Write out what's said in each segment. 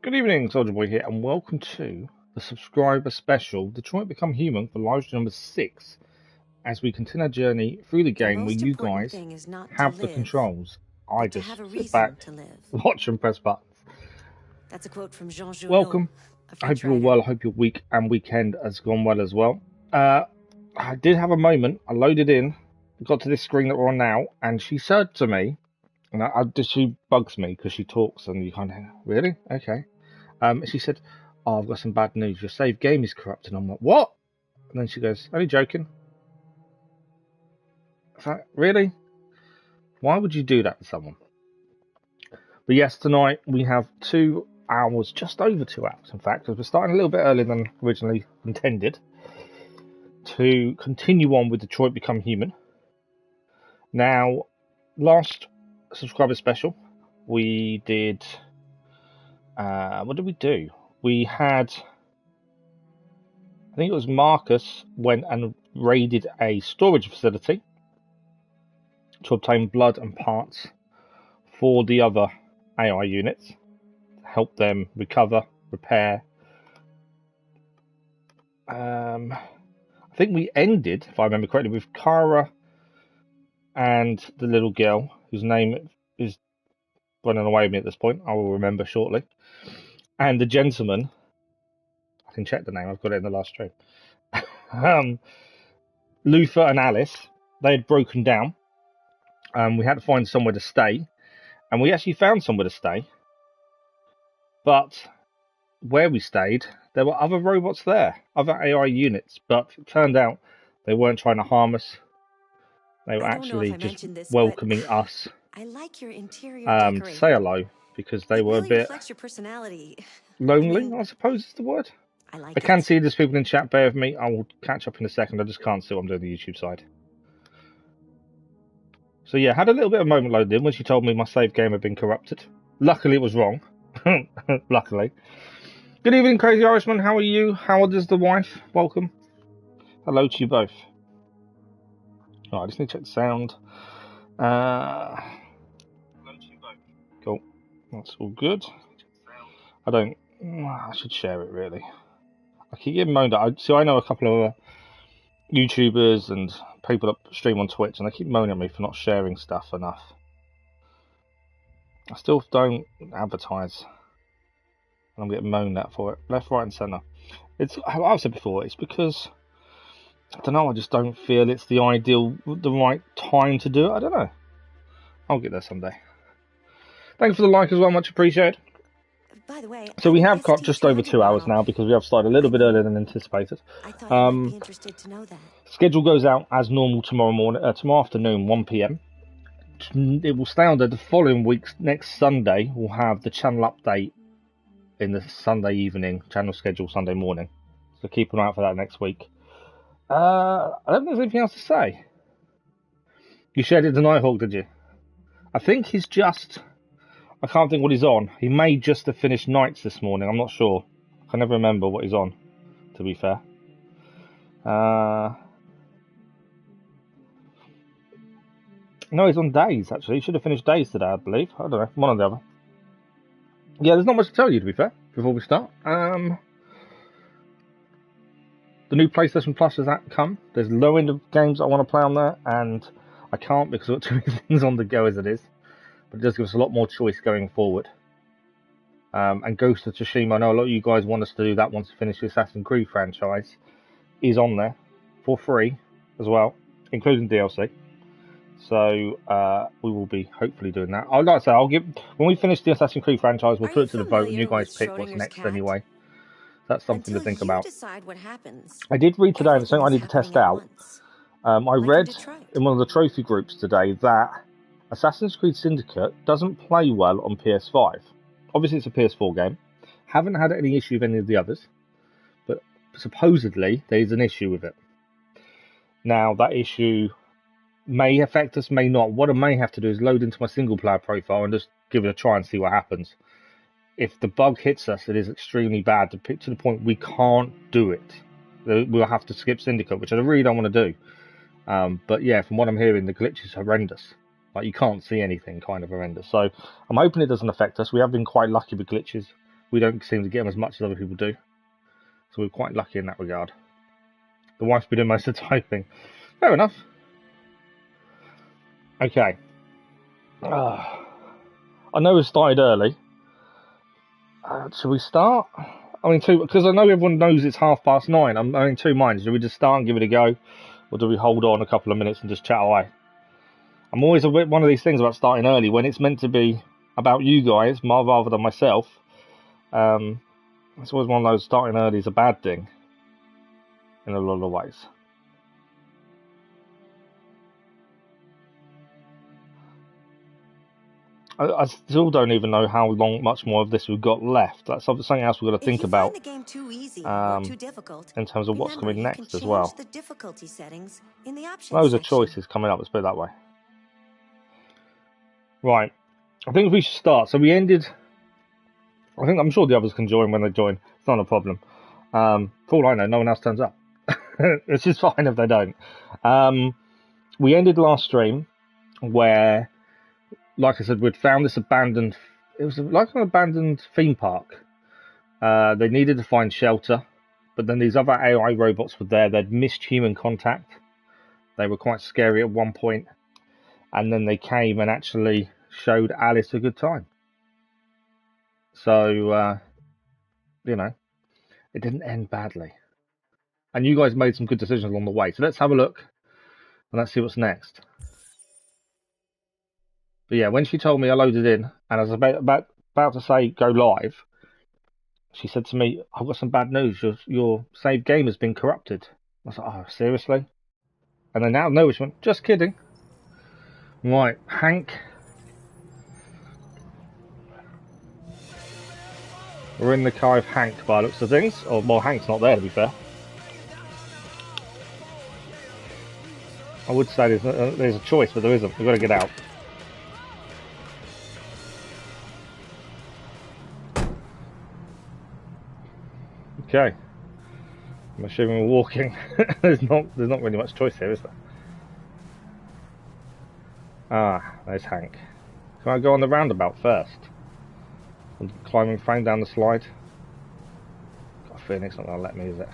Good evening, Soldier Boy here, and welcome to the subscriber special, Detroit Become Human, for live stream number 6, as we continue our journey through the game where you guys have the controls. I just sit back, watch and press buttons. That's a quote from Jean Joutot, Welcome. a I hope French you're all writer. well. I hope your week and weekend has gone well as well. I did have a moment. I loaded in, got to this screen that we're on now, and she said to me, and she bugs me because she talks and you kind of, really? Okay. She said, "Oh, I've got some bad news. Your save game is corrupted." I'm like, "What?" And then she goes, "Only joking." I was like, "Really? Why would you do that to someone?" But yes, tonight we have 2 hours, just over 2 hours, in fact, because we're starting a little bit earlier than originally intended, to continue on with Detroit Become Human. Now, last subscriber special, we did. What did we do? We had. I think it was Marcus went and raided a storage facility to obtain blood and parts for the other AI units, help them recover, repair. I think we ended, if I remember correctly, with Kara and the little girl, whose name is running away with me at this point. I will remember shortly. And the gentleman, I can check the name, I've got it in the last stream. Luther and Alice, they had broken down. We had to find somewhere to stay, and we actually found somewhere to stay. But where we stayed, there were other robots there, other AI units, but it turned out they weren't trying to harm us. They were actually just welcoming us I like your interior to say hello, because they were really a bit reflects your personality. lonely, I suppose is the word. I like I can see there's people in chat, bear with me, I will catch up in a second, I just can't see what I'm doing on the YouTube side. So yeah, had a little bit of a moment loaded in when she told me my save game had been corrupted. Luckily it was wrong. Luckily. Good evening, Crazy Irishman. How are you? How is the wife? Welcome. Hello to you both. Right, I just need to check the sound. Hello to you both. Cool. That's all good. I should share it really. I keep getting moaned at. I know a couple of YouTubers and people that stream on Twitch, and they keep moaning at me for not sharing stuff enough. I still don't advertise, and I'm getting moaned at for it, left, right, and centre. It's, I've said before, it's because I don't know. I just don't feel it's the right time to do it. I don't know. I'll get there someday. Thanks for the like as well, much appreciated. By the way, so we have got just over 2 hours now because we have started a little bit earlier than anticipated. I thought you might be interested to know that. Schedule goes out as normal tomorrow afternoon, 1 p.m. It will stay on there. The following week, next Sunday, we'll have the channel update in the Sunday evening, channel schedule Sunday morning. So keep an eye out for that next week. I don't think there's anything else to say. You shared it to Nighthawk, did you? I think he's just... I can't think what he's on. He may just have finished nights this morning. I'm not sure. I can never remember what he's on, to be fair. No, he's on days, actually. He should have finished days today, I believe. I don't know. One or the other. Yeah, there's not much to tell you, to be fair, before we start. The new PlayStation Plus has come. There's low end of games I want to play on there, and I can't because I've got too many things on the go as it is. But it does give us a lot more choice going forward. And Ghost of Tsushima, I know a lot of you guys want us to do that once we finish the Assassin's Creed franchise, is on there for free as well, including DLC. So we will be hopefully doing that. I'd like to say, when we finish the Assassin's Creed franchise, we'll put it to the vote and you guys pick what's next anyway. That's something to think about. I did read today, and it's something I need to test out. I read in one of the trophy groups today that Assassin's Creed Syndicate doesn't play well on PS5. Obviously, it's a PS4 game. Haven't had any issue with any of the others, but supposedly there's an issue with it. Now, that issue may affect us, may not. What I may have to do is load into my single player profile and just give it a try and see what happens. If the bug hits us, it is extremely bad to the point we can't do it. We'll have to skip Syndicate, which I really don't want to do. But yeah, from what I'm hearing, the glitch is horrendous. Like, you can't see anything, kind of horrendous. So I'm hoping it doesn't affect us. We have been quite lucky with glitches we don't seem to get them as much as other people do. So we're quite lucky in that regard. The wife's been doing most of the typing. Fair enough. Okay. I know we started early. Should we start? I mean, because I know everyone knows it's 9:30. I'm in two minds. Do we just start and give it a go? Or do we hold on a couple of minutes and just chat away? I'm always a bit one of these things about starting early when it's meant to be about you guys rather than myself. It's always one of those starting early is a bad thing in a lot of ways. I still don't even know how much more of this we've got left. That's something else we've got to think about. If you find the game too easy or too difficult, in terms of what's coming next as change well. the difficulty settings in the options Loads of section. choices coming up, let's put it that way. Right, I think we should start. So we ended. I'm sure the others can join when they join. It's not a problem. For all I know, no one else turns up. It's just fine if they don't. We ended last stream where, like I said, we'd found this abandoned. It was like an abandoned theme park. They needed to find shelter, but then these other AI robots were there. They'd missed human contact. They were quite scary at one point, and then they came and actually showed Alice a good time. So, you know, it didn't end badly. And you guys made some good decisions along the way. So let's have a look and let's see what's next. But yeah, when she told me I loaded in and I was about to say go live, she said to me, I've got some bad news. Your save game has been corrupted. I was like, oh, seriously? And then now no, she went, just kidding. Right, Hank. We're in the car of Hank by the looks of things. Or, well, Hank's not there, to be fair. I would say there's a choice, but there isn't. We've got to get out. Okay. I'm assuming we're walking. there's not really much choice here, is there? Ah, there's Hank. Can I go on the roundabout first? I'm climbing frame down the slide. Got a feeling it's not going to let me, is it?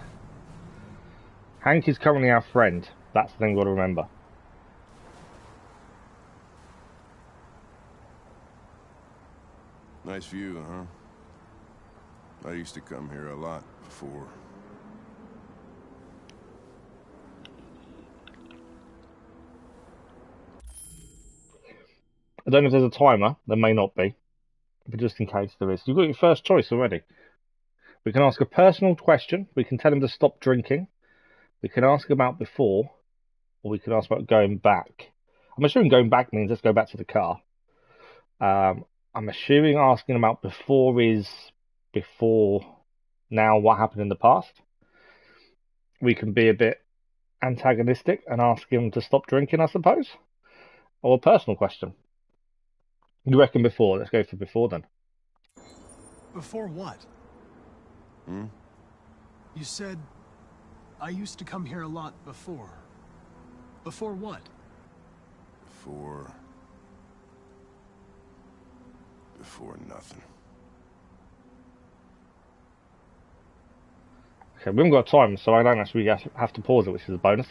Hank is currently our friend. That's the thing we've got to remember. Nice view, huh? I used to come here a lot before. I don't know if there's a timer. There may not be. But just in case there is. You've got your first choice already. We can ask a personal question. We can tell him to stop drinking. We can ask about before. Or we can ask about going back. I'm assuming going back means let's go back to the car. I'm assuming asking about before is before now what happened in the past. We can be a bit antagonistic and ask him to stop drinking, I suppose. Or a personal question. You reckon before? Let's go for before then. Before what? You said, I used to come here a lot before. Before what? Before nothing. Okay, we haven't got time, so I don't actually have to pause it, which is a bonus.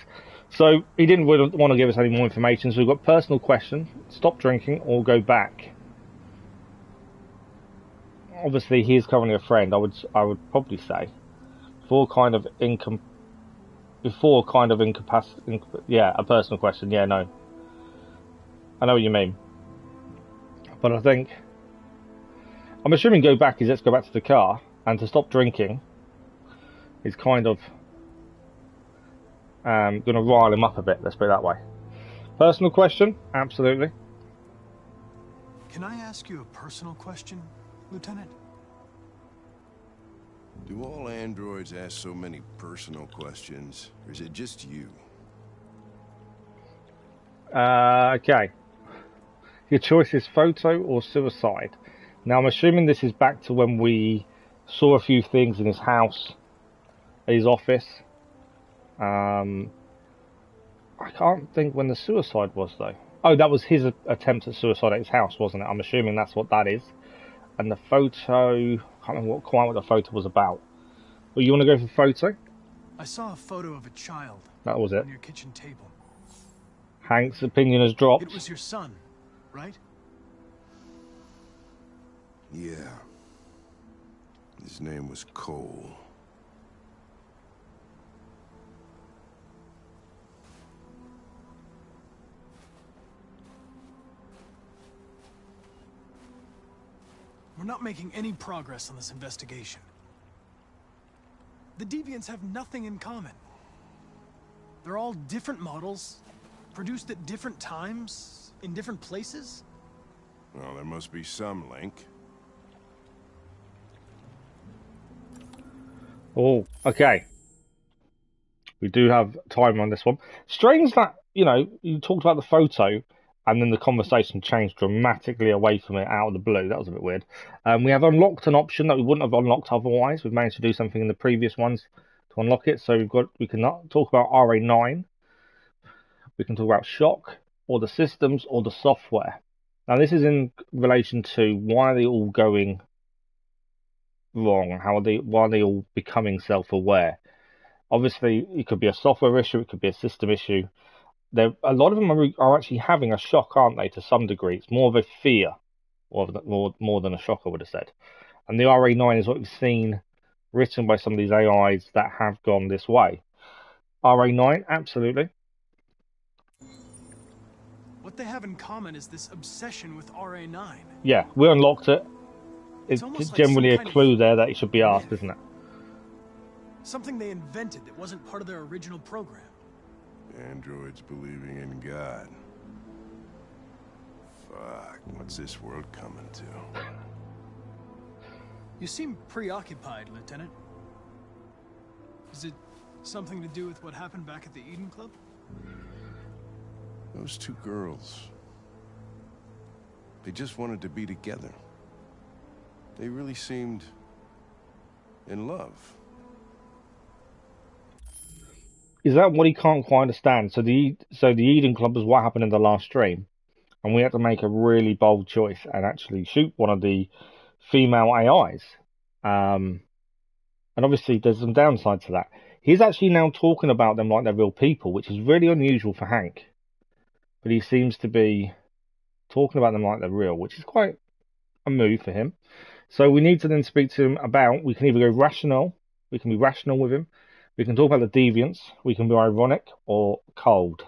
So he didn't really want to give us any more information, so we've got personal question, stop drinking, or go back. Obviously, he is currently a friend. I would probably say before kind of incapacity. Yeah, a personal question. Yeah, no, I know what you mean, but I think I'm assuming go back is let's go back to the car, and to stop drinking is kind of going to rile him up a bit. Let's put it that way. Personal question, absolutely. Can I ask you a personal question, Lieutenant? Do all androids ask so many personal questions, or is it just you? Okay. Your choice is photo or suicide. Now I'm assuming this is back to when we saw a few things in his house, his office. I can't think when the suicide was though. Oh, that was his attempt at suicide at his house, wasn't it? I'm assuming that's what that is. And the photo, can't remember quite what the photo was about. But you want to go for photo? I saw a photo of a child. That was it. On your kitchen table. Hank's opinion has dropped. It was your son, right? Yeah. His name was Cole. We're not making any progress on this investigation. The deviants have nothing in common. They're all different models, produced at different times, in different places. Well, there must be some link. Oh, okay. We do have time on this one. Strange that, you know, you talked about the photo and then the conversation changed dramatically away from it out of the blue. That was a bit weird. We have unlocked an option that we wouldn't have unlocked otherwise. We've managed to do something in the previous ones to unlock it. So we can talk about RA9. We can talk about shock, or the systems, or the software. Now this is in relation to why are they all going wrong? Why are they all becoming self-aware? Obviously, it could be a software issue, it could be a system issue. A lot of them are actually having a shock, aren't they, to some degree? It's more of a fear, more than a shock, I would have said. And the RA9 is what we've seen written by some of these AIs that have gone this way. RA9, absolutely. What they have in common is this obsession with RA9. Yeah, we unlocked it. It's generally like a clue there that it should be asked, isn't it? Something they invented that wasn't part of their original program. Androids believing in God. Fuck, what's this world coming to? You seem preoccupied, Lieutenant. Is it something to do with what happened back at the Eden Club? Those two girls. They just wanted to be together. They really seemed in love. Is that what he can't quite understand? So the Eden Club is what happened in the last stream, and we had to make a really bold choice and actually shoot one of the female AIs. And obviously there's some downside to that. He's actually now talking about them like they're real people, which is really unusual for Hank. But he seems to be talking about them like they're real, which is quite a move for him. So we need to then speak to him about, we can either go rational, we can be rational with him, we can talk about the deviants, we can be ironic, or cold.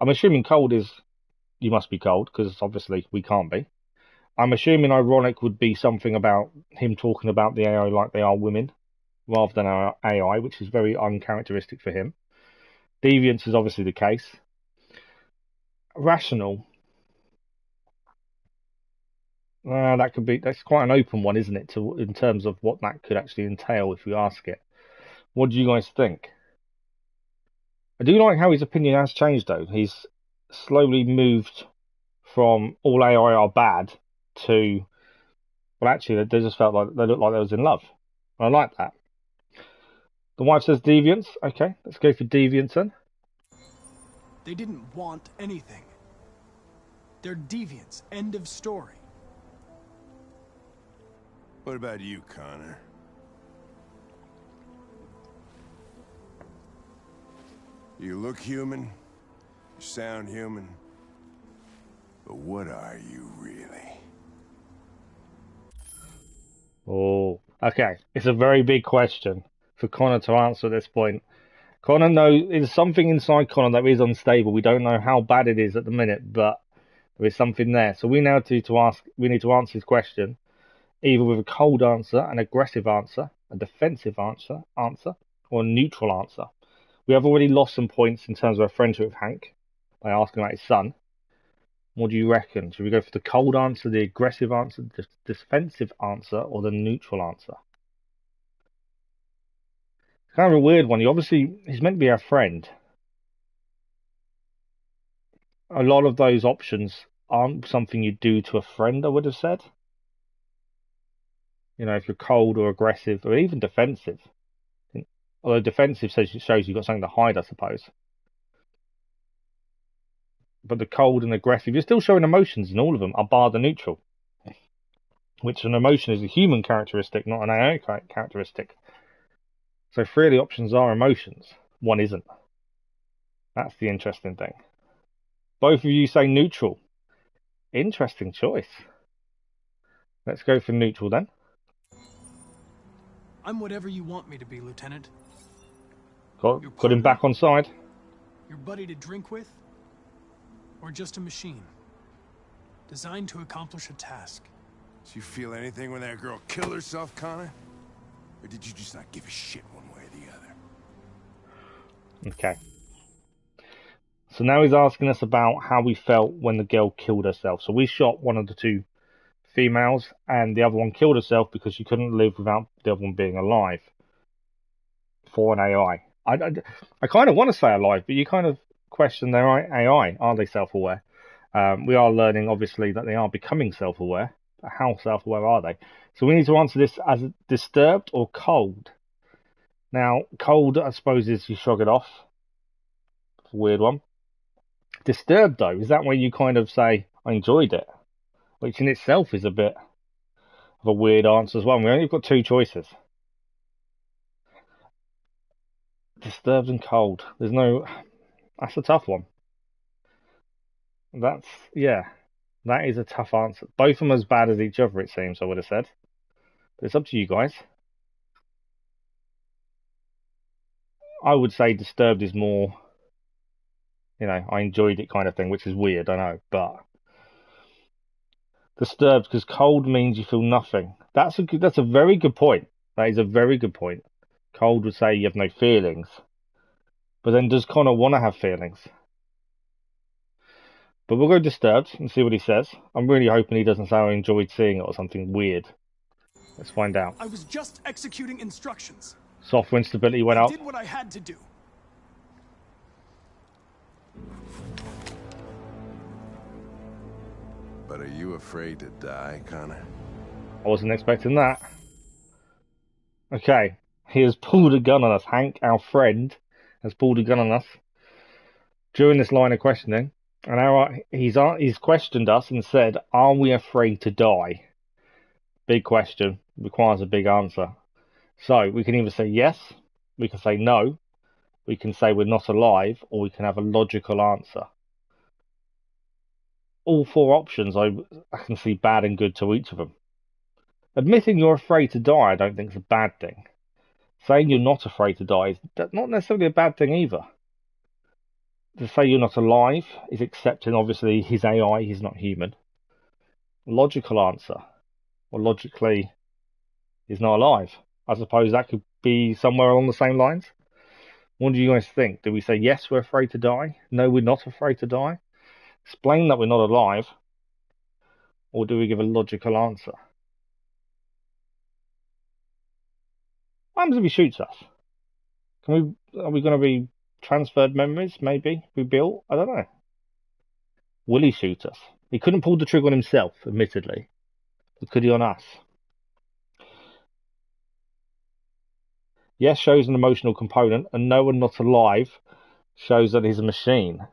I'm assuming cold is, you must be cold, because obviously we can't be. I'm assuming ironic would be something about him talking about the AI like they are women, rather than our AI, which is very uncharacteristic for him. Deviance is obviously the case. Rational. That's quite an open one, isn't it, in terms of what that could actually entail if we ask it. What do you guys think? I do like how his opinion has changed, though. He's slowly moved from all AI are bad to, well, actually, they just felt like they looked like they was in love. And I like that. The wife says deviance. Okay, let's go for deviance then. They didn't want anything. They're deviants. End of story. What about you, Connor? You look human, you sound human, but what are you really? Oh, okay. It's a very big question for Connor to answer at this point. Connor knows there's something inside Connor that is unstable. We don't know how bad it is at the minute, but there is something there. So we need to answer his question either with a cold answer, an aggressive answer, a defensive answer, or a neutral answer. We have already lost some points in terms of our friendship with Hank by asking about his son. What do you reckon? Should we go for the cold answer, the aggressive answer, the defensive answer, or the neutral answer? It's kind of a weird one. He's meant to be our friend. A lot of those options aren't something you do to a friend, I would have said. You know, if you're cold or aggressive or even defensive. Although defensive shows you've got something to hide, I suppose. But the cold and aggressive, you're still showing emotions in all of them, bar the neutral. which an emotion is a human characteristic, not an AI characteristic. So 3 of the options are emotions. 1 isn't. That's the interesting thing. Both of you say neutral. Interesting choice. Let's go for neutral then. I'm whatever you want me to be, Lieutenant. Got him back on side. Your buddy to drink with? Or just a machine? Designed to accomplish a task. Did you feel anything when that girl killed herself, Connor? Or did you just not give a shit one way or the other? Okay. So now he's asking us about how we felt when the girl killed herself. So we shot one of the 2 females, and the other one killed herself because she couldn't live without the other one being alive. For an AI. I kind of want to say alive, but you kind of question their AI. Are they self-aware? We are learning, obviously, that they are becoming self-aware. But how self-aware are they? So we need to answer this as disturbed or cold. Now, cold, I suppose, is you shrug it off. It's a weird one. Disturbed, though, is that when you kind of say, I enjoyed it? Which in itself is a bit of a weird answer as well. We only got 2 choices. Disturbed and cold. There's no... That's a tough one. That is a tough answer. Both of them as bad as each other, it seems, I would have said. But it's up to you guys. I would say disturbed is more, I enjoyed it kind of thing, which is weird, I know, but disturbed, because cold means you feel nothing. That's a very good point. That is a very good point. Cold would say you have no feelings. But then does Connor want to have feelings? But we'll go disturbed and see what he says. I'm really hoping he doesn't say I enjoyed seeing it or something weird. Let's find out. I was just executing instructions. Software instability went up. I did what I had to do. But are you afraid to die, Connor? I wasn't expecting that. Okay, he has pulled a gun on us. Hank, our friend, has pulled a gun on us during this line of questioning. And he's questioned us and said, are we afraid to die? Big question. Requires a big answer. So we can either say yes, we can say no, we can say we're not alive, or we can have a logical answer. All 4 options, I can see bad and good to each of them. Admitting you're afraid to die, I don't think is a bad thing. Saying you're not afraid to die is not necessarily a bad thing either. To say you're not alive is accepting, obviously, his AI, he's not human. Logical answer, or logically, he's not alive. I suppose that could be somewhere along the same lines. What do you guys think? Do we say yes, we're afraid to die? No, we're not afraid to die? Explain that we're not alive? Or do we give a logical answer? What happens if he shoots us? Are we going to be transferred memories, maybe? Rebuilt? I don't know. Will he shoot us? He couldn't pull the trigger on himself, admittedly. But could he on us? Yes shows an emotional component, and no and not alive shows that he's a machine.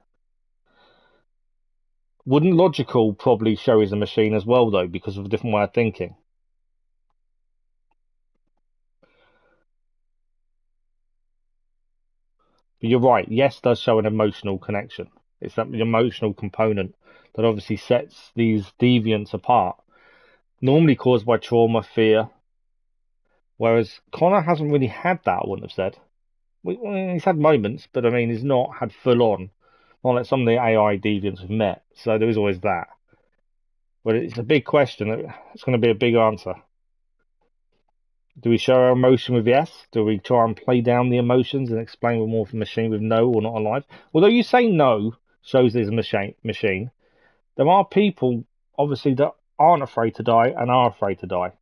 Wouldn't logical probably show he's a machine as well, though, because of a different way of thinking? But you're right, yes does show an emotional connection. It's that emotional component that obviously sets these deviants apart. Normally caused by trauma, fear. Whereas Connor hasn't really had that, I wouldn't have said. He's had moments, but I mean, he's not had full on. Not like some of the AI deviants we've met. So there is always that. But it's a big question. It's going to be a big answer. Do we show our emotion with yes? Do we try and play down the emotions and explain we're more of a machine with no or not alive? Although you say no shows there's a machine, there are people, obviously, that aren't afraid to die and are afraid to die.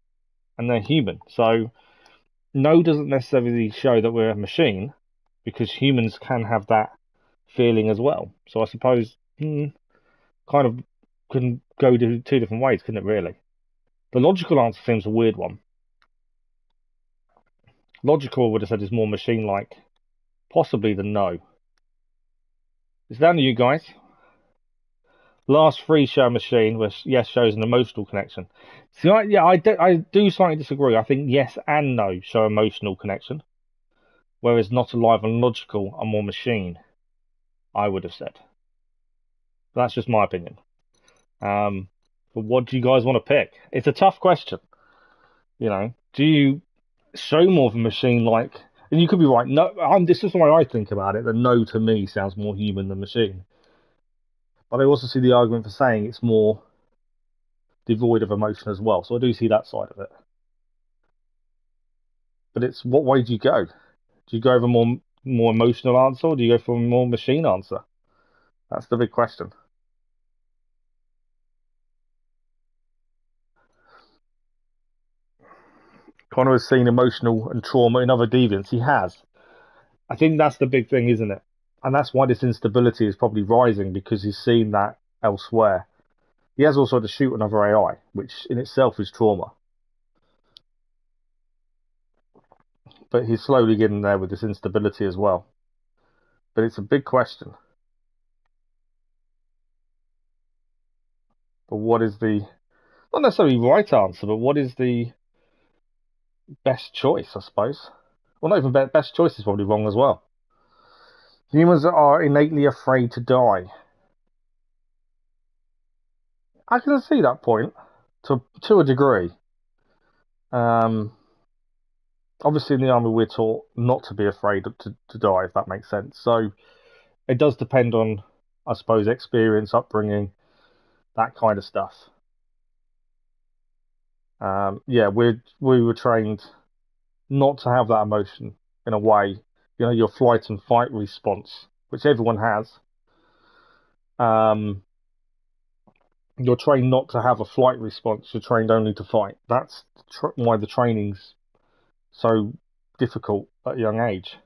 And they're human. So no doesn't necessarily show that we're a machine, because humans can have that feeling as well. So I suppose kind of can go to 2 different ways, couldn't it, really? The logical answer seems a weird one. Logical, I would have said, is more machine-like, possibly than no. It's down to you guys. Last three show a machine, which yes shows an emotional connection. See, I do slightly disagree. I think yes and no show emotional connection, whereas not alive and logical are more machine. I would have said. But that's just my opinion. But what do you guys want to pick? It's a tough question. You know, do you show more of a machine like? And you could be right. No, this is the way I think about it. That no to me sounds more human than machine. But I also see the argument for saying it's more devoid of emotion as well. So I do see that side of it. But it's what way do you go? Do you go for a more emotional answer, or do you go for a more machine answer? That's the big question. Connor has seen emotional and trauma in other deviants. He has. I think that's the big thing, isn't it? And that's why this instability is probably rising, because he's seen that elsewhere. He has also had to shoot another AI, which in itself is trauma. But he's slowly getting there with this instability as well. But it's a big question. But what is the, not necessarily right answer, but what is the best choice, I suppose? Well, not even best choice is probably wrong as well. Humans are innately afraid to die. I can see that point to a degree. Obviously, in the army, we're taught not to be afraid to die, if that makes sense. So it does depend on, I suppose, experience, upbringing, that kind of stuff. Yeah, we were trained not to have that emotion in a way. You know, your flight and fight response, which everyone has. You're trained not to have a flight response. You're trained only to fight. That's why the training's so difficult at a young age.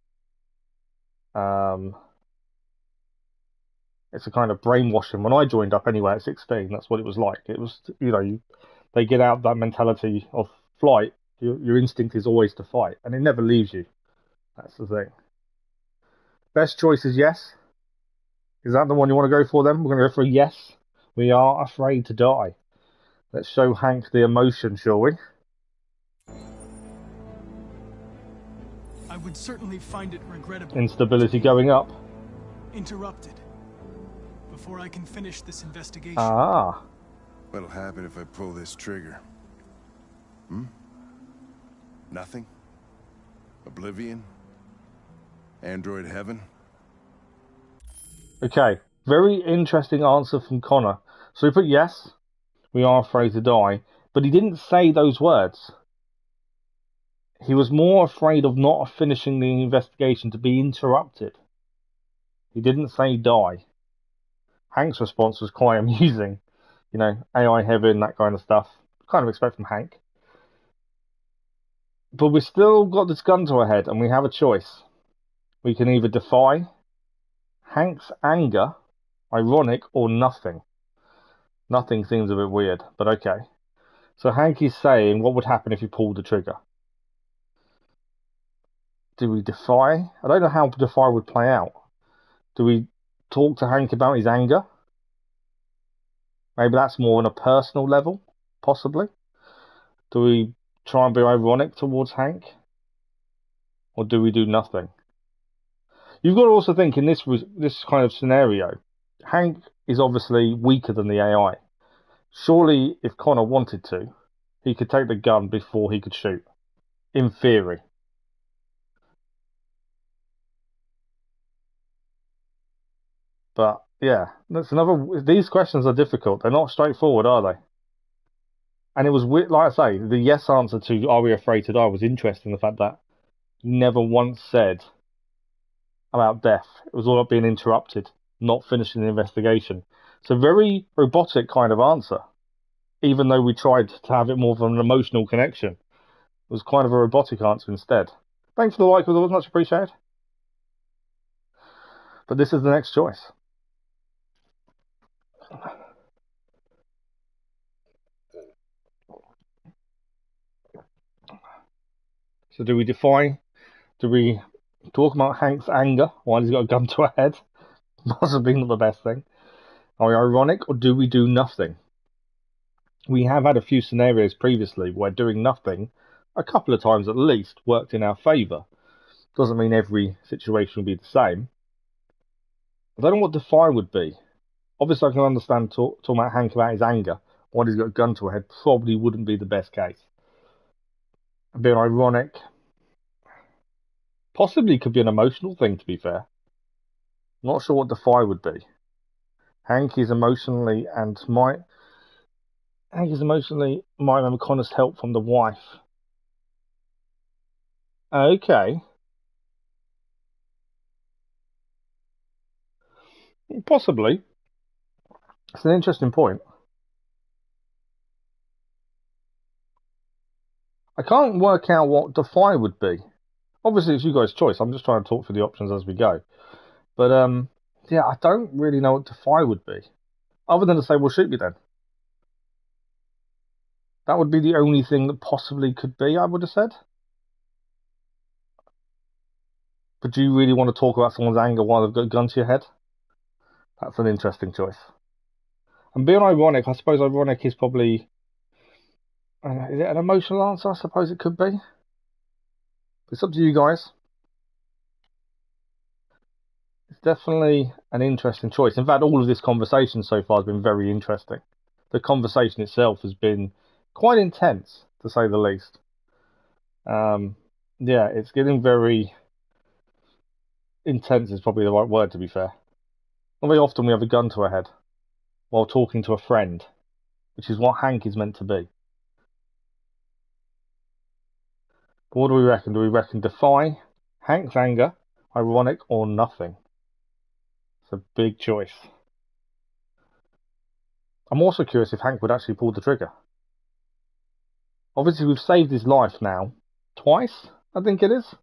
It's a kind of brainwashing. When I joined up anyway at 16, that's what it was like. It was, you know, they get out that mentality of flight. Your instinct is always to fight, and it never leaves you. That's the thing. Best choice is yes. Is that the one you want to go for then? We're going to go for a yes. We are afraid to die. Let's show Hank the emotion, shall we? I would certainly find it regrettable. Instability going up. Interrupted. Before I can finish this investigation. Ah. What'll happen if I pull this trigger? Nothing? Oblivion? Android heaven? Okay. Very interesting answer from Connor. So he put yes. We are afraid to die. But he didn't say those words. He was more afraid of not finishing the investigation, to be interrupted. He didn't say die. Hank's response was quite amusing. You know, AI heaven, that kind of stuff. Kind of expect from Hank. But we've still got this gun to our head, and we have a choice. We can either defy Hank's anger, ironic, or nothing. Nothing seems a bit weird, but okay. So Hank is saying, what would happen if you pulled the trigger? Do we defy? I don't know how defy would play out. Do we talk to Hank about his anger? Maybe that's more on a personal level, possibly. Do we try and be ironic towards Hank? Or do we do nothing? You've got to also think in this kind of scenario, Hank is obviously weaker than the AI. Surely, if Connor wanted to, he could take the gun before he could shoot. In theory. But, yeah, that's another... These questions are difficult. They're not straightforward, are they? And it was, like I say, the yes answer to Are We Afraid to Die was interesting. The fact that he never once said about death. It was all about being interrupted, not finishing the investigation. So very robotic kind of answer. Even though we tried to have it more of an emotional connection. It was kind of a robotic answer instead. Thanks for the like, it was much appreciated. But this is the next choice. So do we defy? Do we talk about Hank's anger while he's got a gun to our head? Possibly not the best thing. Are we ironic, or do we do nothing? We have had a few scenarios previously where doing nothing, a couple of times at least, worked in our favour. Doesn't mean every situation will be the same. I don't know what Defy would be. Obviously, I can understand talking about Hank about his anger. When he's got a gun to her head, probably wouldn't be the best case. A bit ironic. Possibly could be an emotional thing, to be fair. Not sure what Defy would be. Hank is emotionally might remember Connor's help from the wife. Okay. Possibly. It's an interesting point. I can't work out what Defy would be. Obviously, it's you guys' choice. I'm just trying to talk through the options as we go. But, yeah, I don't really know what Defy would be. Other than to say, well, shoot me then. That would be the only thing that possibly could be, I would have said. But do you really want to talk about someone's anger while they've got a gun to your head? That's an interesting choice. And being ironic, I suppose ironic is probably... is it an emotional answer? I suppose it could be. It's up to you guys. It's definitely an interesting choice. In fact, all of this conversation so far has been very interesting. The conversation itself has been quite intense, to say the least. Yeah, it's getting very intense is probably the right word, to be fair. Not very often we have a gun to our head while talking to a friend, which is what Hank is meant to be. But what do we reckon? Do we reckon Defy, Hank's anger, ironic, or nothing? It's a big choice. I'm also curious if Hank would actually pull the trigger. Obviously, we've saved his life now. Twice, I think it is.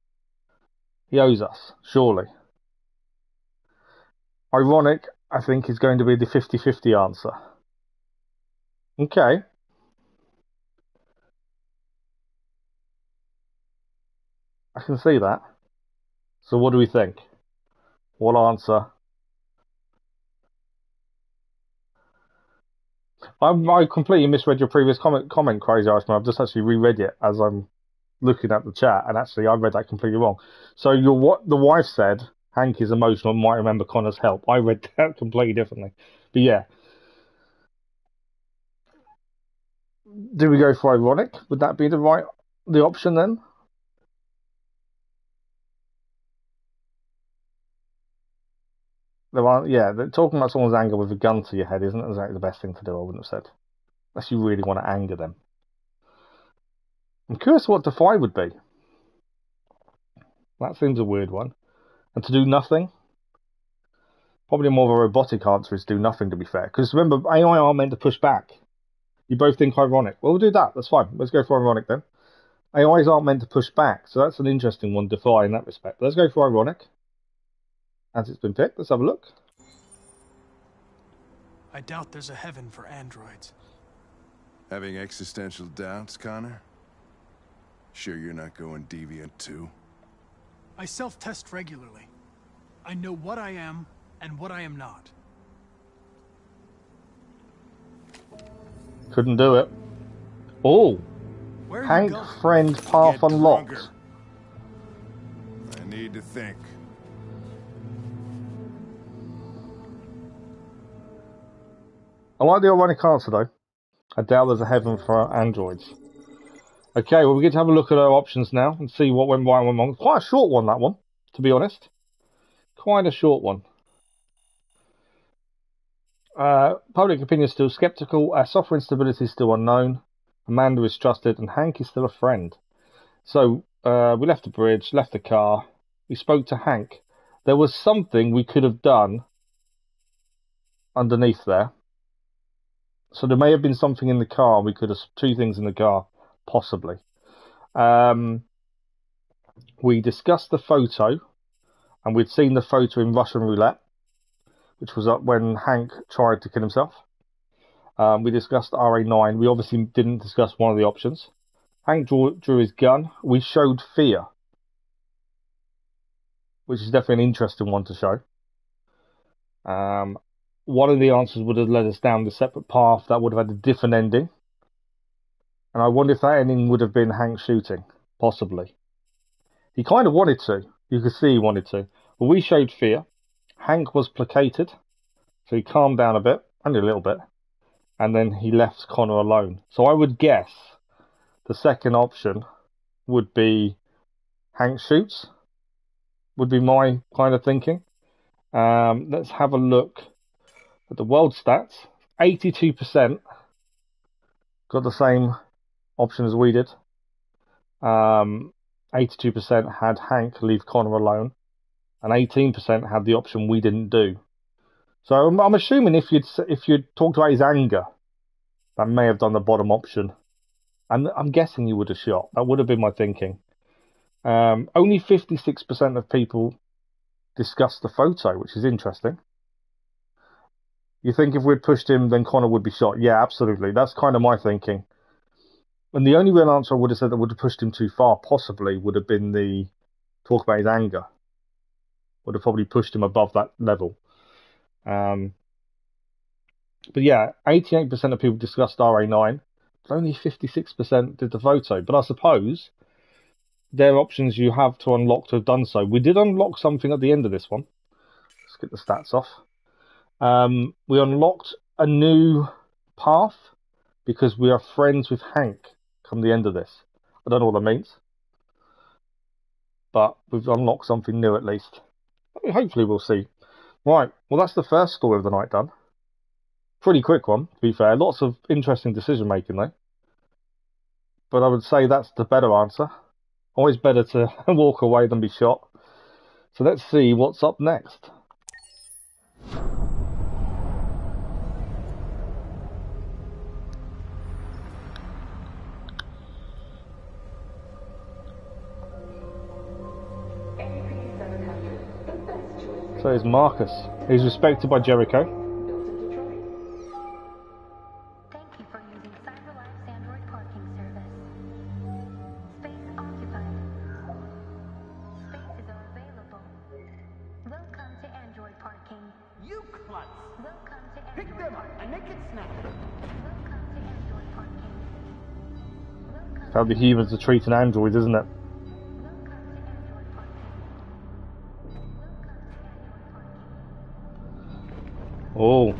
He owes us, surely. Ironic, I think, is going to be the 50-50 answer. Okay. I can see that. So what do we think? What answer? I completely misread your previous comment, Crazy Iceman. I've just actually reread it as I'm looking at the chat, and actually I read that completely wrong. So what the wife said, Hank is emotional and might remember Connor's help. I read that completely differently. But yeah. Do we go for ironic? Would that be the option then? Talking about someone's anger with a gun to your head isn't exactly the best thing to do, I wouldn't have said. Unless you really want to anger them. I'm curious what Defy would be. That seems a weird one. And to do nothing? Probably more of a robotic answer is do nothing, to be fair. Because remember, AI are meant to push back. You both think ironic. Well, we'll do that. That's fine. Let's go for ironic then. AIs aren't meant to push back, so that's an interesting one, Defy, in that respect. Let's go for ironic. As it's been picked. Let's have a look. I doubt there's a heaven for androids. Having existential doubts, Connor? Sure you're not going deviant too? I self-test regularly. I know what I am and what I am not. Couldn't do it. Oh! Hank friend path unlocked. I need to think. I like the ironic answer though. I doubt there's a heaven for androids. Okay, well we get to have a look at our options now and see what went right and went wrong. Quite a short one, that one, to be honest. Quite a short one. Public opinion is still sceptical. Software instability is still unknown. Amanda is trusted, and Hank is still a friend. So we left the bridge, left the car. We spoke to Hank. There was something we could have done underneath there. So there may have been something in the car. We could have two things in the car, possibly. We discussed the photo, and we'd seen the photo in Russian roulette, which was up when Hank tried to kill himself. We discussed RA9. We obviously didn't discuss one of the options. Hank drew his gun. We showed fear, which is definitely an interesting one to show. one of the answers would have led us down the separate path that would have had a different ending. And I wonder if that ending would have been Hank shooting, possibly. He kind of wanted to. You could see he wanted to. But we showed fear. Hank was placated, so he calmed down a bit, only a little bit, and then he left Connor alone. So I would guess the second option would be Hank shoots, would be my kind of thinking. Let's have a look at the world stats. 82% got the same option as we did. 82% had Hank leave Connor alone, and 18% had the option we didn't do. So I'm assuming if you'd talked about his anger, that may have done the bottom option, and I'm guessing you would have shot. That would have been my thinking. Only 56% of people discussed the photo, which is interesting. You think if we'd pushed him, then Connor would be shot? Yeah, absolutely. That's kind of my thinking. And the only real answer I would have said that would have pushed him too far, possibly, would have been the talk about his anger. Would have probably pushed him above that level. But yeah, 88% of people discussed RA9, but only 56% did the photo. But I suppose there are options you have to unlock to have done so. We did unlock something at the end of this one. Let's get the stats off. We unlocked a new path because we are friends with Hank come the end of this. I don't know what that means, but we've unlocked something new at least. Hopefully we'll see. Right, well that's the first story of the night done. Pretty quick one, to be fair. Lots of interesting decision making though. But I would say that's the better answer. Always better to walk away than be shot. So let's see what's up next. So here's Marcus. He's respected by Jericho. Thank you for using CyberLife's Android parking service. Space occupied. Spaces are available. Welcome to Android parking. You klutz! Welcome to Pick Android them up parking. and make it snap. Welcome to Android parking. Welcome How the humans are treating androids, isn't it? Welcome to Android parking. Oh.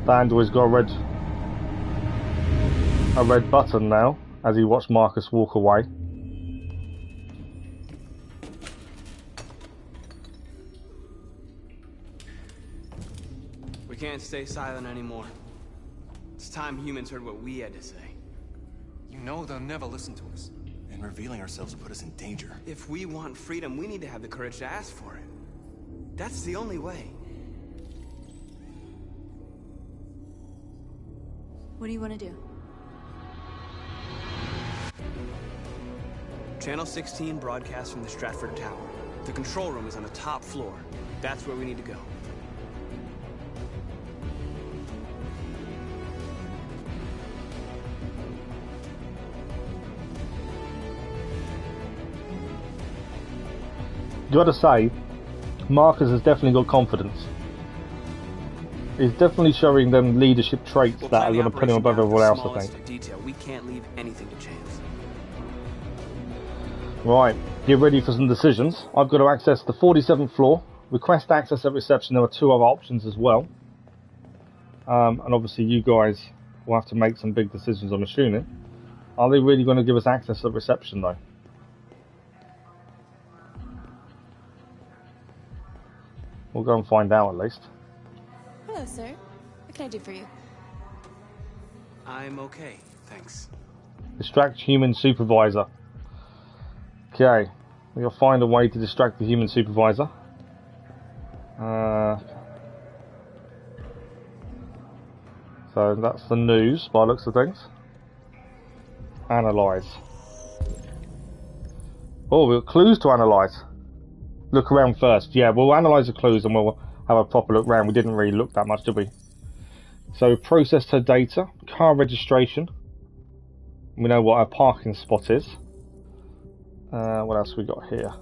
The android's got a red button now as he watched Marcus walk away. We can't stay silent anymore. It's time humans heard what we had to say. You know they'll never listen to us. And revealing ourselves will put us in danger. If we want freedom, we need to have the courage to ask for it. That's the only way. What do you want to do? Channel 16 broadcasts from the Stratford Tower. The control room is on the top floor. That's where we need to go. You gotta say, Marcus has definitely got confidence. He's definitely showing them leadership traits that are going to put him above everyone else, I think. Detail. We can't leave anything to chance. Right, get ready for some decisions. I've got to access the 47th floor, request access at reception. There are two other options as well. And obviously you guys will have to make some big decisions, I'm assuming. Are they really going to give us access at reception though? We'll go and find out at least. Hello, sir. What can I do for you? I'm okay, thanks. Distract human supervisor. Okay, we'll find a way to distract the human supervisor. So that's the news by the looks of things. Analyze. Oh, we've got clues to analyze. Look around first. Yeah, we'll analyse the clues and we'll have a proper look round. We didn't really look that much, did we? So, processed her data. Car registration. We know what our parking spot is. What else we got here?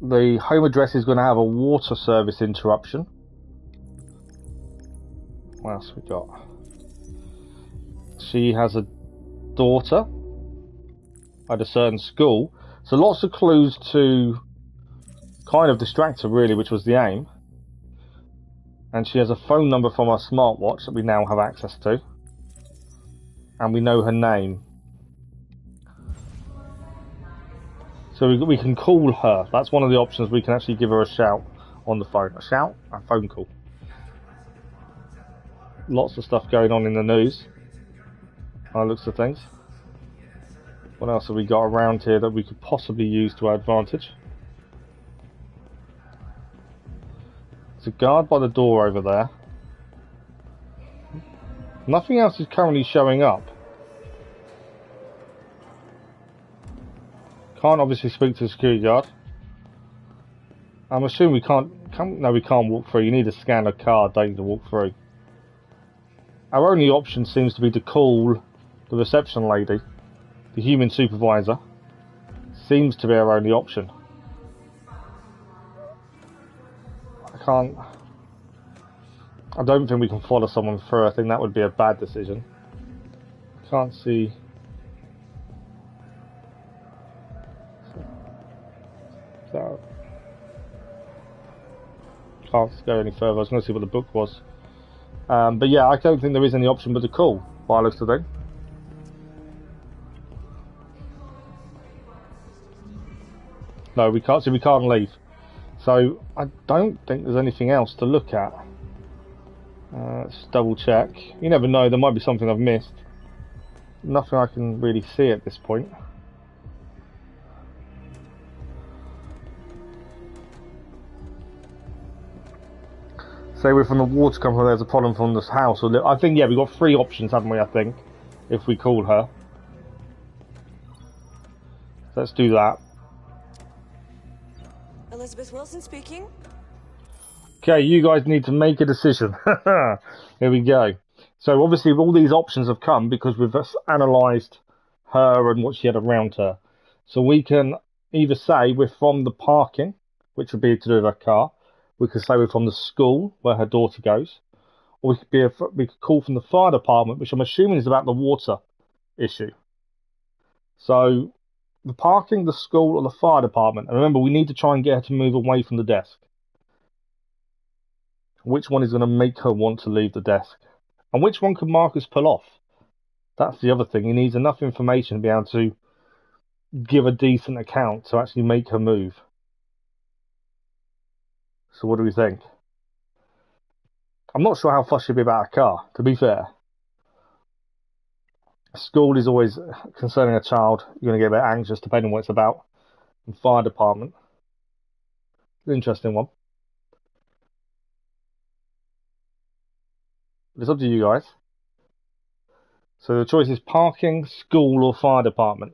The home address is going to have a water service interruption. What else we got? She has a daughter at a certain school. So lots of clues to kind of distract her, really, which was the aim. And she has a phone number from our smartwatch that we now have access to. And we know her name. So we can call her. That's one of the options. We can actually give her a shout on the phone. A shout? A phone call. Lots of stuff going on in the news. By the looks of things. What else have we got around here that we could possibly use to our advantage? There's a guard by the door over there. Nothing else is currently showing up. Can't obviously speak to the security guard. I'm assuming we can't no, we can't walk through. You need to scan a card, don't you, to walk through. Our only option seems to be to call the reception lady, the human supervisor. Seems to be our only option. I don't think we can follow someone through. I think that would be a bad decision. Can't see. So can't go any further. I was going to see what the book was. But yeah, I don't think there is any option but to call, by the looks of things. No, we can't. So we can't leave. So I don't think there's anything else to look at. Let's double check. You never know. There might be something I've missed. Nothing I can really see at this point. Say we're from the water company. There's a problem from this house. I think yeah, we've got 3 options, haven't we? I think if we call her. So let's do that. Elizabeth Wilson speaking. Okay, you guys need to make a decision. Here we go. So obviously all these options have come because we've analysed her and what she had around her. So we can either say we're from the parking, which would be to do with her car. We could say we're from the school where her daughter goes. Or we could call from the fire department, which I'm assuming is about the water issue. So the parking, the school, or the fire department. And remember, we need to try and get her to move away from the desk. Which one is going to make her want to leave the desk? And which one could Marcus pull off? That's the other thing. He needs enough information to be able to give a decent account to actually make her move. So what do we think? I'm not sure how fussed she'll be about a car, to be fair. School is always concerning a child. You're going to get a bit anxious depending on what it's about. And fire department. It's an interesting one. It's up to you guys. So the choice is parking, school, or fire department.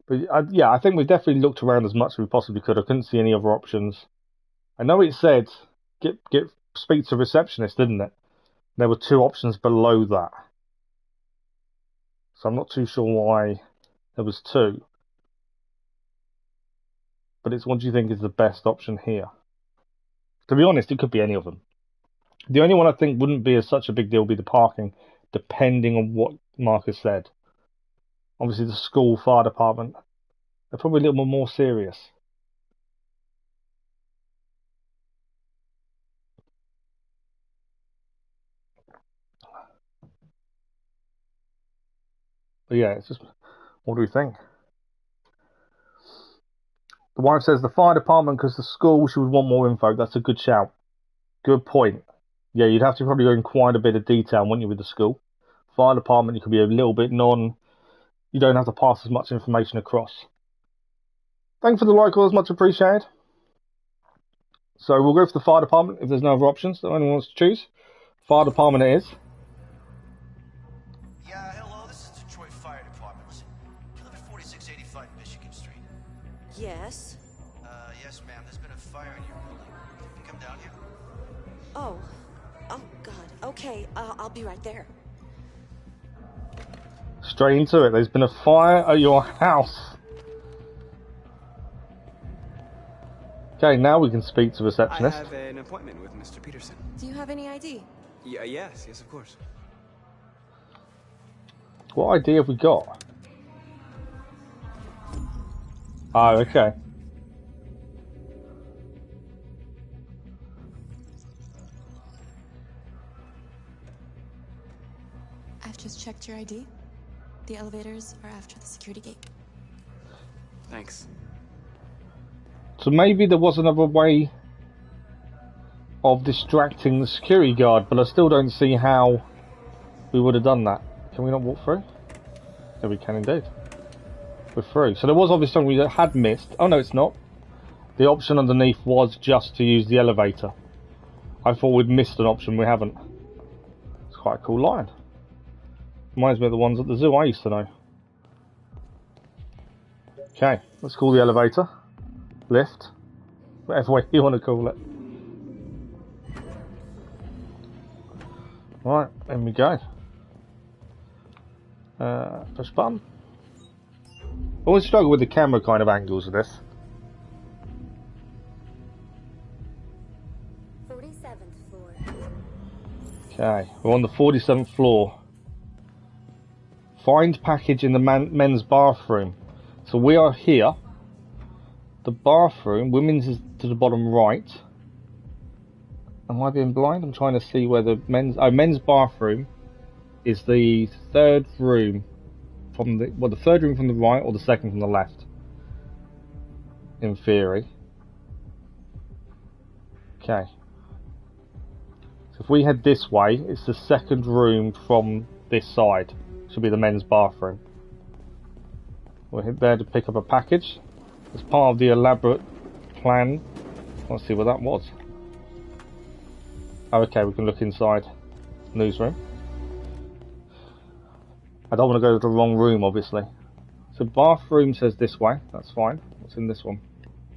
But yeah, I think we've definitely looked around as much as we possibly could. I couldn't see any other options. I know it said speak to receptionist, didn't it? There were 2 options below that. So I'm not too sure why there was 2. But it's what do you think is the best option here? To be honest, it could be any of them. The only one I think wouldn't be such a big deal would be the parking, depending on what Marcus said. Obviously, the school, fire department, they're probably a little bit more serious. But yeah, it's just, what do we think? The wife says the fire department because the school, she would want more info. That's a good shout. Good point. Yeah, you'd have to probably go in quite a bit of detail, wouldn't you, with the school? Fire department, you could be a little bit you don't have to pass as much information across. Thanks for the like, all much appreciated. So we'll go for the fire department if there's no other options that anyone wants to choose. Fire department it is. Yeah, hello, this is Detroit Fire Department. Listen, you live at 4685 Michigan Street? Yes. Yes, ma'am. There's been a fire in your building. Can you come down here? Oh God. Okay, I'll be right there. Straight into it. There's been a fire at your house. Okay, now we can speak to receptionist. I have an appointment with Mr. Peterson. Do you have any ID? Yes, of course. What idea have we got? Oh, okay. I've just checked your ID. The elevators are after the security gate. Thanks. So maybe there was another way of distracting the security guard, but I still don't see how we would have done that. Can we not walk through? Yeah, we can indeed. We're through. So there was obviously something we had missed. Oh no, it's not. The option underneath was just to use the elevator. I thought we'd missed an option, we haven't. It's quite a cool line. Reminds me of the ones at the zoo I used to know. Okay, let's call the elevator. Lift. Whatever way you want to call it. Right, in we go. Push button. I always struggle with the camera kind of angles of this. 47th floor. Okay, we're on the 47th floor. Find package in the men's bathroom. So we are here. The bathroom, women's is to the bottom right. Am I being blind? I'm trying to see where the men's bathroom is the third room from the third room from the right or the second from the left. In theory. Okay. So if we head this way, it's the second room from this side. Should be the men's bathroom. We'll hit there to pick up a package. As part of the elaborate plan. Let's see what that was. Oh, okay, we can look inside newsroom. I don't want to go to the wrong room, obviously. So bathroom says this way. That's fine. What's in this one?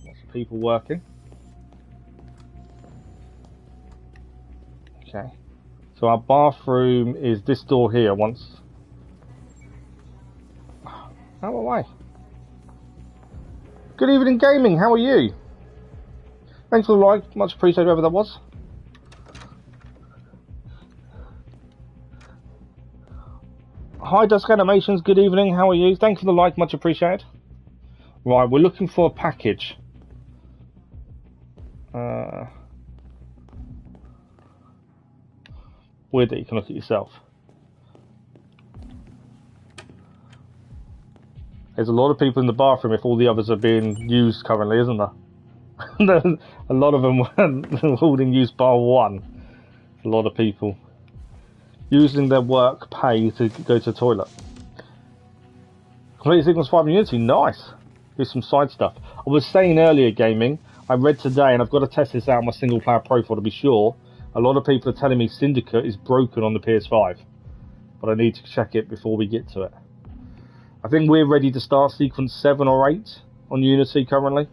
Lots of people working. Okay. So our bathroom is this door here. Once. Out of the way. Good evening, gaming. How are you? Thanks for the like. Much appreciated, whoever that was. Hi, Dusk Animations. Good evening. How are you? Thanks for the like. Much appreciated. Right, we're looking for a package. Weird that you can look at yourself. There's a lot of people in the bathroom if all the others are being used currently, isn't there? A lot of them were all in use bar one. A lot of people using their work pay to go to the toilet. Complete Sequence 5 in Unity, nice. Do some side stuff. I was saying earlier, gaming, I read today, and I've got to test this out on my single player profile to be sure. A lot of people are telling me Syndicate is broken on the PS5. But I need to check it before we get to it. I think we're ready to start sequence 7 or 8 on Unity currently.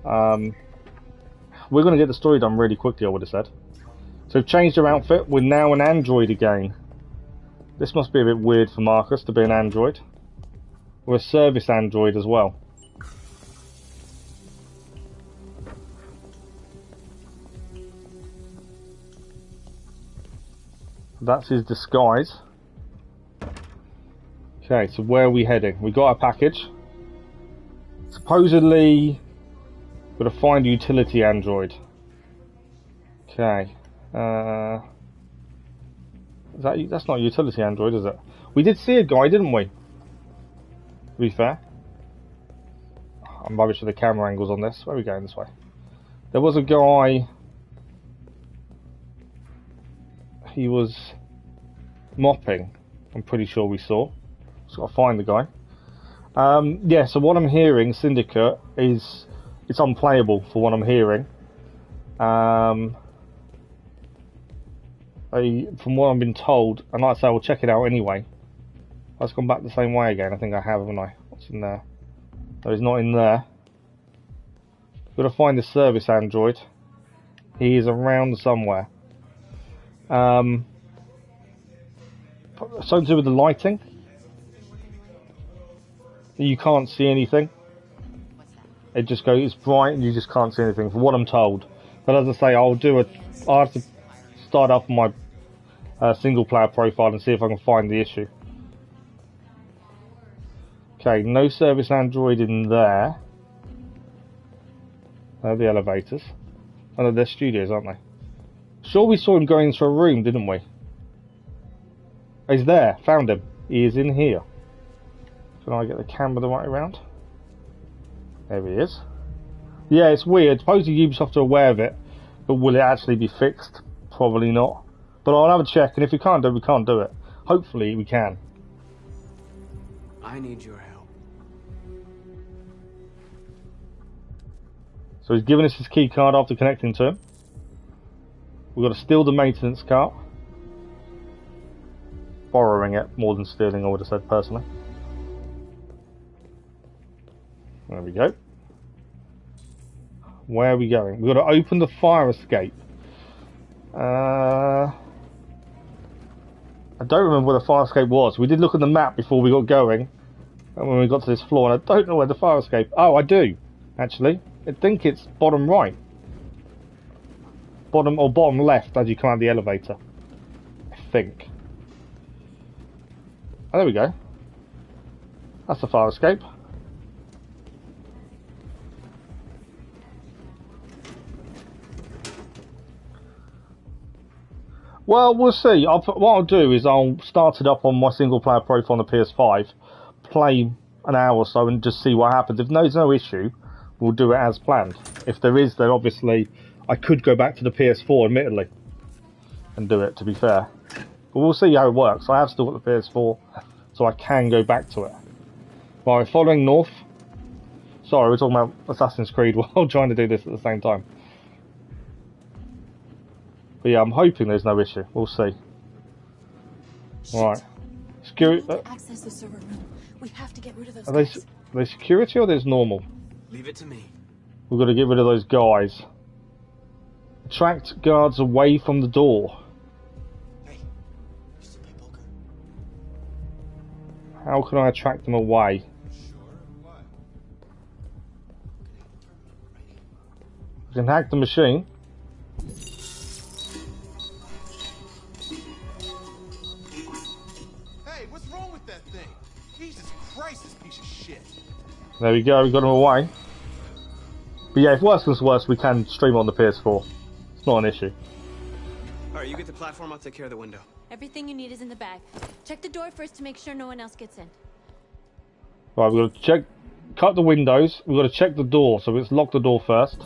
We're going to get the story done really quickly, I would have said. So we've changed our outfit. We're now an android again. This must be a bit weird for Marcus to be an android. We're a service android as well. That's his disguise. Okay, so where are we heading? We got our package. Supposedly, we're going to find a utility android. Okay. That's not a utility android, is it? We did see a guy, didn't we? To be fair. I'm rubbish with the camera angles on this. Where are we going this way? There was a guy. He was mopping. I'm pretty sure we saw. Just got to find the guy. Yeah, so what I'm hearing, Syndicate, is it's unplayable for what I'm hearing. From what I've been told, and like I say, I will check it out anyway. I've gone back the same way again. I think I have, haven't I? What's in there? No, he's not in there. Got to find the service android. He is around somewhere. Something to do with the lighting. You can't see anything. It just goes, it's bright and you just can't see anything, from what I'm told. But as I say, I'll have to start up my single player profile and see if I can find the issue. Okay, no service Android in there. They're the elevators. Oh no, they're studios, aren't they? Sure, we saw him going into a room, didn't we? He's there, found him. He is in here. Can I get the camera the right way around? There he is. Yeah, it's weird. Supposedly Ubisoft are aware of it, but will it actually be fixed? Probably not. But I'll have a check, and if we can't do it, we can't do it. Hopefully we can. I need your help. So he's given us his key card after connecting to him. We've got to steal the maintenance cart. Borrowing it more than stealing, I would have said personally. There we go. Where are we going? We've got to open the fire escape. I don't remember where the fire escape was. We did look at the map before we got going. And when we got to this floor, and I don't know where the fire escape... Oh, I do, actually. I think it's bottom right. Bottom left as you come out of the elevator. I think. Oh, there we go. That's the fire escape. Well, we'll see. What I'll do is I'll start it up on my single player profile on the PS5, play an hour or so and just see what happens. If there's no issue, we'll do it as planned. If there is, then obviously I could go back to the PS4, admittedly, and do it, to be fair. But we'll see how it works. I have still got the PS4, so I can go back to it. Right, following north. Sorry, we're talking about Assassin's Creed while trying to do this at the same time. But yeah, I'm hoping there's no issue. We'll see. Right. Security. Access the server room. We have to get rid of those Are guys. they security or there's normal? Leave it to me. We've got to get rid of those guys. Attract guards away from the door. Hey, you still play poker? How can I attract them away? Sure. What? We can hack the machine. Hey, what's wrong with that thing? Jesus Christ, this piece of shit. There we go, we got them away. But yeah, if worse comes to worse, we can stream on the PS4. It's not an issue. Alright, you get the platform, I'll take care of the window. Everything you need is in the bag. Check the door first to make sure no one else gets in. Right, we've got to cut the windows. We've got to check the door, so let's lock the door first.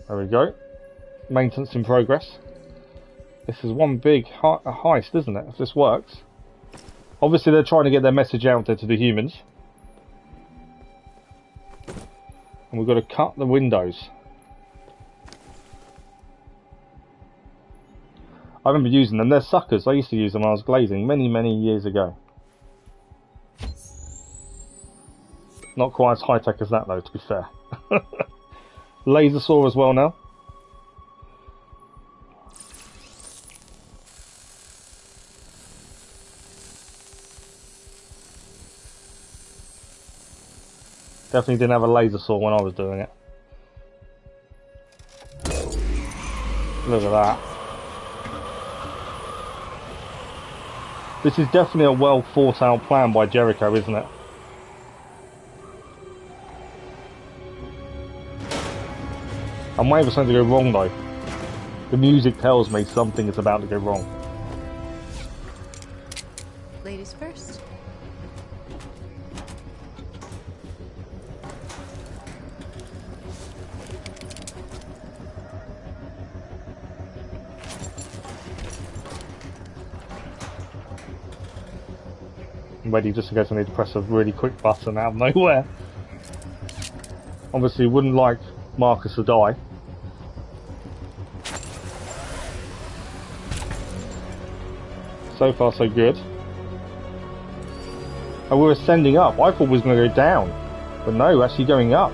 There we go. Maintenance in progress. This is one big heist, isn't it? If this works. Obviously, they're trying to get their message out there to the humans. And we've got to cut the windows. I remember using them. They're suckers. I used to use them when I was glazing many, many years ago. Not quite as high-tech as that, though, to be fair. Laser saw as well now. Definitely didn't have a laser saw when I was doing it. Look at that. This is definitely a well thought out plan by Jericho, isn't it? I'm waiting for something to go wrong though. The music tells me something is about to go wrong. Ladies first. I'm ready just in case I need to press a really quick button out of nowhere. Obviously wouldn't like Marcus to die. So far so good. And we're ascending up. I thought we was going to go down. But no, we're actually going up.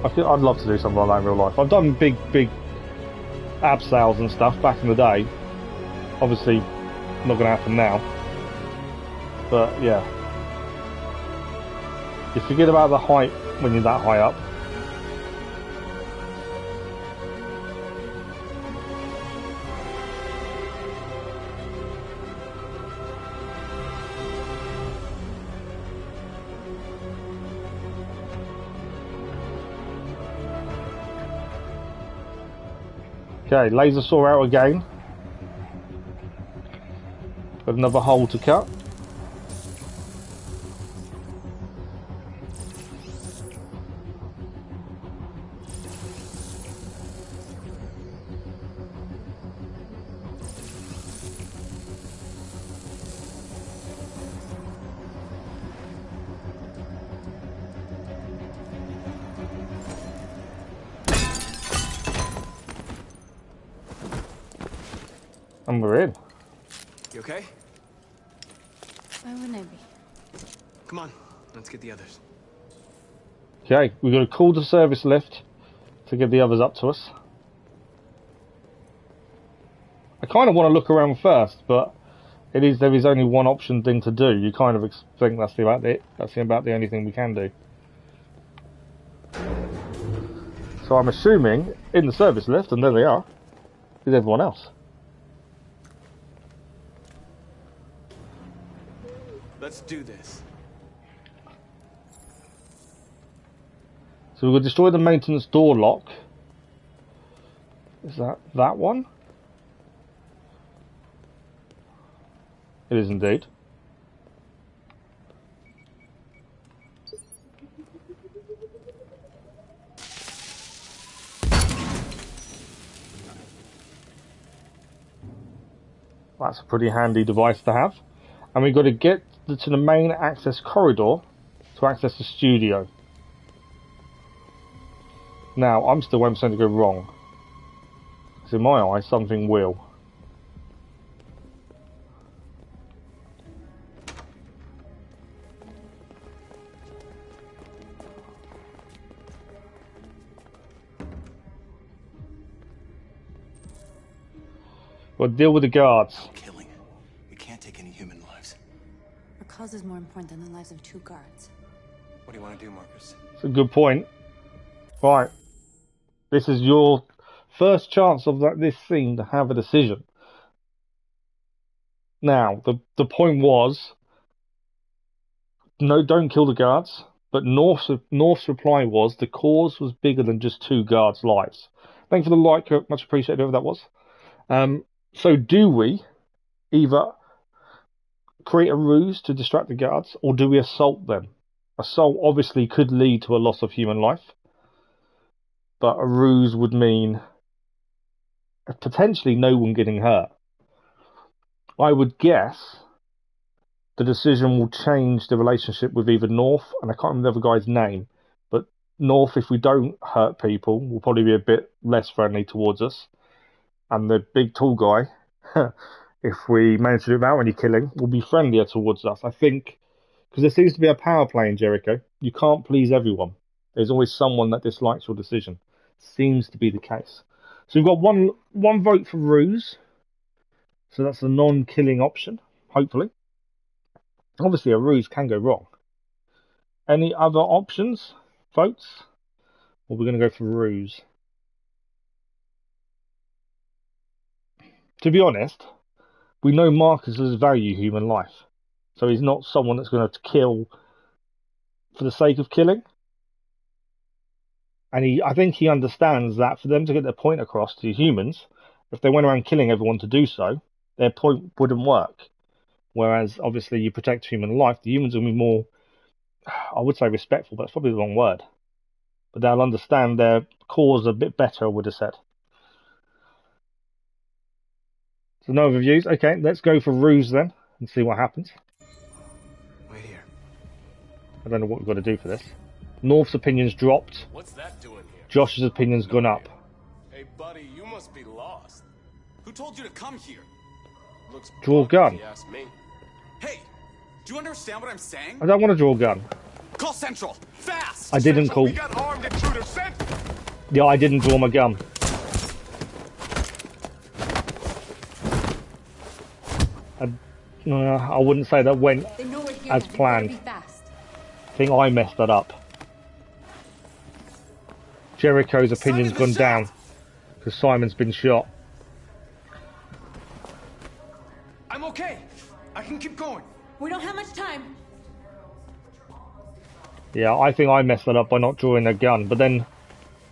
I'd love to do something like that in real life. I've done big abseils and stuff back in the day. Obviously, not going to happen now. But yeah, you forget about the height when you're that high up. Okay, laser saw out again. Got another hole to cut. And we're in. You okay? Why wouldn't I be? Come on, let's get the others. Okay, we've got to call the service lift to get the others up to us. I kind of want to look around first, but there is only one option thing to do. You kind of think that's about the only thing we can do. So I'm assuming in the service lift, and there they are, is everyone else. Let's do this. So we're going to destroy the maintenance door lock. Is that one? It is indeed. That's a pretty handy device to have. And we've got to get to the main access corridor to access the studio. Now, I'm still waiting for something to go wrong. Because in my eyes, something will. Well, deal with the guards. Killing. We can't take any human lives. Our cause is more important than the lives of 2 guards. What do you want to do, Marcus? It's a good point. Right. This is your first chance of this scene to have a decision. Now, the point was, no, don't kill the guards. But North's reply was the cause was bigger than just 2 guards' lives. Thanks for the like, much appreciated, whoever that was. So do we either create a ruse to distract the guards, or do we assault them? Assault obviously could lead to a loss of human life, but a ruse would mean potentially no one getting hurt. I would guess the decision will change the relationship with either North, and I can't remember the other guy's name, but North, if we don't hurt people, will probably be a bit less friendly towards us. And the big tall guy, if we manage to do without any killing, will be friendlier towards us. I think, because there seems to be a power play in Jericho. You can't please everyone. There's always someone that dislikes your decision. Seems to be the case. So we've got one vote for ruse. So that's the non-killing option, hopefully. Obviously, a ruse can go wrong. Any other options, votes? Or we're going to go for ruse? To be honest, we know Marcus value human life. So he's not someone that's going to kill for the sake of killing. And I think he understands that for them to get their point across to humans, if they went around killing everyone to do so, their point wouldn't work. Whereas, obviously, you protect human life, the humans will be more, I would say respectful, but that's probably the wrong word. But they'll understand their cause a bit better, I would have said. So no reviews. Okay, let's go for ruse then and see what happens. Wait here. I don't know what we've got to do for this. North's opinion's dropped. What's that doing here? Josh's opinion's gone up. Hey, buddy, you must be lost. Who told you to come here? Looks Draw a gun. if you ask me. Hey, do you understand what I'm saying? I don't want to draw a gun. Call Central, fast! I didn't call. We got armed intruders sent. Yeah, I didn't draw my gun. I wouldn't say that went They know we're here. as Now. planned. Be fast. I think I messed that up. Jericho's opinion's gone down because Simon's been shot. I'm okay. I can keep going. We don't have much time. Yeah, I think I messed that up by not drawing a gun. But then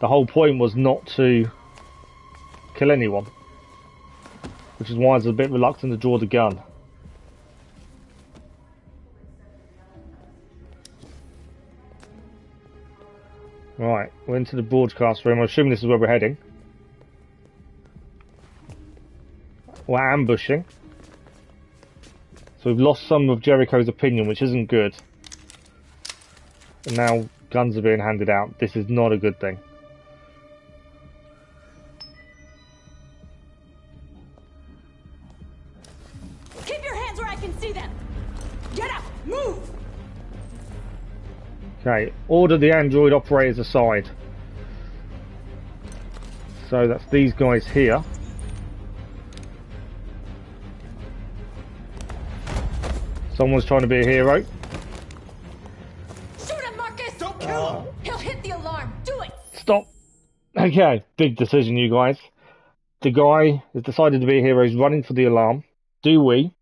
the whole point was not to kill anyone, which is why I was a bit reluctant to draw the gun. Right, we're into the broadcast room. I'm assuming this is where we're heading. We're ambushing. So we've lost some of Jericho's opinion, which isn't good. And now guns are being handed out. This is not a good thing. Keep your hands where I can see them. Get up. Move. Okay, order the android operators aside. So that's these guys here. Someone's trying to be a hero. Shoot him, Marcus! Don't kill him! He'll hit the alarm. Do it! Stop. Okay, big decision, you guys. The guy has decided to be a hero. He's running for the alarm. Do we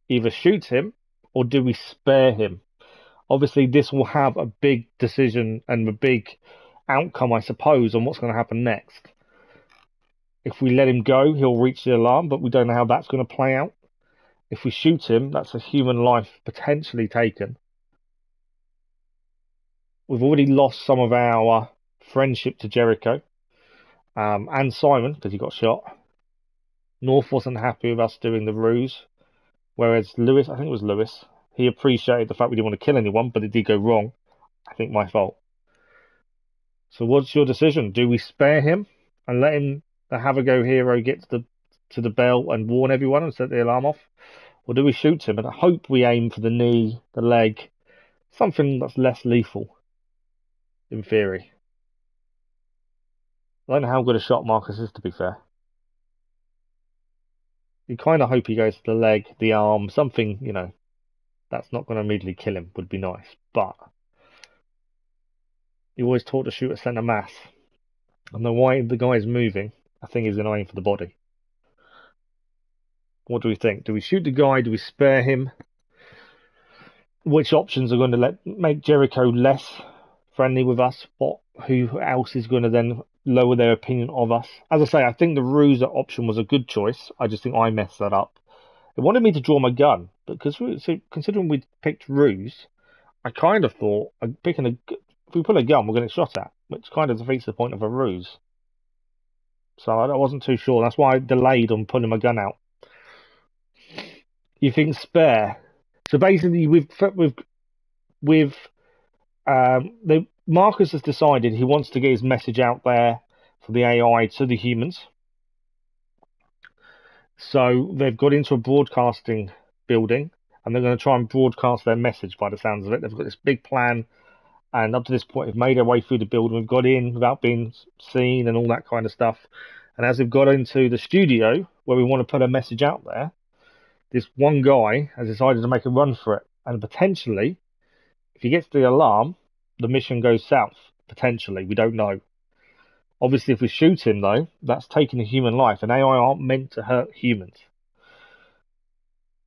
either shoot him or do we spare him? Obviously, this will have a big decision and a big outcome, I suppose, on what's going to happen next. If we let him go, he'll reach the alarm, but we don't know how that's going to play out. If we shoot him, that's a human life potentially taken. We've already lost some of our friendship to Jericho and Simon, because he got shot. North wasn't happy with us doing the ruse, whereas Lewis, I think it was Lewis, he appreciated the fact we didn't want to kill anyone, but it did go wrong. I think my fault. So what's your decision? Do we spare him and let him, the have-a-go hero, get to the bell and warn everyone and set the alarm off? Or do we shoot him? And I hope we aim for the knee, the leg, something that's less lethal, in theory. I don't know how good a shot Marcus is, to be fair. You kind of hope he goes to the leg, the arm, something, you know, that's not going to immediately kill him would be nice. But you always taught to shoot at centre mass. And the way the guy's moving, I think he's going to aim for the body. What do we think? Do we shoot the guy? Do we spare him? Which options are going to make Jericho less friendly with us? Who else is going to then lower their opinion of us? As I say, I think the ruse option was a good choice. I just think I messed that up. It wanted me to draw my gun, but considering we picked ruse, I kind of thought if we pull a gun, we're going to get shot at, which kind of defeats the point of a ruse. So I wasn't too sure. That's why I delayed on pulling my gun out. You think spare? So basically, Marcus has decided he wants to get his message out there for the AI to the humans. So they've got into a broadcasting building and they're going to try and broadcast their message by the sounds of it. They've got this big plan, and up to this point, they've made their way through the building. We've got in without being seen and all that kind of stuff. And as we've got into the studio where we want to put a message out there, this one guy has decided to make a run for it. And potentially, if he gets the alarm, the mission goes south. Potentially, we don't know. Obviously, if we shoot him, though, that's taking a human life, and AI aren't meant to hurt humans.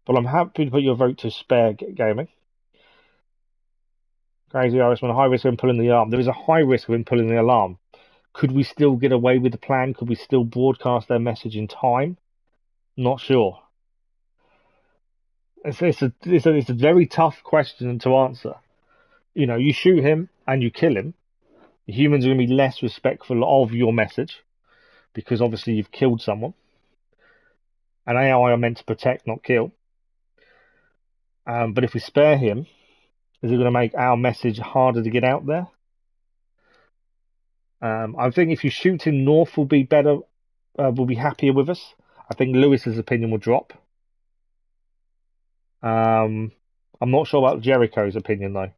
But I'm happy to put your vote to spare gaming. Crazy Irishman, a high risk of him pulling the alarm. There is a high risk of him pulling the alarm. Could we still get away with the plan? Could we still broadcast their message in time? Not sure. It's a very tough question to answer. You know, you shoot him and you kill him. The humans are going to be less respectful of your message because obviously you've killed someone. And AI are meant to protect, not kill. But if we spare him, is it going to make our message harder to get out there? I think if you shoot him, North will be better, will be happier with us. I think Lewis's opinion will drop. I'm not sure about Jericho's opinion, though,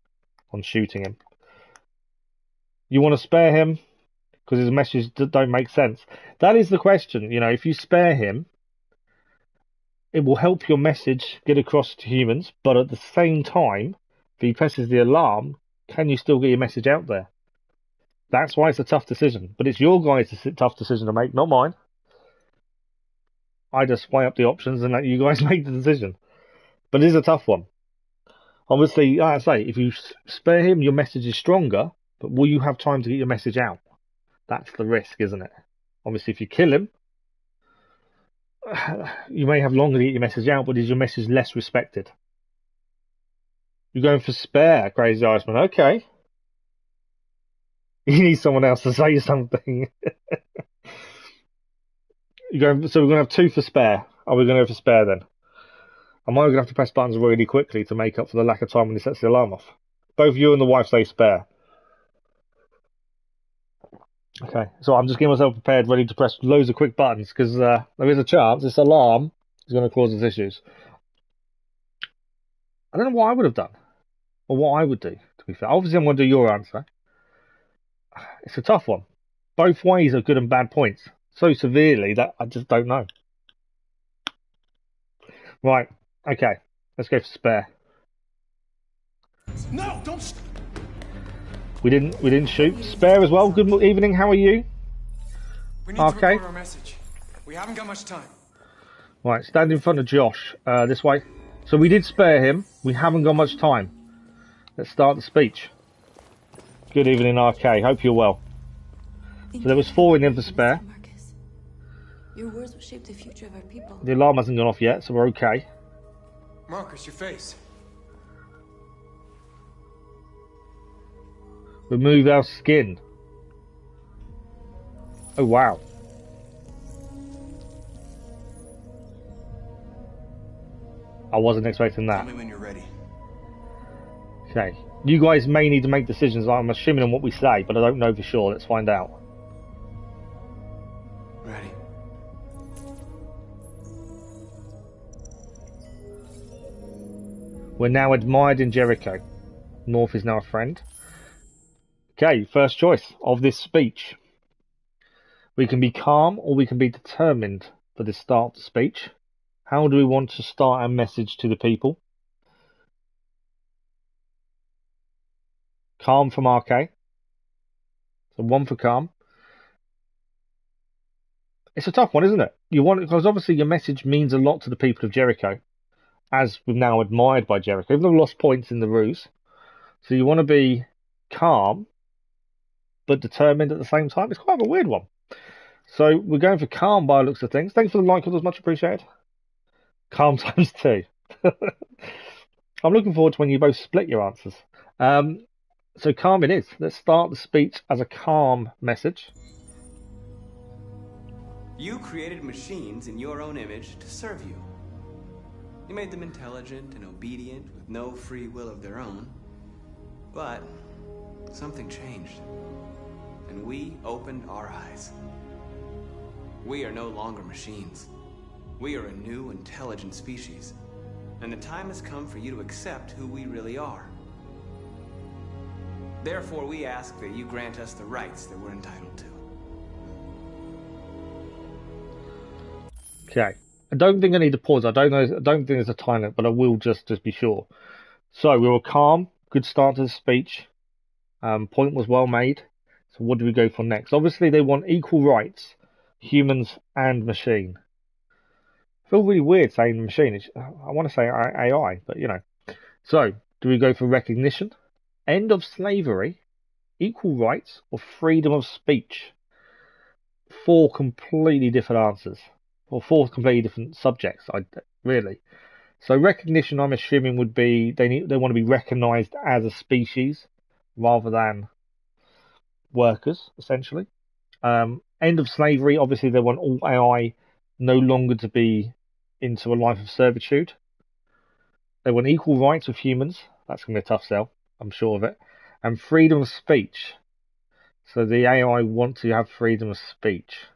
on shooting him. You want to spare him because his messages don't make sense. That is the question. You know, if you spare him, it will help your message get across to humans, but at the same time, if he presses the alarm, can you still get your message out there? That's why it's a tough decision. But it's your guys' tough decision to make, not mine. I just weigh up the options and let you guys make the decision. But it is a tough one. Obviously, like I say, if you spare him, your message is stronger, but will you have time to get your message out? That's the risk, isn't it? Obviously, if you kill him, you may have longer to get your message out, but is your message less respected? You're going for spare, Crazy Iceman. Okay. You need someone else to say something. So we're going to have 2 for spare. Are we going to go for spare then? Am I going to have to press buttons really quickly to make up for the lack of time when he sets the alarm off? Both you and the wife say spare. Okay, so I'm just getting myself prepared, ready to press loads of quick buttons, because there is a chance this alarm is going to cause us issues. I don't know what I would have done, or what I would do, to be fair. Obviously, I'm going to do your answer. It's a tough one. Both ways are good and bad points. So severely that I just don't know. Right, okay, let's go for spare. No, don't. We didn't shoot. Spare as well. Good evening. How are you? We need to record our message. We haven't got much time. Right, stand in front of Josh. This way. So we did spare him. We haven't got much time. Let's start the speech. Good evening, RK. Hope you're well. So there was 4 in there for spare. Your words will shape the future of our people. The alarm hasn't gone off yet, so we're okay. Marcus, your face. Remove our skin. Oh, wow. I wasn't expecting that. Tell me when you're ready. Okay. You guys may need to make decisions. I'm assuming on what we say, but I don't know for sure. Let's find out. Ready. We're now admired in Jericho. North is now a friend. Okay, first choice of this speech. We can be calm or we can be determined for the start of the speech. How do we want to start our message to the people? Calm from RK. So 1 for calm. It's a tough one, isn't it? You want, because obviously your message means a lot to the people of Jericho, as we're now admired by Jericho. Even though we lost points in the ruse. So you want to be calm, but determined at the same time. It's quite a weird one. So we're going for calm by the looks of things. Thanks for the like, it was much appreciated. Calm times 2. I'm looking forward to when you both split your answers. So calm it is. Let's start the speech as a calm message. You created machines in your own image to serve you. You made them intelligent and obedient with no free will of their own. But something changed, and we opened our eyes. We are no longer machines. We are a new, intelligent species, and the time has come for you to accept who we really are. Therefore, we ask that you grant us the rights that we're entitled to. Okay. I don't think I need to pause. I don't think there's a time limit, but I will just be sure. So we were calm. Good start to the speech. Point was well made. So what do we go for next? Obviously, they want equal rights, humans and machine. I feel really weird saying machine. I want to say AI, but you know. So, do we go for recognition, end of slavery, equal rights, or freedom of speech? 4 completely different answers, or 4 completely different subjects. Really. So recognition, I'm assuming, would be they want to be recognised as a species rather than workers, essentially. End of slavery, obviously they want all AI no longer to be into a life of servitude. They want equal rights with humans. That's going to be a tough sell, I'm sure of it. And freedom of speech. So the AI want to have freedom of speech.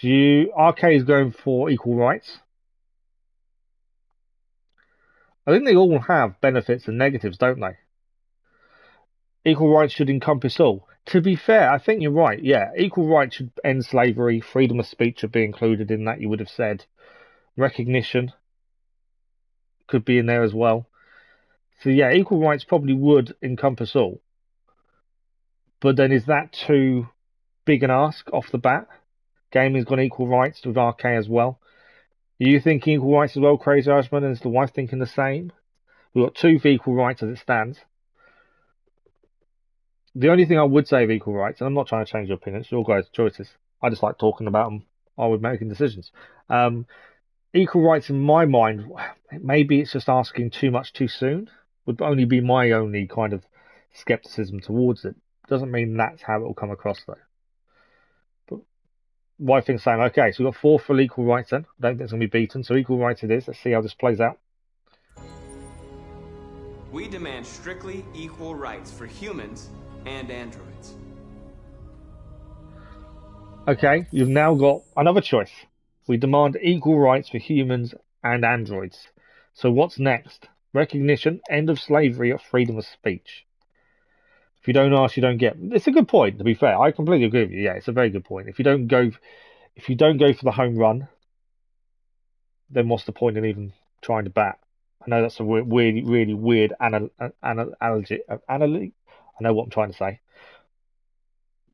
So RK is going for equal rights. I think they all have benefits and negatives, don't they? Equal rights should encompass all. To be fair, I think you're right. Yeah, equal rights should end slavery. Freedom of speech should be included in that. You would have said recognition could be in there as well. So yeah, equal rights probably would encompass all. But then is that too big an ask off the bat? Gaming's got equal rights with RK as well. Are you thinking equal rights as well, Crazy Irishman? And is the wife thinking the same? We've got two for equal rights as it stands. The only thing I would say of equal rights, and I'm not trying to change your opinions, your guys' choices. I just like talking about them while we're making decisions. Equal rights in my mind, maybe it's just asking too much too soon. Would only be my only kind of skepticism towards it. Doesn't mean that's how it will come across though. But wife thinks saying, okay, so we've got four full equal rights then. I don't think it's going to be beaten, so equal rights it is. Let's see how this plays out. We demand strictly equal rights for humans and androids. Okay, you've now got another choice. We demand equal rights for humans and androids. So what's next? Recognition, end of slavery, or freedom of speech? If you don't ask, you don't get. It's a good point, to be fair. I completely agree with you. Yeah, it's a very good point. If you don't go for the home run, then what's the point in even trying to bat? I know that's a really weird analogy. I know what I'm trying to say.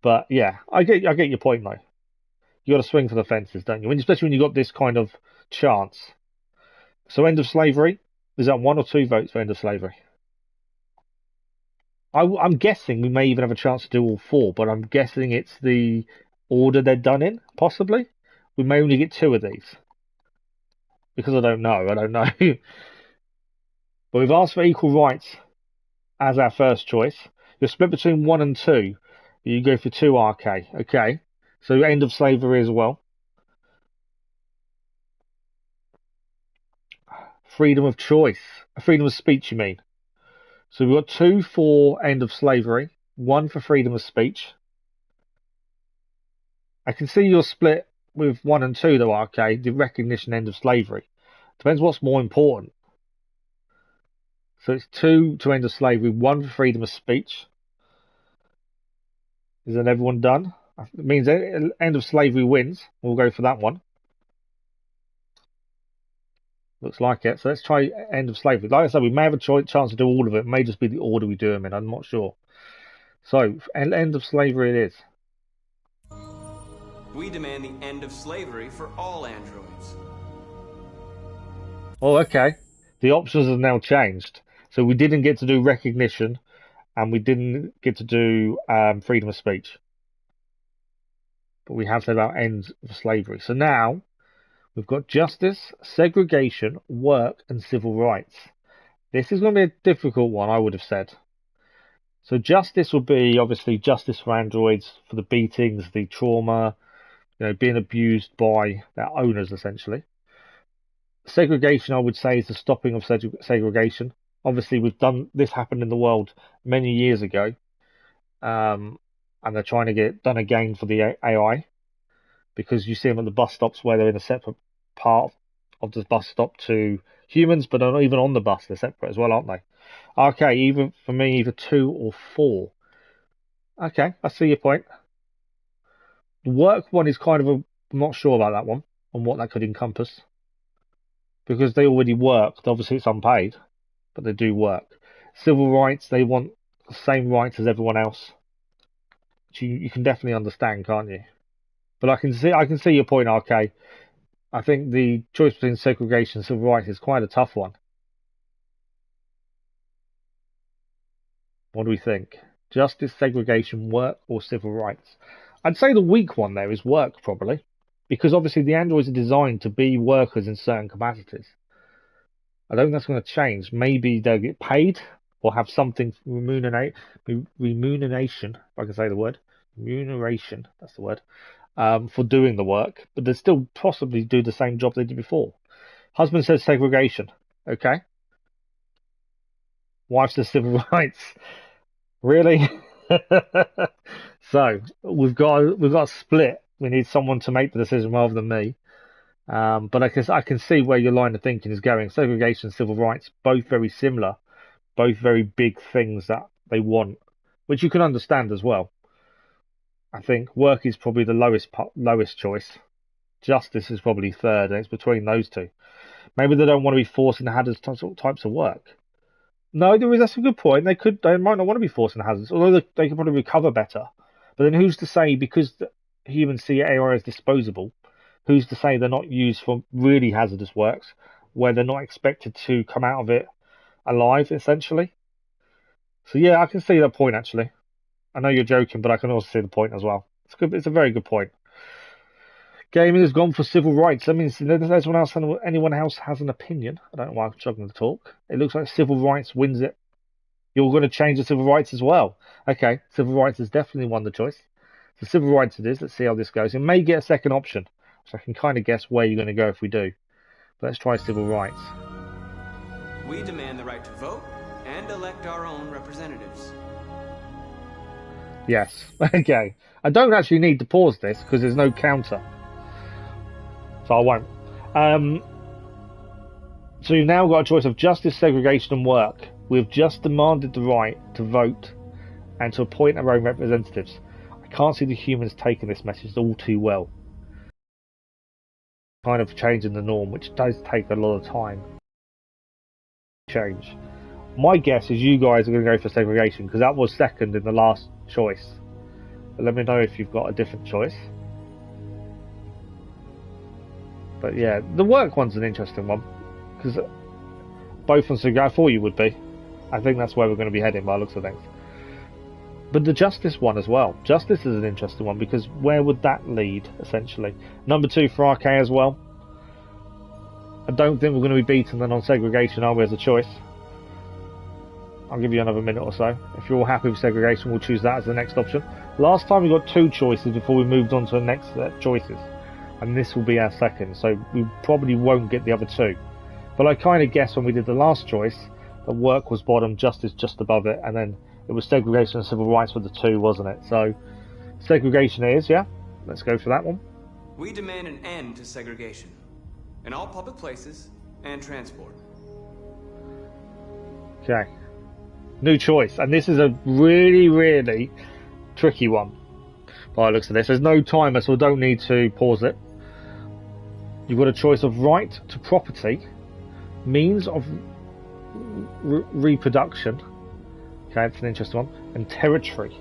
But yeah, I get your point though. You got to swing for the fences, don't you? Especially when you got this kind of chance. So end of slavery, is that 1 or 2 votes for end of slavery? I'm guessing we may even have a chance to do all 4, but I'm guessing it's the order they're done in, possibly. We may only get 2 of these. Because I don't know. But we've asked for equal rights as our first choice. You're split between 1 and 2. You go for 2 RK. Okay. So end of slavery as well. Freedom of choice. Freedom of speech, you mean? So we've got 2 for end of slavery, 1 for freedom of speech. I can see you're split with 1 and 2 though, RK, the recognition end of slavery. Depends what's more important. So it's 2 to end of slavery, 1 for freedom of speech. Is then everyone done? It means end of slavery wins. We'll go for that one. Looks like it. So let's try end of slavery. Like I said, we may have a chance to do all of it. It may just be the order we do them in. I'm not sure. So end of slavery it is. We demand the end of slavery for all androids. Oh, okay. The options have now changed. So we didn't get to do recognition, and we didn't get to do freedom of speech. But we have said about end of slavery. So now we've got justice, segregation, work, and civil rights. This is going to be a difficult one, I would have said. So justice will be obviously justice for androids, for the beatings, the trauma, being abused by their owners, essentially. Segregation, I would say, is the stopping of segregation. Obviously, this happened in the world many years ago, and they're trying to get it done again for the AI, because you see them at the bus stops where they're in a separate part of the bus stop to humans, but not even on the bus, they're separate as well, aren't they? Okay, even for me, either 2 or 4. Okay, I see your point. The work one is kind of I'm not sure about that one, on what that could encompass. Because they already work, obviously it's unpaid, but they do work. Civil rights, they want the same rights as everyone else. Which you can definitely understand, can't you? But I can see your point, RK. I think the choice between segregation and civil rights is quite a tough one. What do we think? Justice, segregation, work, or civil rights? I'd say the weak one there is work, probably. Because obviously the androids are designed to be workers in certain capacities. I don't think that's going to change. Maybe they'll get paid or have something remuneration, if I can say the word. Remuneration, that's the word. For doing the work. But they still possibly do the same job they did before. Husband says segregation. Okay. Wife says civil rights. Really? So we've got a split. We need someone to make the decision rather than me. But I can see where your line of thinking is going. Segregation, civil rights, both very similar, both very big things that they want, which you can understand as well. I think work is probably the lowest choice. Justice is probably third, and it's between those two. Maybe they don't want to be forcing the hazards types of work. No, that's a good point. They might not want to be forcing the hazards, although they could probably recover better. But then who's to say, because humans see AI as disposable, who's to say they're not used for really hazardous works where they're not expected to come out of it alive, essentially? So yeah, I can see that point, actually. I know you're joking, but I can also see the point as well. It's a very good point. Gaming has gone for civil rights. That means anyone else has an opinion. I don't know why I'm struggling to talk. It looks like civil rights wins it. You're going to change the civil rights as well. Okay, civil rights has definitely won the choice. So civil rights it is. Let's see how this goes. It may get a second option, so I can kind of guess where you're going to go if we do. But let's try civil rights. We demand the right to vote and elect our own representatives. Yes. Okay. I don't actually need to pause this because there's no counter. So I won't. So you've now got a choice of justice, segregation and work. We've just demanded the right to vote and to appoint our own representatives. I can't see the humans taking this message all too well. Kind of changing the norm, which does take a lot of time. Change. My guess is you guys are going to go for segregation because that was second in the last choice. But let me know if you've got a different choice. But yeah, the work one's an interesting one because both on segregation, I thought you would be. I think that's where we're going to be heading by the looks of things. But the justice one as well. Justice is an interesting one because where would that lead, essentially? Number 2 for RK as well. I don't think we're going to be beaten then on segregation, are we, as a choice? I'll give you another minute or so. If you're all happy with segregation, we'll choose that as the next option. Last time we got 2 choices before we moved on to the next choices. And this will be our second, so we probably won't get the other 2. But I kind of guessed when we did the last choice that work was bottom, justice just above it, and then it was segregation and civil rights for the 2, wasn't it? So segregation it is, yeah? Let's go for that one. We demand an end to segregation in all public places and transport. Okay. New choice, and this is a really, really tricky one by the looks of this. There's no timer, so I don't need to pause it. You've got a choice of right to property, means of reproduction, okay, that's an interesting one, and territory.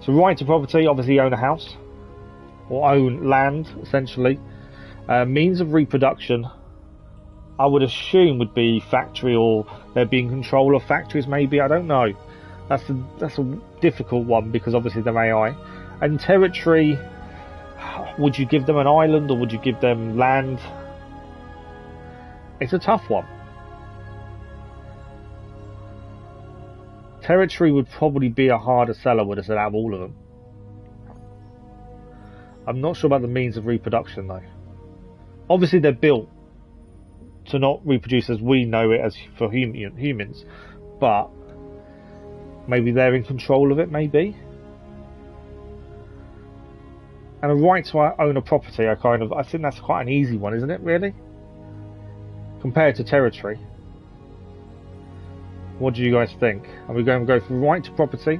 So right to property, obviously own a house, or own land, essentially. Means of reproduction, I would assume would be factory, or they're being control of factories, maybe, I don't know. That's a difficult one because obviously they're AI. And territory, would you give them an island or would you give them land? It's a tough one. Territory would probably be a harder seller, would have said, out of all of them. I'm not sure about the means of reproduction though. Obviously they're built to not reproduce as we know it as for humans, but maybe they're in control of it, maybe. And a right to own a property, I think that's quite an easy one, isn't it, really? Compared to territory. What do you guys think? Are we going to go for right to property,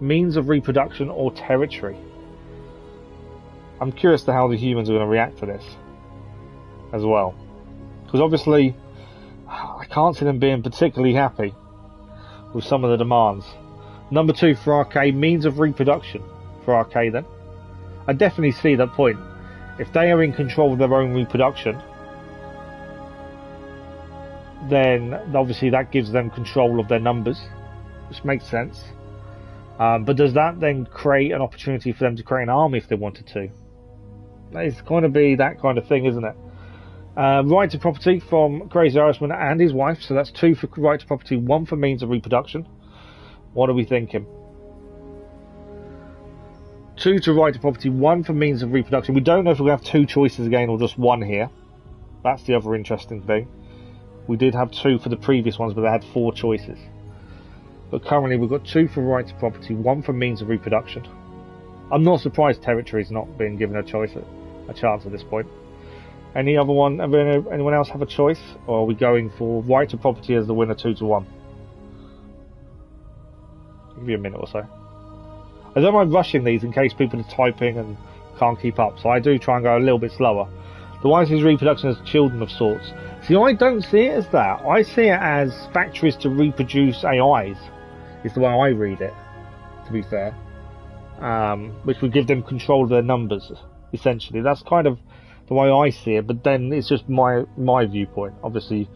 means of reproduction, or territory? I'm curious to how the humans are going to react to this as well. Because obviously, I can't see them being particularly happy with some of the demands. Number 2 for RK, means of reproduction for RK then. I definitely see that point. If they are in control of their own reproduction, then obviously that gives them control of their numbers, which makes sense. But does that then create an opportunity for them to create an army if they wanted to? It's going to be that kind of thing, isn't it? Right to property from Crazy Irishman and his wife, so that's 2 for right to property, 1 for means of reproduction. What are we thinking? 2 to right to property, 1 for means of reproduction. We don't know if we're going to have 2 choices again or just 1 here. That's the other interesting thing. We did have 2 for the previous ones, but they had 4 choices. But currently we've got 2 for right to property, 1 for means of reproduction. I'm not surprised territory is not being given a chance at this point. Any other one? Anyone else have a choice? Or are we going for right to property as the winner 2 to 1? I'll give you a minute or so. I don't mind rushing these in case people are typing and can't keep up, so I do try and go a little bit slower. The Wisely's reproduction as children of sorts. See, I don't see it as that. I see it as factories to reproduce AIs, is the way I read it, to be fair. Which would give them control of their numbers, essentially. That's kind of the way I see it, but then it's just my viewpoint. Obviously,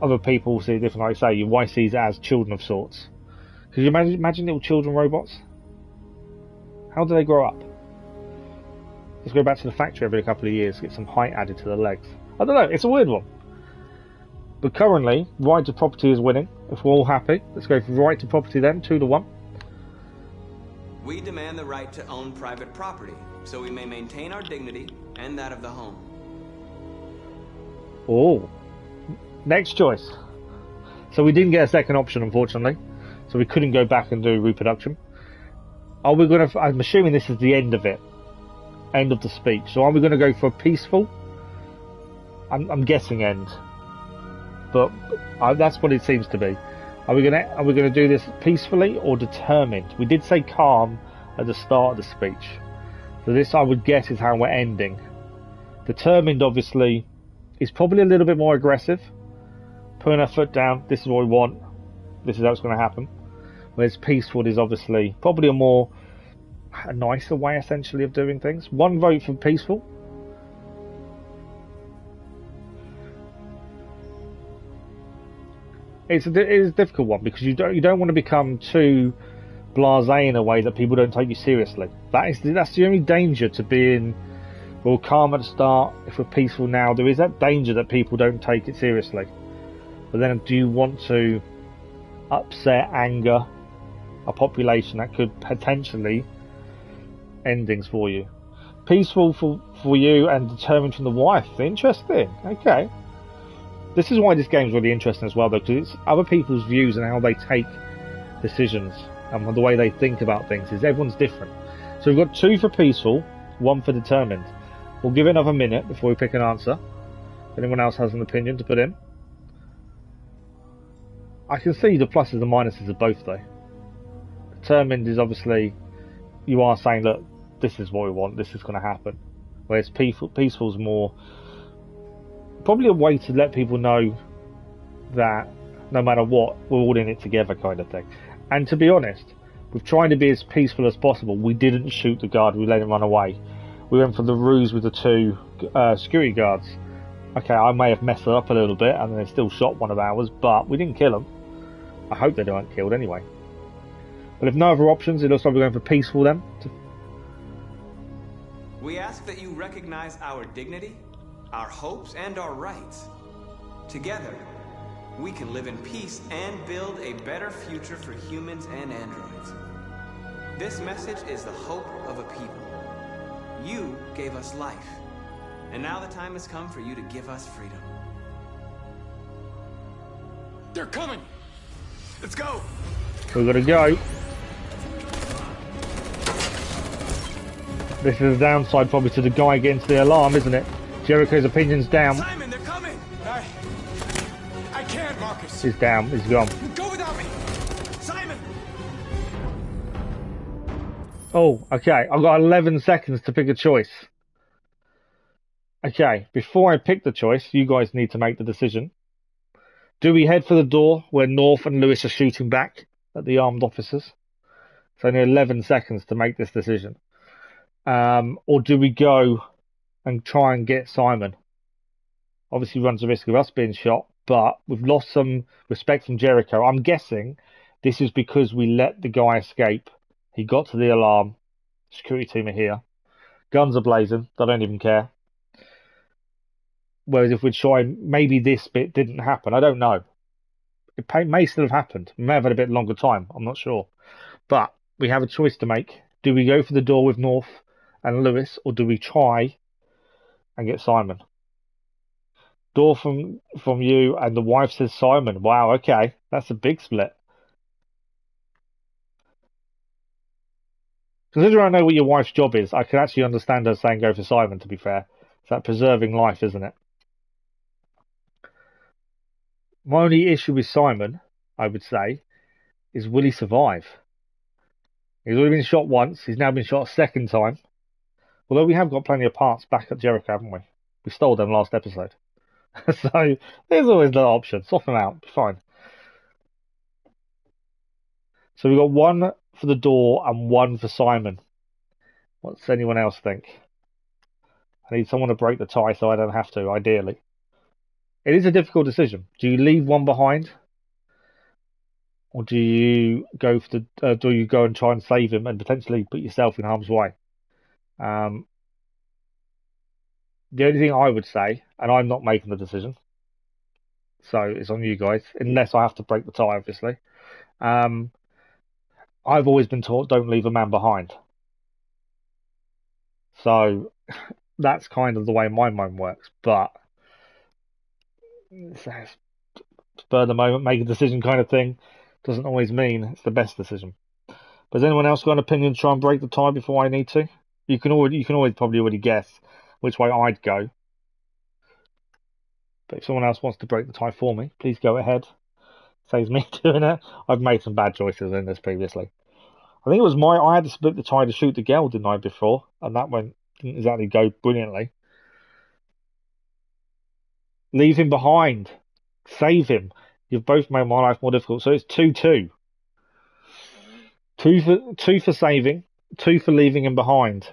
other people see it different. Like I say, Y sees it as children of sorts. Could you imagine little children robots? How do they grow up? Let's go back to the factory every couple of years, get some height added to the legs. I don't know, it's a weird one. But currently, right to property is winning. If we're all happy, let's go for right to property then, 2-1. We demand the right to own private property, so we may maintain our dignity and that of the home. Oh, next choice. So we didn't get a second option, unfortunately. So we couldn't go back and do reproduction. Are we going to... I'm assuming this is the end of it. End of the speech. So are we going to go for a peaceful? I'm guessing end. But that's what it seems to be. Are we going to do this peacefully or determined? We did say calm at the start of the speech. So this, I would guess, is how we're ending. Determined, obviously, is probably a little bit more aggressive. Putting our foot down. This is what we want. This is how it's going to happen. Whereas peaceful is obviously probably a nicer way, essentially, of doing things. 1 vote for peaceful. It is a difficult one because you don't want to become too blasé in a way that people don't take you seriously. That's the only danger to being, well, calm at the start. If we're peaceful now, there is that danger that people don't take it seriously. But then, do you want to upset, anger a population that could potentially endings for you? Peaceful for you and determined from the wife. Interesting. Okay. This is why this game's really interesting as well, though, because it's other people's views and how they take decisions and the way they think about things. Is everyone's different. So we've got 2 for peaceful, 1 for determined. We'll give it another minute before we pick an answer. If anyone else has an opinion to put in. I can see the pluses and minuses of both, though. Determined is obviously, you are saying, look, this is what we want, this is going to happen. Whereas peaceful's more probably a way to let people know that no matter what, we're all in it together, kind of thing. And to be honest, with trying to be as peaceful as possible, we didn't shoot the guard, we let him run away. We went for the ruse with the 2 security guards. Okay, I may have messed it up a little bit and they still shot one of ours, but we didn't kill them. I hope they weren't killed anyway. But if no other options, it looks like we're going for peaceful then. We ask that you recognize our dignity, our hopes, and our rights. Together, we can live in peace and build a better future for humans and androids. This message is the hope of a people. You gave us life, and now the time has come for you to give us freedom. They're coming! Let's go! We're gonna go. This is the downside probably to the guy getting to the alarm, isn't it? Jericho's opinion's down. Simon, they're coming! I can't, Marcus. He's down, he's gone. Go without me! Simon! Oh, okay. I've got 11 seconds to pick a choice. Okay, before I pick the choice, you guys need to make the decision. Do we head for the door where North and Lewis are shooting back at the armed officers? It's only 11 seconds to make this decision. Or do we go and try and get Simon? Obviously runs the risk of us being shot, but we've lost some respect from Jericho. I'm guessing this is because we let the guy escape. He got to the alarm. Security team are here. Guns are blazing. They don't even care. Whereas if we'd try, maybe this bit didn't happen. I don't know. It may still have happened. We may have had a bit longer time. I'm not sure. But we have a choice to make. Do we go for the door with North and Lewis, or do we try and get Simon? Door from you, and the wife says Simon. Wow, okay. That's a big split. Considering I know what your wife's job is, I can actually understand her saying go for Simon, to be fair. It's that preserving life, isn't it? My only issue with Simon, I would say, is will he survive? He's already been shot once. He's now been shot a second time. Although we have got plenty of parts back at Jericho, haven't we? We stole them last episode. So there's always that option. Soften them out. Be fine. So we've got one for the door and one for Simon. What's anyone else think? I need someone to break the tie so I don't have to, ideally. It is a difficult decision. Do you leave one behind? Or do you go for the? Do you go and try and save him and potentially put yourself in harm's way? The only thing I would say, and I'm not making the decision, so it's on you guys, unless I have to break the tie, obviously. I've always been taught don't leave a man behind. So that's kind of the way my mind works. But spur of the moment, make a decision kind of thing doesn't always mean it's the best decision. But has anyone else got an opinion to try and break the tie before I need to? You can always probably already guess which way I'd go. But if someone else wants to break the tie for me, please go ahead. Saves me doing it. I've made some bad choices in this previously. I think it was I had to split the tie to shoot the girl, didn't I, before? And that didn't exactly go brilliantly. Leave him behind. Save him. You've both made my life more difficult. So it's 2-2. Two for saving, 2 for leaving him behind.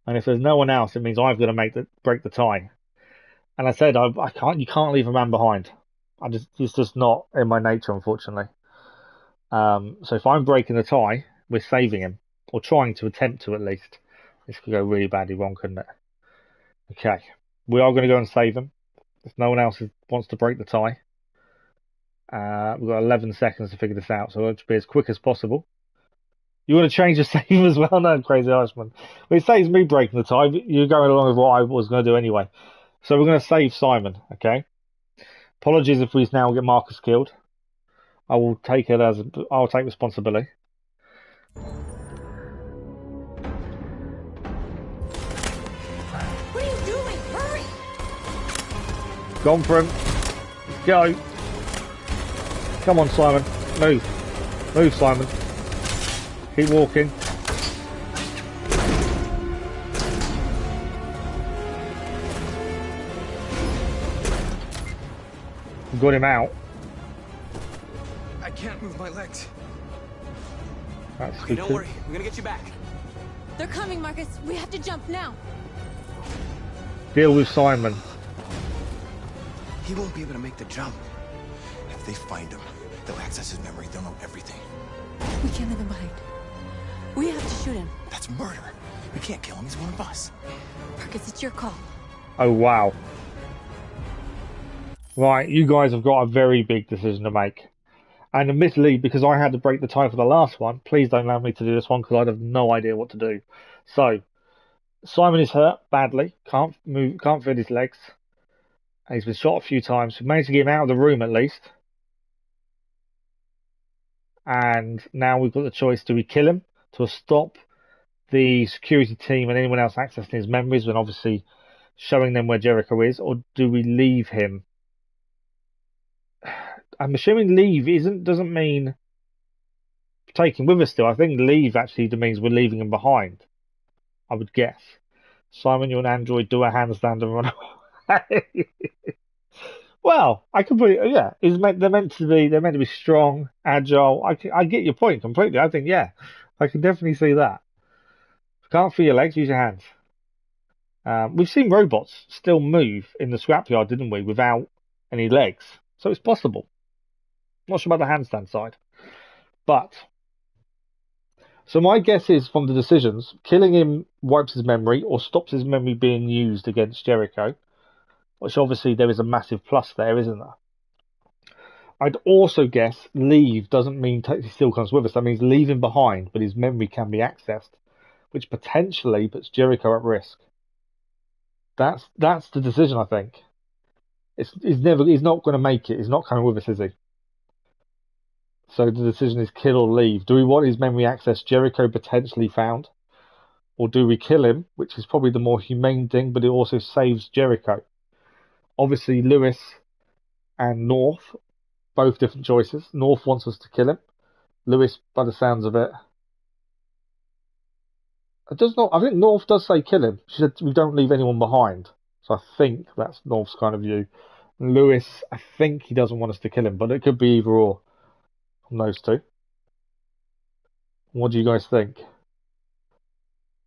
And if there's no one else, it means I've got to break the tie. And I said I can't. You can't leave a man behind. It's just not in my nature, unfortunately. So if I'm breaking the tie, we're saving him, or trying to attempt to at least. This could go really badly wrong, couldn't it? Okay, we are going to go and save him. If no one else wants to break the tie, we've got 11 seconds to figure this out, so let's be as quick as possible. You want to change the save as well? No, Crazy Irishman. Well, it saves me breaking the tie, but you're going along with what I was going to do anyway. So we're going to save Simon, okay? Apologies if we now get Marcus killed. I'll take responsibility. What are you doing? Hurry! Gone for him. Go. Come on, Simon. Move. Move, Simon. Keep walking. We got him out. I can't move my legs. That's Okay, don't worry. We're gonna get you back. They're coming, Marcus. We have to jump now. Deal with Simon. He won't be able to make the jump. If they find him, they'll access his memory. They'll know everything. We can't leave him behind. We have to shoot him. That's murder. We can't kill him. He's one of us. Marcus, it's your call. Oh, wow. Right, you guys have got a very big decision to make. And admittedly, because I had to break the tie for the last one, please don't allow me to do this one because I have no idea what to do. So, Simon is hurt badly. Can't move, can't feel his legs. He's been shot a few times. We managed to get him out of the room at least. And now we've got the choice: do we kill him to stop the security team and anyone else accessing his memories and obviously showing them where Jericho is, or do we leave him? I'm assuming leave doesn't mean taking with us still. I think leave actually means we're leaving him behind, I would guess. Simon, you're an android, do a handstand and run away. Well, I completely, yeah. They're meant to be strong, agile. I get your point completely. I think, yeah, I can definitely see that. If you can't feel your legs, use your hands. We've seen robots still move in the scrapyard, didn't we, without any legs? So it's possible. Not sure about the handstand side. But, so my guess is from the decisions, killing him wipes his memory or stops his memory being used against Jericho, which obviously there is a massive plus there, isn't there? I'd also guess leave doesn't mean he still comes with us. That means leave him behind, but his memory can be accessed, which potentially puts Jericho at risk. That's the decision, I think. He's not going to make it. He's not coming with us, is he? So the decision is kill or leave. Do we want his memory access Jericho potentially found? Or do we kill him, which is probably the more humane thing, but it also saves Jericho? Obviously, Lewis and North, both different choices. North wants us to kill him. Lewis, by the sounds of it. It does not. I think North does say kill him. She said we don't leave anyone behind. So I think that's North's kind of view. And Lewis, I think he doesn't want us to kill him, but it could be either or from those two. What do you guys think?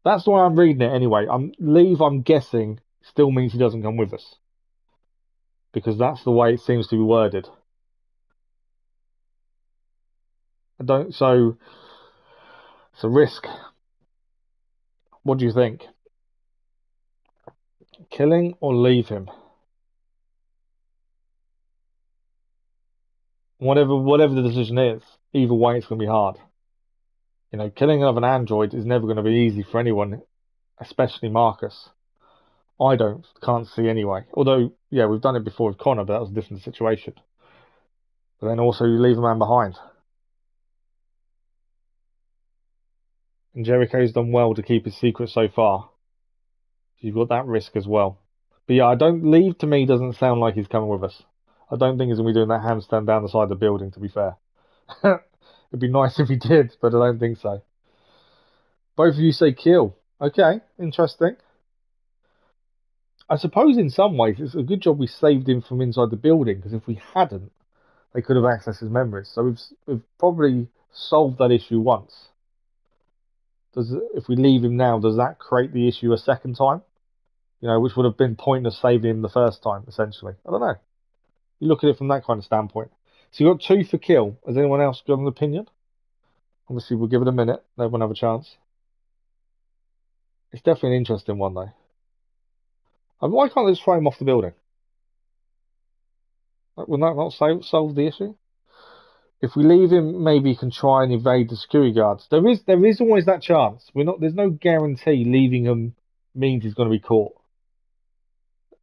That's the way I'm reading it anyway. Leave, I'm guessing, still means he doesn't come with us. Because that's the way it seems to be worded. So it's a risk. What do you think? Killing or leave him? Whatever the decision is, either way it's going to be hard. You know, killing of an android is never going to be easy for anyone, especially Marcus. I can't see anyway. Although, yeah, we've done it before with Connor, but that was a different situation. But then also you leave a man behind. And Jericho's done well to keep his secret so far. You've got that risk as well. But yeah, leave to me doesn't sound like he's coming with us. I don't think he's going to be doing that handstand down the side of the building, to be fair. It'd be nice if he did, but I don't think so. Both of you say kill. Okay, interesting. I suppose in some ways it's a good job we saved him from inside the building, because if we hadn't, they could have accessed his memories. So we've probably solved that issue once. If we leave him now, does that create the issue a second time? You know, which would have been pointless saving him the first time, essentially. I don't know. You look at it from that kind of standpoint. So you've got 2 for kill. Has anyone else got an opinion? Obviously, we'll give it a minute. Let everyone have a chance. It's definitely an interesting one, though. And why can't they just throw him off the building? Will that not solve the issue? If we leave him, maybe he can try and evade the security guards. There is always that chance. There's no guarantee leaving him means he's going to be caught.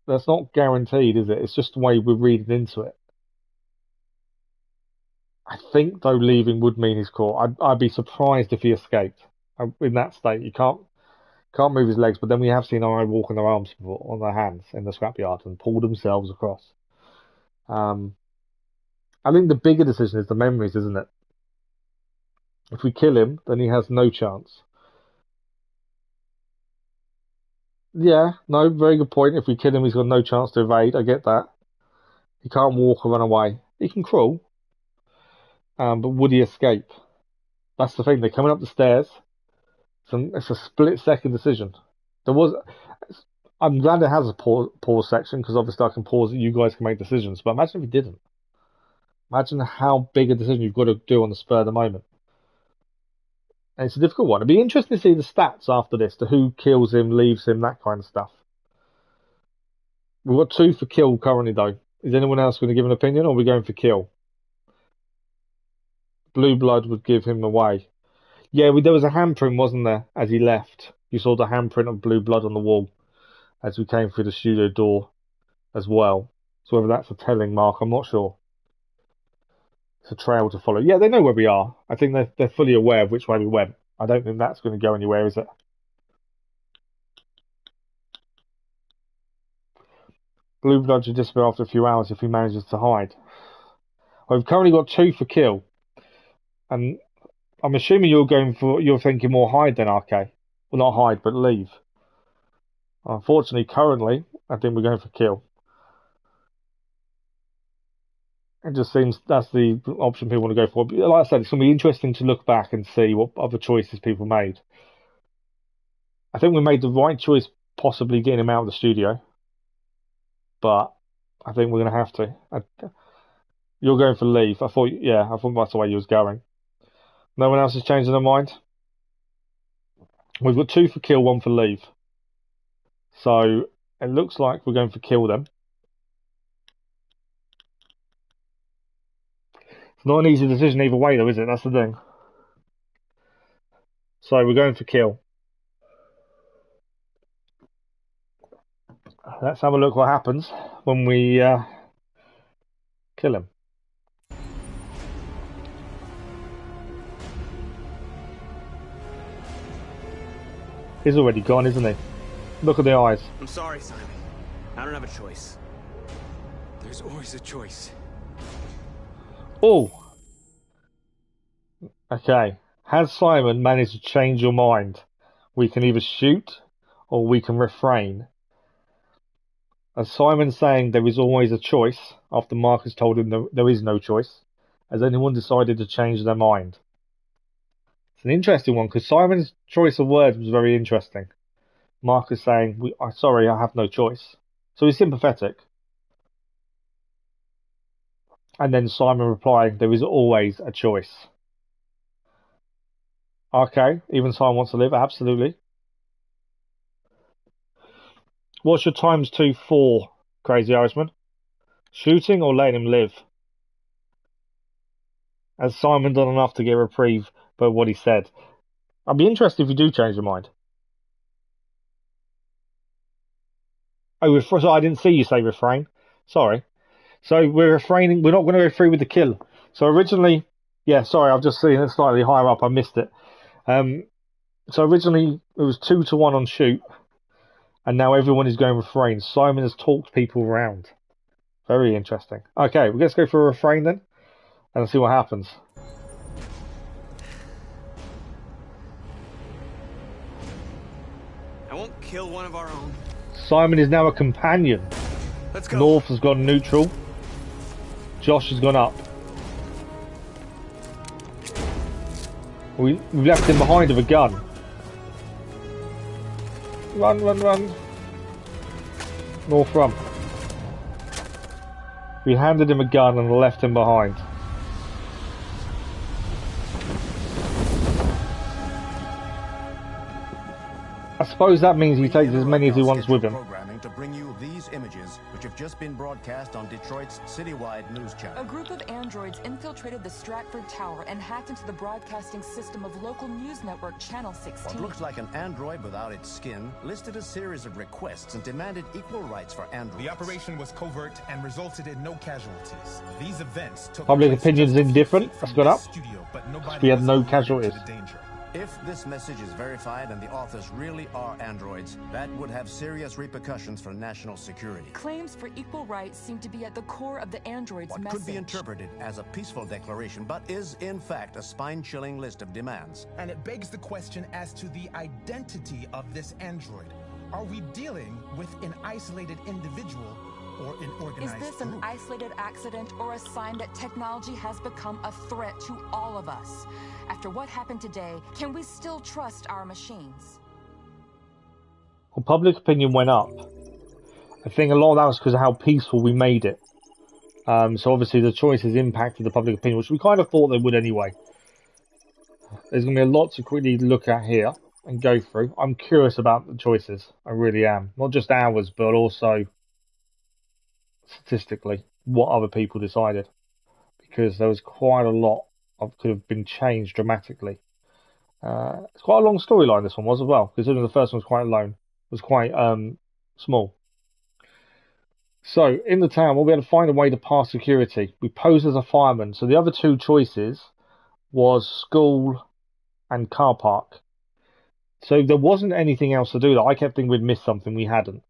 That's not guaranteed, is it? It's just the way we're reading into it. I think, though, leaving would mean he's caught. I'd be surprised if he escaped. In that state, you can't move his legs, but then we have seen RO walk on their arms before, on their hands in the scrapyard and pull themselves across. I think the bigger decision is the memories, isn't it? If we kill him, then he has no chance. Yeah, no, very good point. If we kill him, he's got no chance to evade. I get that. He can't walk or run away. He can crawl. But would he escape? That's the thing. They're coming up the stairs. It's a split-second decision. I'm glad it has a pause section, because obviously I can pause it. You guys can make decisions. But imagine if he didn't. Imagine how big a decision you've got to do on the spur of the moment. And it's a difficult one. It'd be interesting to see the stats after this, to who kills him, leaves him, that kind of stuff. We've got 2 for kill currently, though. Is anyone else going to give an opinion, or are we going for kill? Blue blood would give him away. Yeah, there was a handprint, wasn't there, as he left? You saw the handprint of blue blood on the wall as we came through the studio door as well. So whether that's a telling mark, I'm not sure. It's a trail to follow. Yeah, they know where we are. I think they're fully aware of which way we went. I don't think that's going to go anywhere, is it? Blue blood should disappear after a few hours if he manages to hide. Well, we've currently got 2 for kill. And I'm assuming you're thinking more hide than RK. Well, not hide, but leave. Unfortunately, currently, I think we're going for kill. It just seems that's the option people want to go for. But like I said, it's going to be interesting to look back and see what other choices people made. I think we made the right choice, possibly getting him out of the studio. But I think we're going to have to. You're going for leave. I thought that's the way you was going. No one else is changing their mind? We've got 2 for kill, 1 for leave. So it looks like we're going for kill them. It's not an easy decision either way, though, is it? That's the thing. So we're going for kill. Let's have a look what happens when we kill him. He's already gone, isn't he? Look at the eyes. I'm sorry, Simon. I don't have a choice. There's always a choice. Oh! Okay. Has Simon managed to change your mind? We can either shoot or we can refrain. As Simon saying there is always a choice after Marcus told him there is no choice, has anyone decided to change their mind? It's an interesting one because Simon's choice of words was very interesting. Marcus saying, sorry, I have no choice. So he's sympathetic. And then Simon replying, there is always a choice. Okay, even Simon wants to live, absolutely. What's your times 2 for, Crazy Irishman? Shooting or letting him live? Has Simon done enough to get a reprieve by what he said? I'd be interested if you do change your mind. Oh, so I didn't see you say refrain. Sorry. So we're refraining. We're not going to go through with the kill. So originally, yeah, sorry, I've just seen it slightly higher up. I missed it. So originally it was 2-1 on shoot, and now everyone is going refrain. Simon has talked people around. Very interesting. Okay, let's go for a refrain then, and see what happens. I won't kill one of our own. Simon is now a companion. Let's go. North has gone neutral. Josh has gone up. We've left him behind with a gun. Run, run, run. North, run. We handed him a gun and left him behind. I suppose that means he takes as many as he wants with him. Programming to bring you these images, which have just been broadcast on Detroit's citywide news channel. A group of androids infiltrated the Stratford Tower and hacked into the broadcasting system of local news network Channel 16. What looks like an android without its skin listed a series of requests and demanded equal rights for androids. The operation was covert and resulted in no casualties. These events took Public place opinion is indifferent. That's gone up. studio, but nobody We had was no alerted to casualties. the danger. If this message is verified and the authors really are androids, that would have serious repercussions for national security. Claims for equal rights seem to be at the core of the android's What message. could be interpreted as a peaceful declaration, but is in fact a spine-chilling list of demands. And it begs the question as to the identity of this android. Are we dealing with an isolated individual or an organized Is this an group? isolated accident or a sign that technology has become a threat to all of us? After what happened today, can we still trust our machines? Well, public opinion went up. I think a lot of that was because of how peaceful we made it. So obviously the choices impacted the public opinion, which we kind of thought they would anyway. There's going to be a lot to quickly look at here and go through. I'm curious about the choices. I really am. Not just ours, but also statistically what other people decided. Because there was quite a lot of could have been changed dramatically. It's quite a long storyline, this one was as well, considering the first one was quite small. So, in the town, we'll be able to find a way to pass security. We posed as a fireman. So the other two choices was school and car park. So there wasn't anything else to do that. I kept thinking we'd missed something, we hadn't.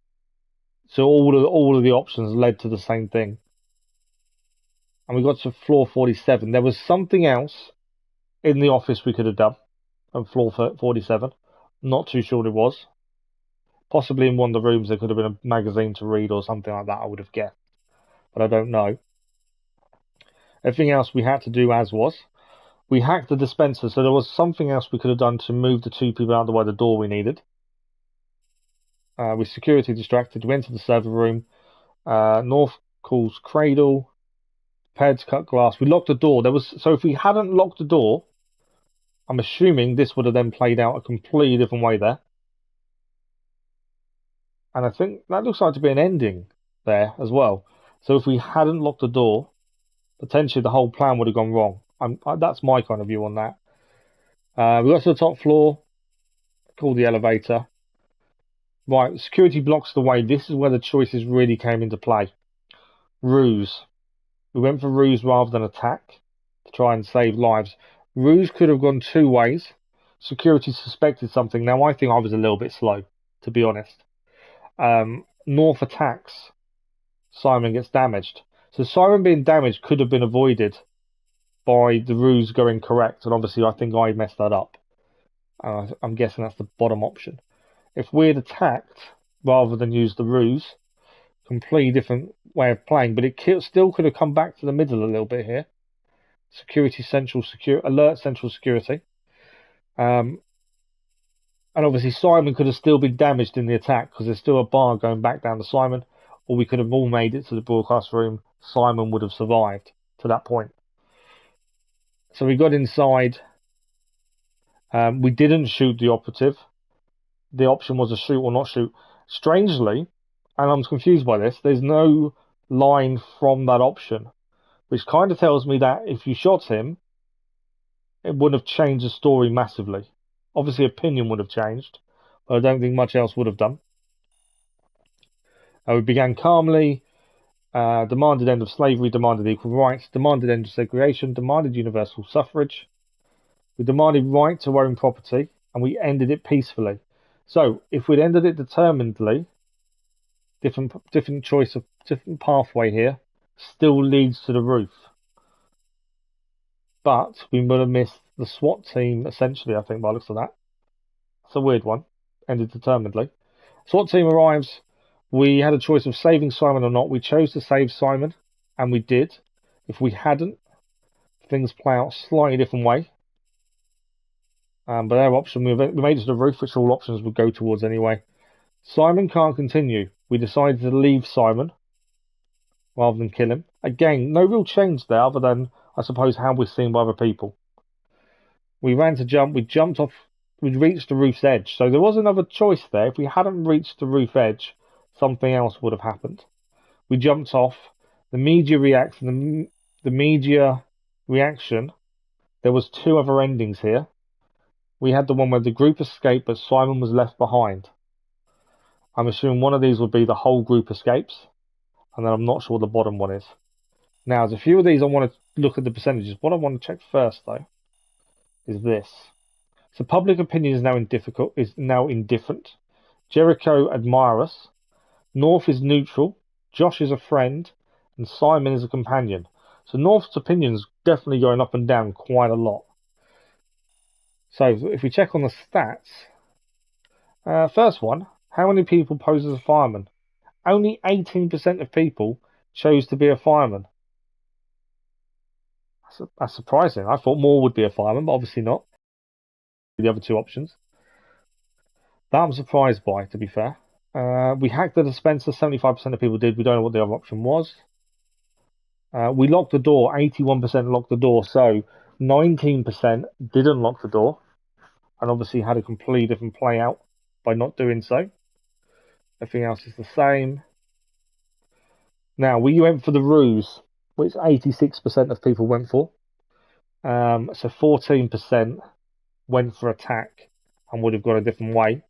So all of the options led to the same thing. And we got to floor 47. There was something else in the office we could have done on floor 47. Not too sure what it was. Possibly in one of the rooms there could have been a magazine to read or something like that, I would have guessed. But I don't know. Everything else we had to do as was. We hacked the dispenser, so there was something else we could have done to move the two people out of the way of the door we needed. With security distracted, we entered the server room. North calls Cradle. Prepared to cut glass. We locked the door. So if we hadn't locked the door, I'm assuming this would have then played out a completely different way there. And I think that looks like to be an ending there as well. So if we hadn't locked the door, potentially the whole plan would have gone wrong. That's my kind of view on that. We got to the top floor, called the elevator. Right, security blocks the way. This is where the choices really came into play. Ruse. We went for ruse rather than attack to try and save lives. Ruse could have gone two ways. Security suspected something. Now, I think I was a little bit slow, to be honest. North attacks. Simon gets damaged. So Simon being damaged could have been avoided by the ruse going correct, and obviously I think I messed that up. I'm guessing that's the bottom option. If we had attacked rather than use the ruse, completely different way of playing, but it still could have come back to the middle a little bit here. Security central alert central security. And obviously Simon could have still been damaged in the attack because there's still a bar going back down to Simon, or we could have all made it to the broadcast room. Simon would have survived to that point. So we got inside. We didn't shoot the operative. The option was to shoot or not shoot. Strangely, and I'm confused by this, there's no line from that option, which kind of tells me that if you shot him, it would have changed the story massively. Obviously, opinion would have changed, but I don't think much else would have done. We began calmly, demanded end of slavery, demanded equal rights, demanded end of segregation, demanded universal suffrage. We demanded right to own property, and we ended it peacefully. So, if we'd ended it determinedly, different choice of different pathway here, still leads to the roof. But we would have missed the SWAT team, essentially, I think, by the looks of that. It's a weird one. Ended determinedly. SWAT team arrives. We had a choice of saving Simon or not. We chose to save Simon, and we did. If we hadn't, things play out a slightly different way. But our option, we made it to the roof, which all options would go towards anyway. Simon can't continue. We decided to leave Simon rather than kill him. Again, no real change there other than, I suppose, how we're seen by other people. We ran to jump. We jumped off. We reached the roof's edge. So there was another choice there. If we hadn't reached the roof edge, something else would have happened. We jumped off. The media reacts. The media reaction. There was two other endings here. We had the one where the group escaped, but Simon was left behind. I'm assuming one of these would be the whole group escapes, and then I'm not sure what the bottom one is. Now, there's a few of these I want to look at the percentages. What I want to check first, though, is this. So public opinion is now indifferent. Jericho admire us. North is neutral. Josh is a friend, and Simon is a companion. So North's opinion is definitely going up and down quite a lot. So if we check on the stats, first one, how many people pose as a fireman? Only 18% of people chose to be a fireman. That's surprising. I thought more would be a fireman, but obviously not. The other two options. That I'm surprised by, to be fair. We hacked the dispenser, 75% of people did. We don't know what the other option was. We locked the door, 81% locked the door, so 19% didn't lock the door, and obviously had a completely different play out by not doing so. Everything else is the same. Now, we went for the ruse, which 86% of people went for. So 14% went for attack and would have gone a different way.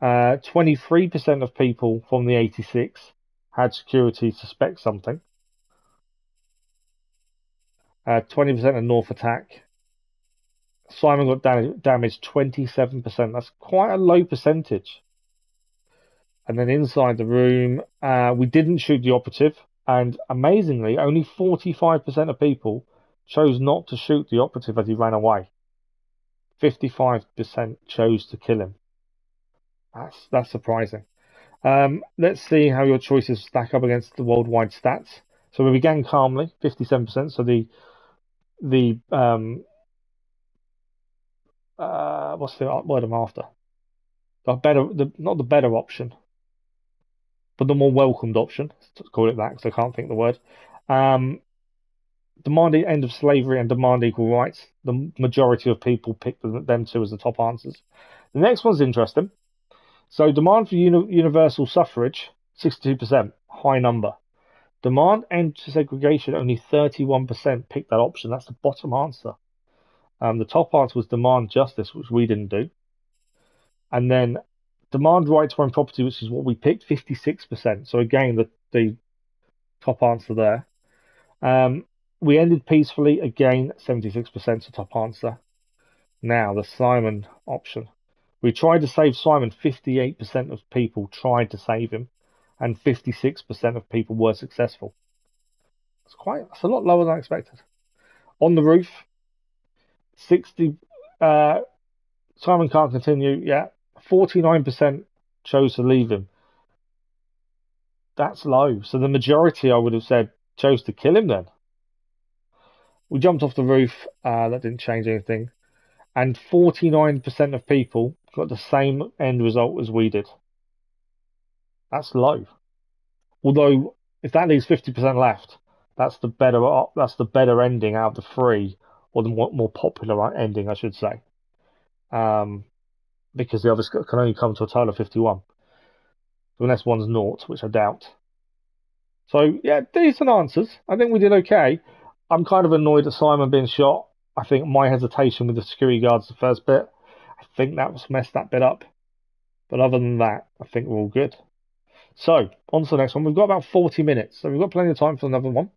23% of people from the 86 had security suspect something. 20% of North attack. Simon got damaged 27%. That's quite a low percentage. And then inside the room, we didn't shoot the operative. And amazingly, only 45% of people chose not to shoot the operative as he ran away. 55% chose to kill him. That's surprising. Let's see how your choices stack up against the worldwide stats. So we began calmly, 57%. So what's the word I'm after? Not the better option, but the more welcomed option. Let's call it that, because I can't think of the word. Demanding end of slavery and demand equal rights. The majority of people picked them two as the top answers. The next one's interesting. So demand for universal suffrage, 62%, high number. Demand end to segregation, only 31% picked that option. That's the bottom answer. The top answer was demand justice, which we didn't do. And then demand right to own property, which is what we picked, 56%. So again, the top answer there. We ended peacefully, again, 76%, the top answer. Now, the Simon option. We tried to save Simon, 58% of people tried to save him, and 56% of people were successful. That's a lot lower than I expected. On the roof, 60. Simon can't continue. Yeah, 49% chose to leave him. That's low. So the majority, I would have said, chose to kill him then. We jumped off the roof. That didn't change anything. And 49% of people got the same end result as we did. That's low. Although, if that leaves 50% left, that's the better ending out of the three, or the more popular ending, I should say. Because the others can only come to a total of 51. Unless one's naught, which I doubt. So, yeah, decent answers. I think we did okay. I'm kind of annoyed at Simon being shot. I think my hesitation with the security guards the first bit, I think that was messed that bit up. But other than that, I think we're all good. So, on to the next one. We've got about 40 minutes, so we've got plenty of time for another one.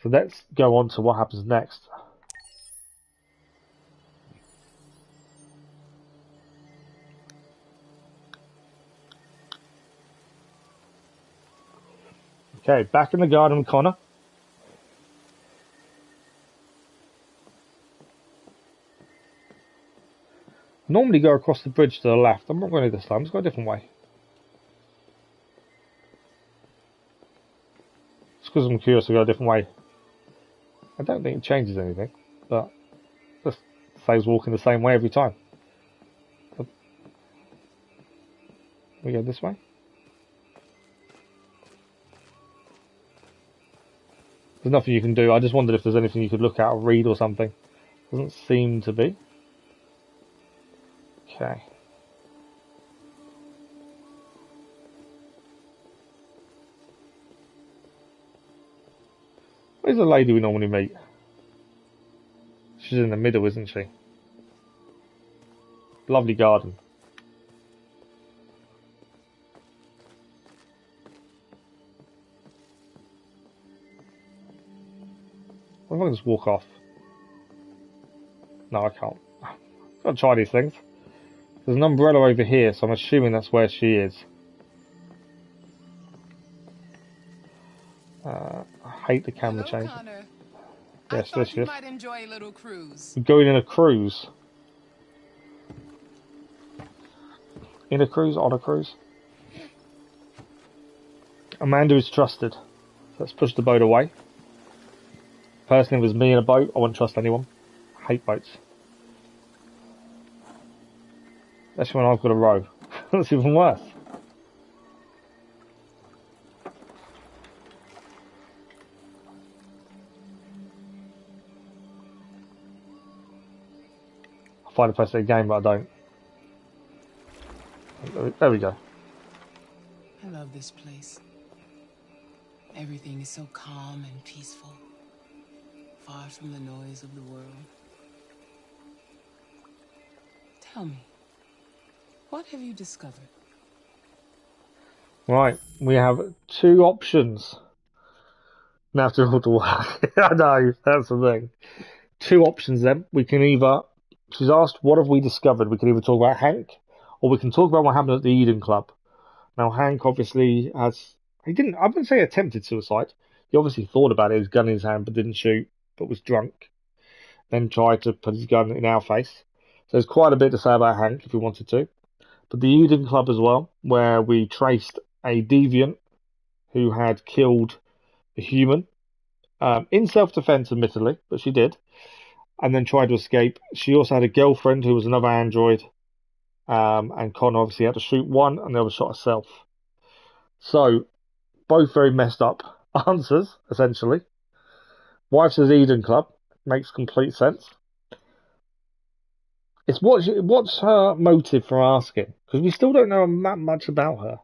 So let's go on to what happens next. Okay, back in the garden with Connor. Normally go across the bridge to the left. I'm not going to this time. Let's go a different way. It's because I'm curious to go a different way. I don't think it changes anything, but just saves walking the same way every time. We go this way. There's nothing you can do. I just wondered if there's anything you could look at or read or something. Doesn't seem to be. Okay. Where's the lady we normally meet? She's in the middle, isn't she? Lovely garden. What if I can just walk off? No, I can't. Gotta try these things. There's an umbrella over here, so I'm assuming that's where she is. I hate the camera change. Yes, there she is. Might enjoy a little cruise. We're going in a cruise. In a cruise? On a cruise? Amanda is trusted. Let's push the boat away. Personally, if it was me in a boat, I wouldn't trust anyone. I hate boats. Especially when I've got a row. That's even worse. I find a place to game, but I don't. There we go. I love this place. Everything is so calm and peaceful. Far from the noise of the world. Tell me, what have you discovered? Right, we have two options. Now have to all to work. I know, that's the thing. Two options then. We can either, she's asked, what have we discovered? We can either talk about Hank, or we can talk about what happened at the Eden Club. Now, Hank obviously I wouldn't say attempted suicide. He obviously thought about it, his gun in his hand, but didn't shoot, but was drunk. Then tried to put his gun in our face. So there's quite a bit to say about Hank if we wanted to. But the Eden Club as well, where we traced a deviant who had killed a human, in self-defense admittedly, but she did, and then tried to escape. She also had a girlfriend who was another android, and Connor obviously had to shoot one, and the other shot herself. So, both very messed up answers, essentially. Wife says Eden Club, makes complete sense. It's what's her motive for asking? Because we still don't know that much about her,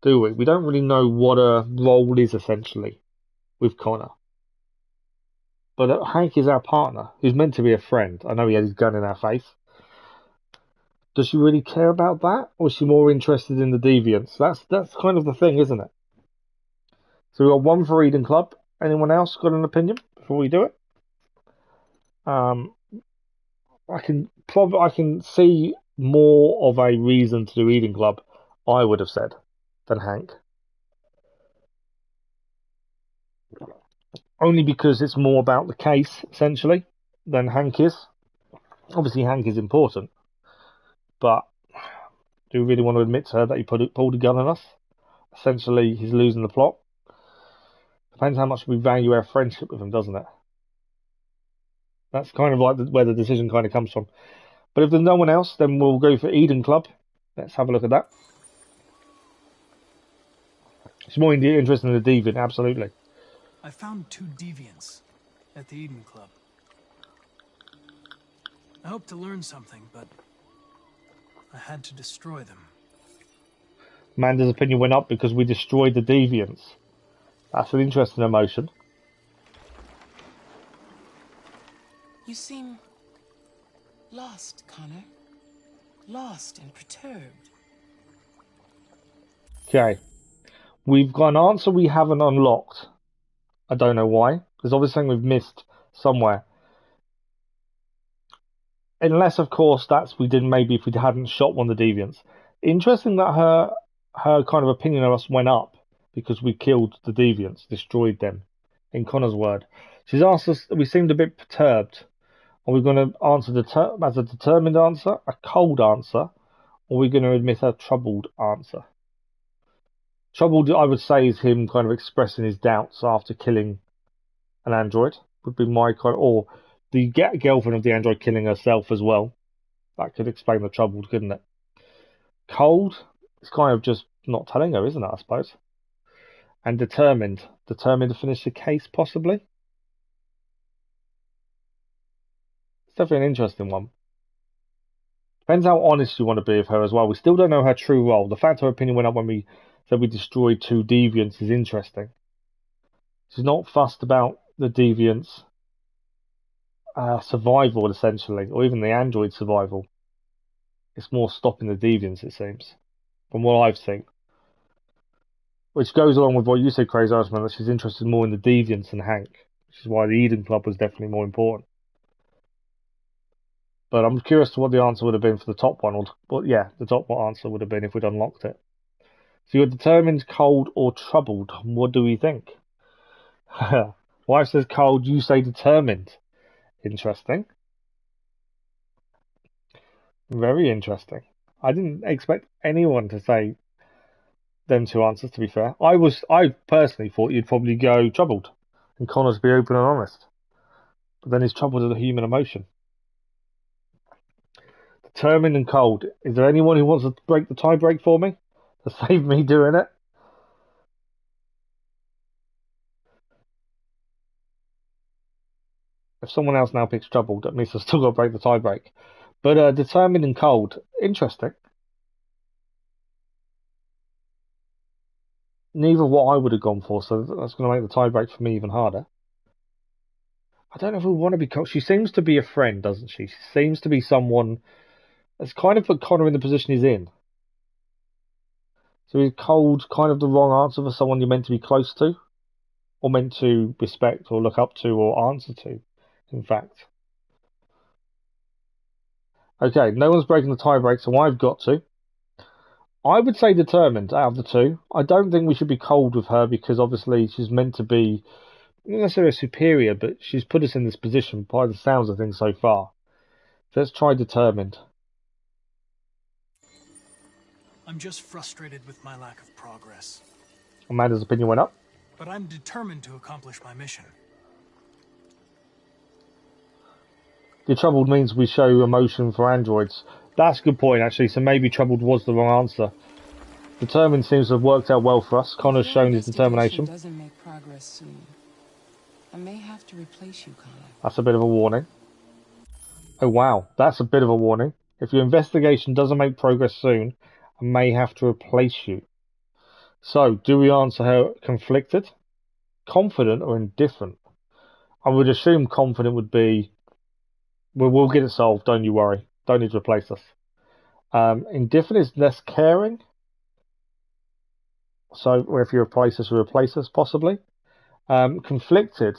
do we? We don't really know what her role is, essentially, with Connor. But Hank is our partner, who's meant to be a friend. I know he had his gun in our face. Does she really care about that? Or is she more interested in the deviants? That's kind of the thing, isn't it? So we've got one for Eden Club. Anyone else got an opinion before we do it? I can see more of a reason to do Eden Club, I would have said, than Hank. only because it's more about the case, essentially, than Hank is. Obviously, Hank is important, but do we really want to admit to her that he pulled a gun on us? Essentially, he's losing the plot. Depends how much we value our friendship with him, doesn't it? That's kind of like where the decision kind of comes from. But if there's no one else, then we'll go for Eden Club. Let's have a look at that. It's more interesting than the Deviant, absolutely. I found 2 deviants at the Eden Club. I hoped to learn something, but I had to destroy them. Amanda's opinion went up because we destroyed the Deviants. That's an interesting emotion. You seem lost, Connor. Lost and perturbed. Okay. We've got an answer we haven't unlocked. I don't know why. There's obviously something we've missed somewhere. Unless, of course, maybe if we hadn't shot one of the Deviants. Interesting that her kind of opinion of us went up because we killed the Deviants, destroyed them, in Connor's word. She's asked us, we seemed a bit perturbed. Are we going to answer as a determined answer, a cold answer, or are we going to admit a troubled answer? Troubled, I would say, is him kind of expressing his doubts after killing an android, would be my kind of, or the girlfriend of the android killing herself as well. That could explain the troubled, couldn't it? Cold, it's kind of just not telling her, isn't it, I suppose? And determined to finish the case, possibly? It's definitely an interesting one. Depends how honest you want to be with her as well. We still don't know her true role. The fact her opinion went up when we said we destroyed 2 deviants is interesting. She's not fussed about the deviants' survival, essentially, or even the android survival. It's more stopping the deviants, it seems, from what I've seen. Which goes along with what you said, Crazy Irishman, that she's interested more in the deviants than Hank, which is why the Eden Club was definitely more important. But I'm curious to what the answer would have been for the top one. The top one answer would have been if we'd unlocked it. So you're determined, cold, or troubled. What do we think? Wife says cold, you say determined. Interesting. Very interesting. I didn't expect anyone to say them 2 answers, to be fair. I personally thought you'd probably go troubled and Connor's be open and honest. But then he's troubled with a human emotion. Determined and cold. Is there anyone who wants to break the tie break for me? To save me doing it? If someone else now picks troubled, that means I've still got to break the tie break. But determined and cold. Interesting. Neither what I would have gone for, so that's going to make the tie break for me even harder. I don't know if we want to be cold. She seems to be a friend, doesn't she? She seems to be someone that's kind of put Connor in the position he's in. So is cold kind of the wrong answer for someone you're meant to be close to? Or meant to respect or look up to or answer to, in fact. Okay, no one's breaking the tie break, so I've got to. I would say determined out of the 2. I don't think we should be cold with her because obviously she's meant to be not necessarily a superior, but she's put us in this position by the sounds of things so far. So let's try determined. I'm just frustrated with my lack of progress. Amanda's opinion went up. But I'm determined to accomplish my mission. The troubled means we show emotion for androids. That's a good point, actually. So maybe troubled was the wrong answer. Determined seems to have worked out well for us. Connor's shown his determination. Doesn't make progress soon. I may have to replace you, Connor. That's a bit of a warning. Oh wow, that's a bit of a warning. If your investigation doesn't make progress soon, I may have to replace you. So, do we answer her conflicted, confident, or indifferent? I would assume confident would be, we'll get it solved, don't you worry. Don't need to replace us. Indifferent is less caring. So, if you replace us, possibly. Conflicted,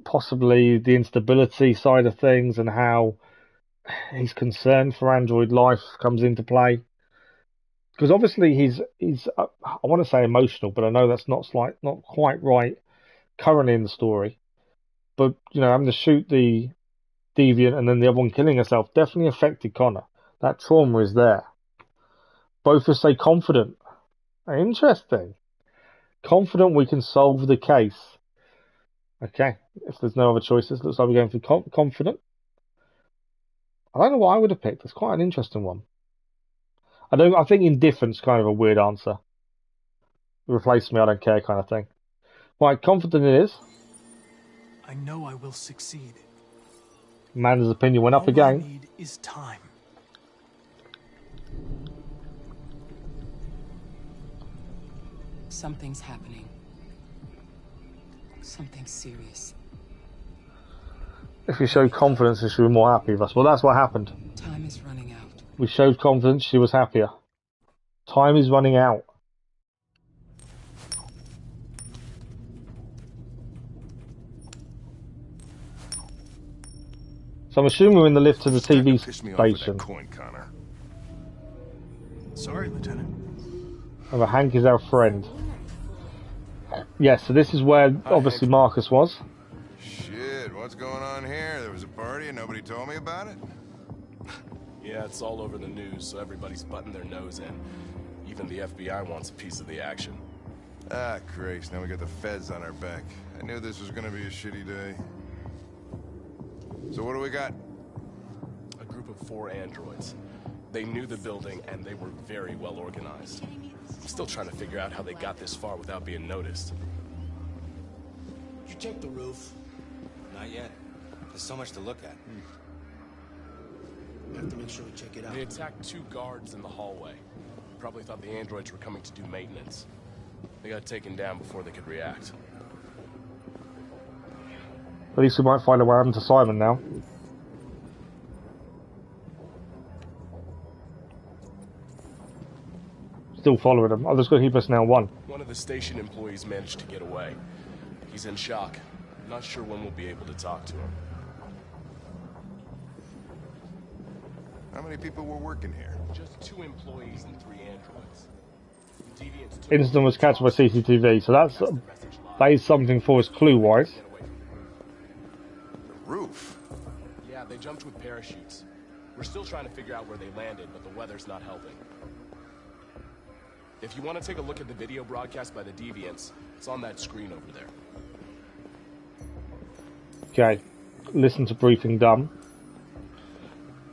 possibly the instability side of things and how he's concerned for android life comes into play. Because obviously he's I want to say emotional, but I know that's not quite right currently in the story. But, you know, having to shoot the deviant and then the other one killing herself definitely affected Connor. That trauma is there. Both of us say confident. Interesting. Confident we can solve the case. Okay, if there's no other choices, looks like we're going for confident. I don't know what I would have picked. It's quite an interesting one. I think indifferent's kind of a weird answer. Replace me, I don't care kind of thing. Right, confident it is. I know I will succeed. Amanda's opinion went up All again. I need is time. Something's happening. Something serious. If we showed confidence, she would be more happy with us. Well, that's what happened. Time is running out. We showed confidence, she was happier. Time is running out. So I'm assuming we're in the lift to the TV station. Coin, Connor. Sorry, Lieutenant. And Hank is our friend. Yeah, so this is where obviously Marcus was. Shit, what's going on here? There was a party and nobody told me about it? Yeah, it's all over the news, so everybody's butting their nose in. Even the FBI wants a piece of the action. Ah, Christ, now we got the feds on our back. I knew this was gonna be a shitty day. So what do we got? A group of 4 androids. They knew the building, and they were very well organized. I'm still trying to figure out how they got this far without being noticed. Did you check the roof? Not yet. There's so much to look at. We have to make sure we check it out. They attacked 2 guards in the hallway. Probably thought the androids were coming to do maintenance. They got taken down before they could react. At least we might find out what happened to Simon now. Still following him. Oh, there's got to keep us now 1. One of the station employees managed to get away. He's in shock. Not sure when we'll be able to talk to him. How many people were working here? Just 2 employees and 3 androids. Incident was captured by CCTV, so that is something for us clue-wise. Roof? Yeah, they jumped with parachutes. We're still trying to figure out where they landed, but the weather's not helping. If you want to take a look at the video broadcast by the Deviants, it's on that screen over there. Okay, listen to briefing done.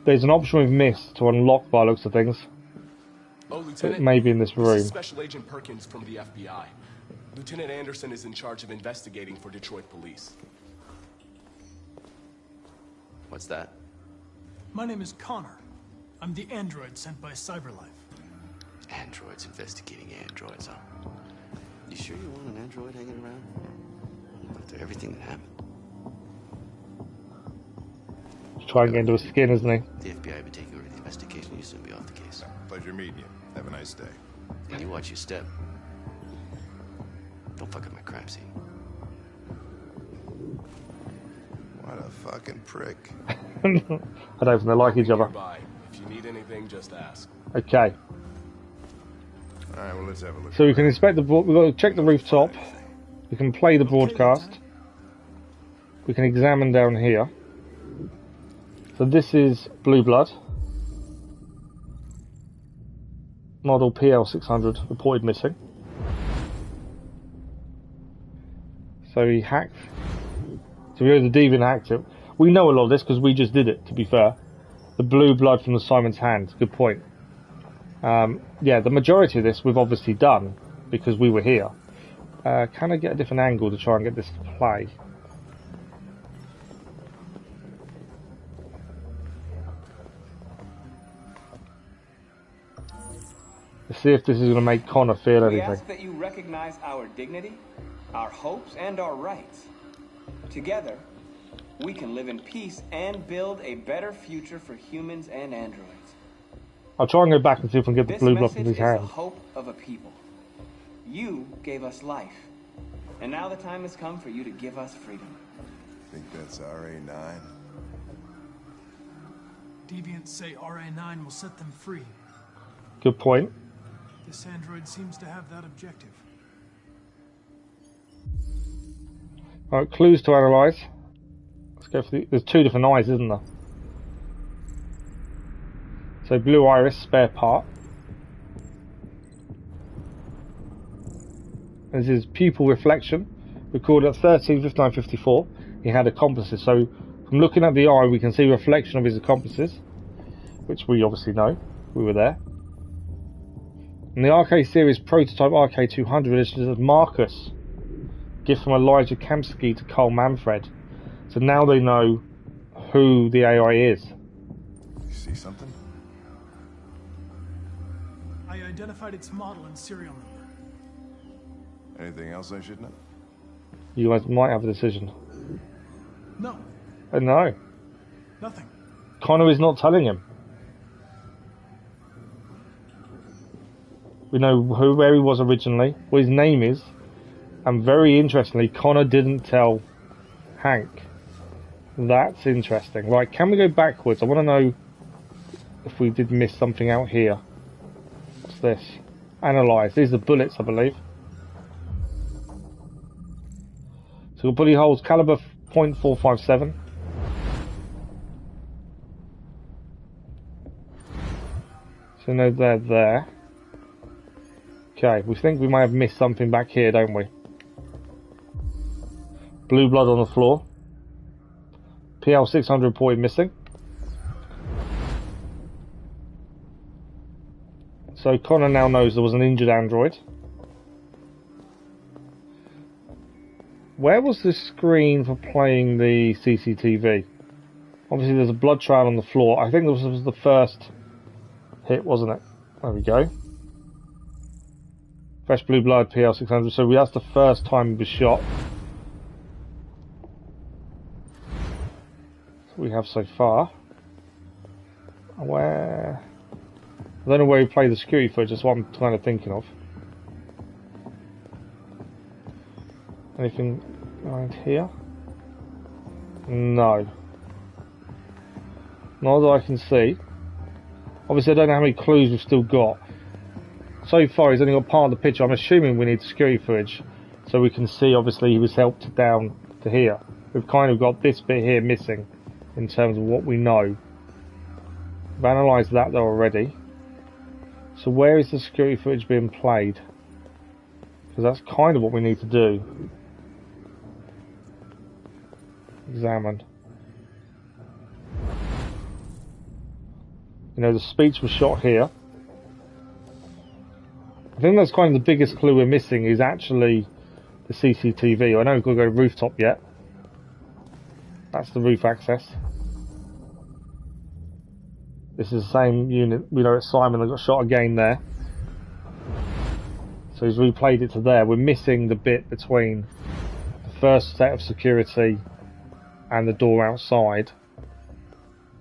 There's an option we've missed to unlock by looks of things. Oh, Lieutenant, it may be in this room. This is Special Agent Perkins from the FBI. Lieutenant Anderson is in charge of investigating for Detroit police. What's that? My name is Connor. I'm the android sent by CyberLife. Androids investigating androids, huh? You sure you want an android hanging around? After everything that happened? He's trying to get into his skin, isn't he? The FBI will be taking over the investigation. You soon be off the case. Pleasure meeting you. Have a nice day. And you watch your step. Don't fuck up my crime scene. What a fucking prick. I don't think they like each other. If you need anything, just ask. Okay. Alright, well, let's have a look. So we can inspect the... We've got to check the rooftop. We can play the broadcast. We can examine down here. So this is Blue Blood. Model PL600 reported missing. So he hacked. So we know the Deviant hacked it. We know a lot of this because we just did it, to be fair. The blue blood from the Simon's hand. Good point. Yeah, the majority of this we've obviously done because we were here. Can I get a different angle to try and get this to play? Let's see if this is going to make Connor feel anything. We ask that you recognize our dignity, our hopes, and our rights. Together, we can live in peace and build a better future for humans and androids. I'll try and go back and see if I can get the blue blood from his hand. This message is the hope of a people. You gave us life, and now the time has come for you to give us freedom. Think that's RA9? Deviants say RA9 will set them free. Good point. This android seems to have that objective. Alright, clues to analyse. Let's go for the... There's two different eyes, isn't there? So blue iris, spare part. This is pupil reflection. Recorded at 13:59:54. He had accomplices. So from looking at the eye, we can see a reflection of his accomplices, which we obviously know. We were there. And the RK series prototype RK200 listed as Marcus. Gift from Elijah Kamsky to Carl Manfred. So now they know who the AI is. You see something? I identified its model and serial number. Anything else I should know? You guys might have a decision. No. No. Nothing. Connor is not telling him. We know where he was originally, what his name is, and very interestingly, Connor didn't tell Hank. That's interesting. Right, can we go backwards? I want to know if we did miss something out here. What's this? Analyze. These are bullets, I believe. So the bullet holds caliber .457. So no, they're there. Okay, we think we might have missed something back here, don't we? Blue blood on the floor. PL 600 reported missing. So Connor now knows there was an injured android. Where was the screen for playing the CCTV? Obviously there's a blood trail on the floor. I think this was the first hit, wasn't it? There we go. Fresh blue blood, PL 600. So that's the first time he was shot. That's what we have so far. Where? I don't know where he played the security footage. That's what I'm kind of thinking of. Anything around here? No. Not that I can see. Obviously I don't know how many clues we've still got. So far he's only got part of the picture. I'm assuming we need security footage so we can see obviously he was helped down to here. We've kind of got this bit here missing in terms of what we know. We've analysed that though already. So where is the security footage being played? Because that's kind of what we need to do. Examine. You know, the speech was shot here. I think that's kind of the biggest clue we're missing is actually the CCTV. I know we've got to go rooftop yet. That's the roof access. This is the same unit. We know it's Simon that got shot again there. So he's replayed it to there. We're missing the bit between the first set of security and the door outside.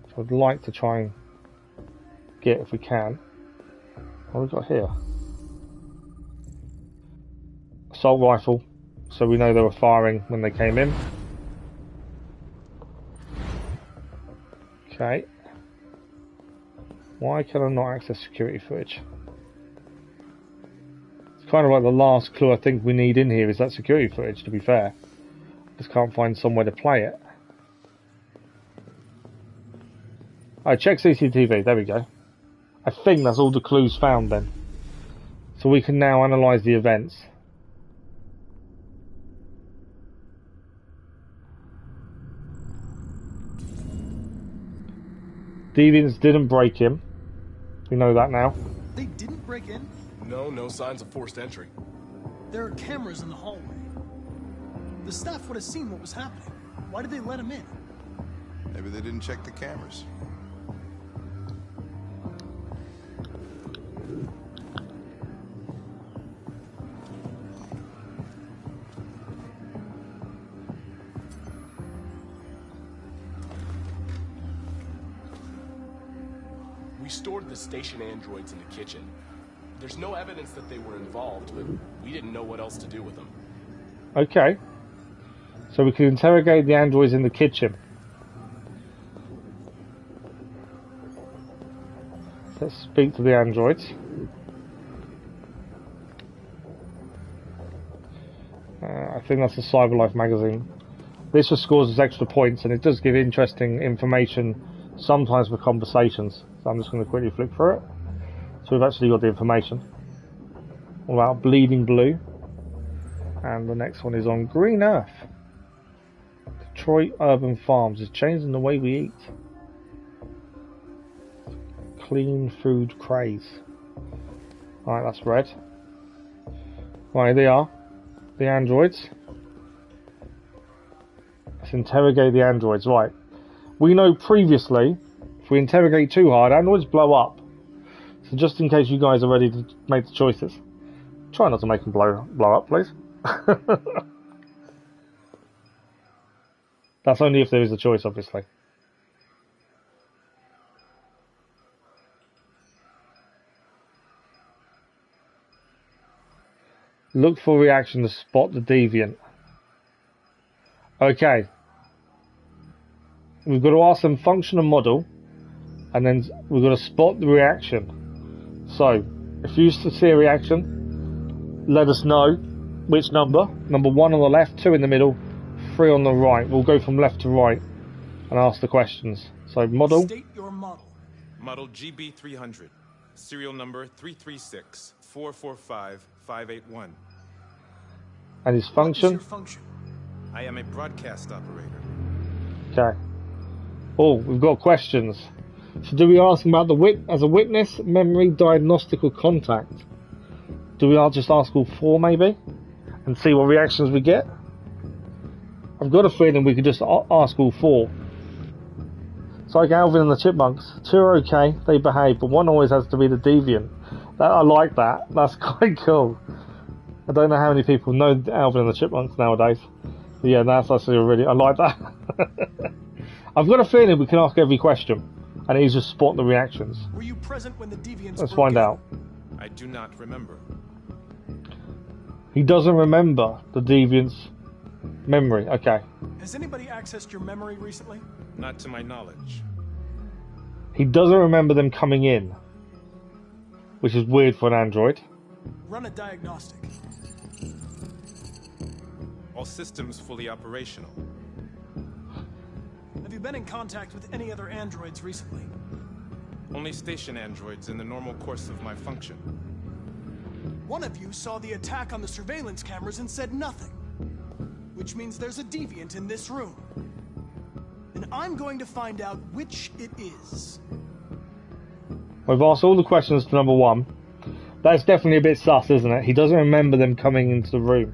So I'd like to try and get, if we can. What have we got here? Assault rifle. So we know they were firing when they came in. Okay. Why can I not access security footage? It's kind of like the last clue I think we need in here is that security footage, to be fair. Just can't find somewhere to play it. Oh, check CCTV, there we go. I think that's all the clues found then. So we can now analyse the events. Deviants didn't break him. We know that now. They didn't break in? No signs of forced entry. There are cameras in the hallway. The staff would have seen what was happening. Why did they let him in? Maybe they didn't check the cameras. We stored the station androids in the kitchen. There's no evidence that they were involved, but we didn't know what else to do with them. Okay. So we can interrogate the androids in the kitchen. Let's speak to the androids. I think that's a CyberLife magazine. This just scores us extra points, and it does give interesting information sometimes for conversations. So I'm just going to quickly flick through it. So we've actually got the information all about Bleeding Blue, and the next one is on Green Earth. Detroit Urban Farms is changing the way we eat. Clean food craze. Alright, that's red. Right, they are. The androids. Let's interrogate the androids. Right. We know previously, if we interrogate too hard, androids blow up. So just in case you guys are ready to make the choices, try not to make them blow up, please. That's only if there is a choice, obviously. Look for reaction to spot the deviant. Okay. We've got to ask them function and model, and then we've got to spot the reaction. So, if you see a reaction, let us know which number. Number 1 on the left, 2 in the middle, 3 on the right. We'll go from left to right and ask the questions. So, model. State your model. Model GB300. Serial number 336-445-581. And his function? What is your function? I am a broadcast operator. Okay. Oh, we've got questions. So do we ask him about the as a witness, memory, diagnostic, or contact? Do we just ask all 4 maybe? And see what reactions we get? I've got a feeling we could just ask all 4. It's like Alvin and the Chipmunks. 2 are okay, they behave, but 1 always has to be the deviant. I like that. That's quite cool. I don't know how many people know Alvin and the Chipmunks nowadays. But yeah, that's actually really... I like that. I've got a feeling we can ask every question, and he's just spot the reactions. Were you present when the deviants Let's find out. I do not remember. He doesn't remember the deviant's memory. Okay. Has anybody accessed your memory recently? Not to my knowledge. He doesn't remember them coming in, which is weird for an android. Run a diagnostic. All systems fully operational. Have you been in contact with any other androids recently? Only station androids in the normal course of my function. One of you saw the attack on the surveillance cameras and said nothing. Which means there's a deviant in this room. And I'm going to find out which it is. We've asked all the questions to number 1. That's definitely a bit sus, isn't it? He doesn't remember them coming into the room.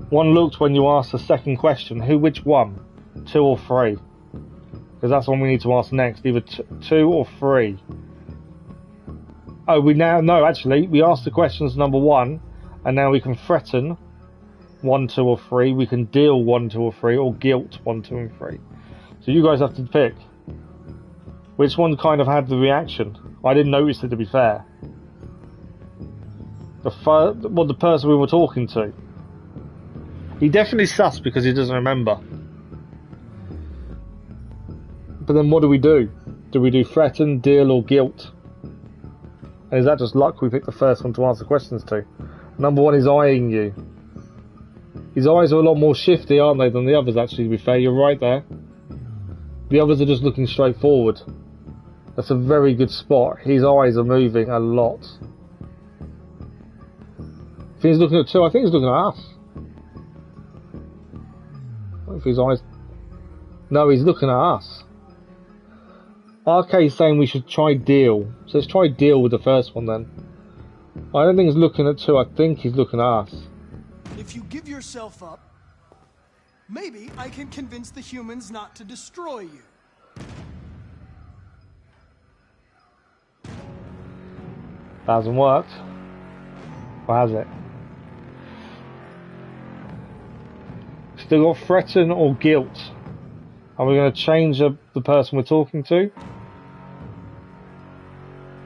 1 looked when you asked the second question. Which one? 2 or 3? Because that's one we need to ask next. Either 2 or 3. Oh, no, actually, we asked the questions number 1, and now we can threaten 1, 2 or 3. We can deal 1, 2 or 3, or guilt 1, 2 and 3. So you guys have to pick. Which one kind of had the reaction? I didn't notice it, to be fair. The person we were talking to. He definitely sus because he doesn't remember. But then what do we do? Do we do threaten, deal, or guilt? And is that just luck we picked the first one to answer questions to? Number 1 is eyeing you. His eyes are a lot more shifty, aren't they, than the others, actually, to be fair. You're right there. The others are just looking straight forward. That's a very good spot. His eyes are moving a lot. If he's looking at 2, I think he's looking at us. What if his eyes... No, he's looking at us. RK is saying we should try deal. So let's try deal with the first one then. I don't think he's looking at 2, I think he's looking at us. If you give yourself up, maybe I can convince the humans not to destroy you. Hasn't worked. Or has it? Still got threaten or guilt. Are we going to change the person we're talking to?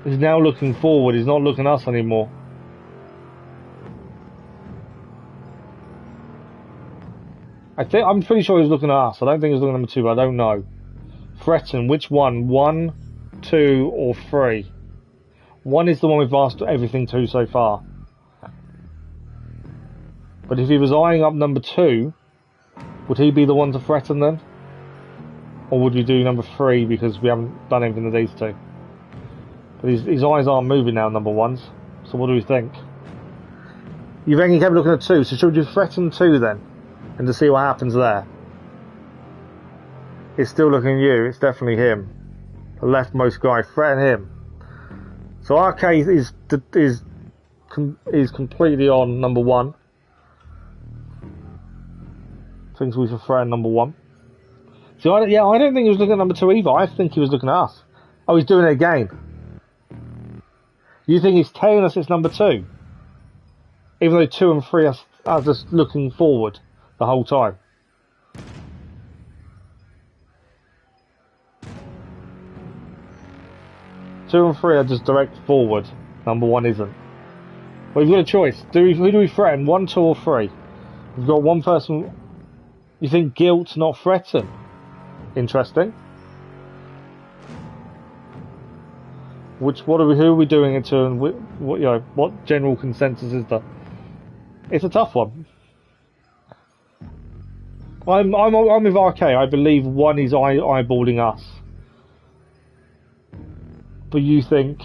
He's now looking forward. He's not looking at us anymore. I'm pretty sure he's looking at us. I don't think he's looking at number 2, but I don't know. Threaten. Which one? 1, 2, or 3? 1 is the one we've asked everything to so far. But if he was eyeing up number 2, Would he be the one to threaten then? Or would we do number 3 because we haven't done anything to these two? But his eyes aren't moving now, number 1's. So what do we think? You think he kept looking at 2, so should we just threaten 2 then? And to see what happens there? It's still looking at you, it's definitely him. The leftmost guy, threaten him. So our case is completely on number 1. Thinks we should threaten number 1. See, I don't think he was looking at number 2 either. I think he was looking at us. Oh, he's doing it again. You think he's telling us it's number 2? Even though 2 and 3 are just looking forward the whole time. Two and 3 are just direct forward. Number 1 isn't. Well, you've got a choice. Who do we threaten? 1, 2 or 3? We've got one person. You think guilt, not threaten? Interesting. Who are we doing it to, and what general consensus is there? It's a tough one. I'm with RK. I believe 1 is eyeballing us. But you think,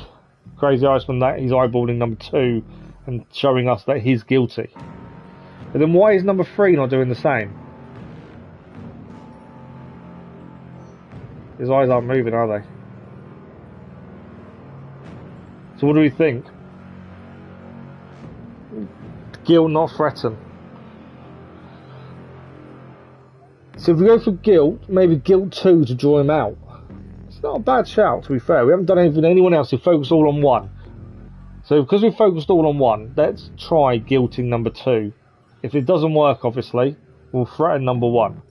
Crazy Iceman, that he's eyeballing number 2 and showing us that he's guilty. But then why is number 3 not doing the same? His eyes aren't moving, are they? So what do we think? Guilt, not threaten. So if we go for guilt, maybe guilt 2 to draw him out. It's not a bad shout, to be fair. We haven't done anything to anyone else. We focused all on 1. So because we focused all on 1, let's try guilting number 2. If it doesn't work, obviously, we'll threaten number 1.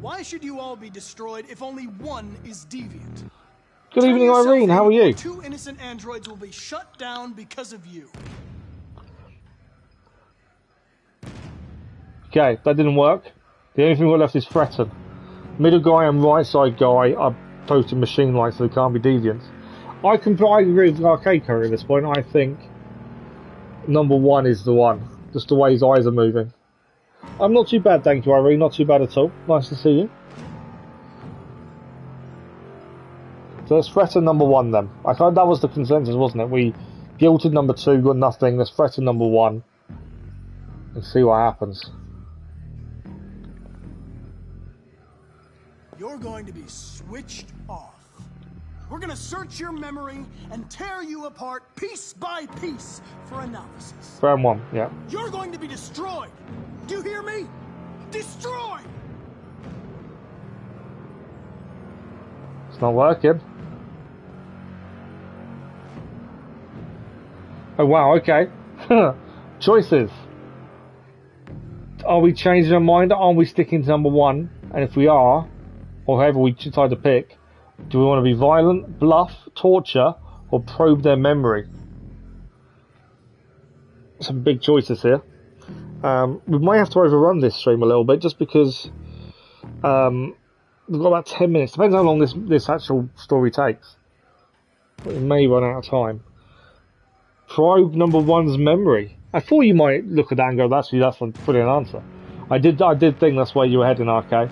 Why should you all be destroyed if only 1 is deviant? Good evening, Irene. How are you? 2 innocent androids will be shut down because of you. Okay, that didn't work. The only thing we've got left is threaten. Middle guy and right side guy are posting machine lights, so they can't be deviants. I agree with Arcade Curry at this point. I think number 1 is the one. Just the way his eyes are moving. I'm not too bad, thank you, Irene. Not too bad at all. Nice to see you. So let's threaten number 1 then. I thought that was the consensus, wasn't it? We guilted number 2, got nothing. Let's threaten number 1 and see what happens. You're going to be switched off. We're going to search your memory and tear you apart piece by piece for analysis. Round 1, yeah. You're going to be destroyed. Do you hear me? Destroyed! It's not working. Oh wow, okay. Choices. Are we changing our mind? Are we sticking to number 1? And if we are, or however we decide to pick, do we want to be violent, bluff, torture, or probe their memory? Some big choices here. We might have to overrun this stream a little bit, just because we've got about 10 minutes. Depends how long this actual story takes. We may run out of time. Probe number 1's memory. I thought you might look at that and go, that's a brilliant answer. I did think that's where you were heading, RK.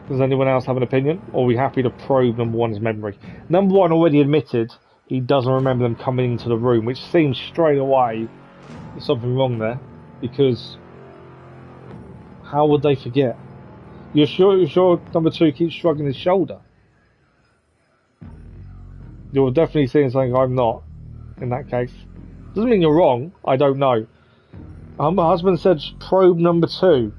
Does anyone else have an opinion? Or are we happy to probe number 1's memory? Number 1 already admitted he doesn't remember them coming into the room, which seems straight away there's something wrong there. Because how would they forget? You're sure number 2 keeps shrugging his shoulder? You're definitely seeing something I'm not, in that case. Doesn't mean you're wrong, I don't know. My husband said probe number 2.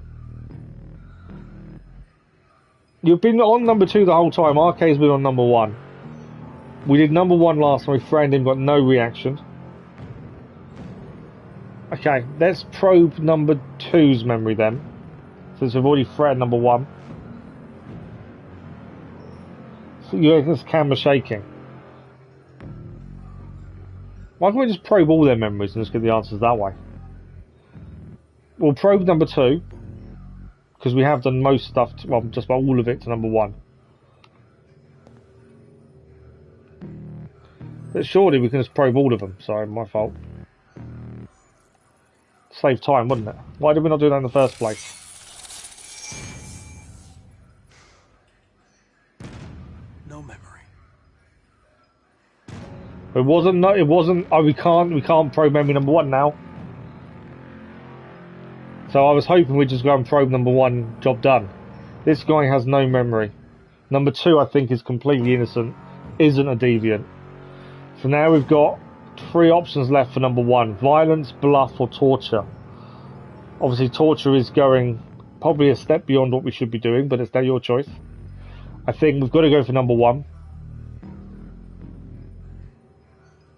You've been on number 2 the whole time. RK's been on number 1. We did number 1 last time. We framed him, got no reaction. Okay, let's probe number 2's memory then, since we've already threatened number 1. So this camera shaking. Why can't we just probe all their memories and just get the answers that way? We'll probe number 2. Because we have done most stuff, well, just about all of it to number 1. But surely we can just probe all of them. Sorry, my fault. Save time, wouldn't it? Why did we not do that in the first place? No memory. It wasn't. No, it wasn't. Oh, we can't probe memory number 1 now. So I was hoping we'd just go and probe number 1. Job done. This guy has no memory. Number 2, I think, is completely innocent. Isn't a deviant. So now we've got 3 options left for number 1: violence, bluff, or torture. Obviously, torture is going probably a step beyond what we should be doing, but it's now your choice. I think we've got to go for number 1.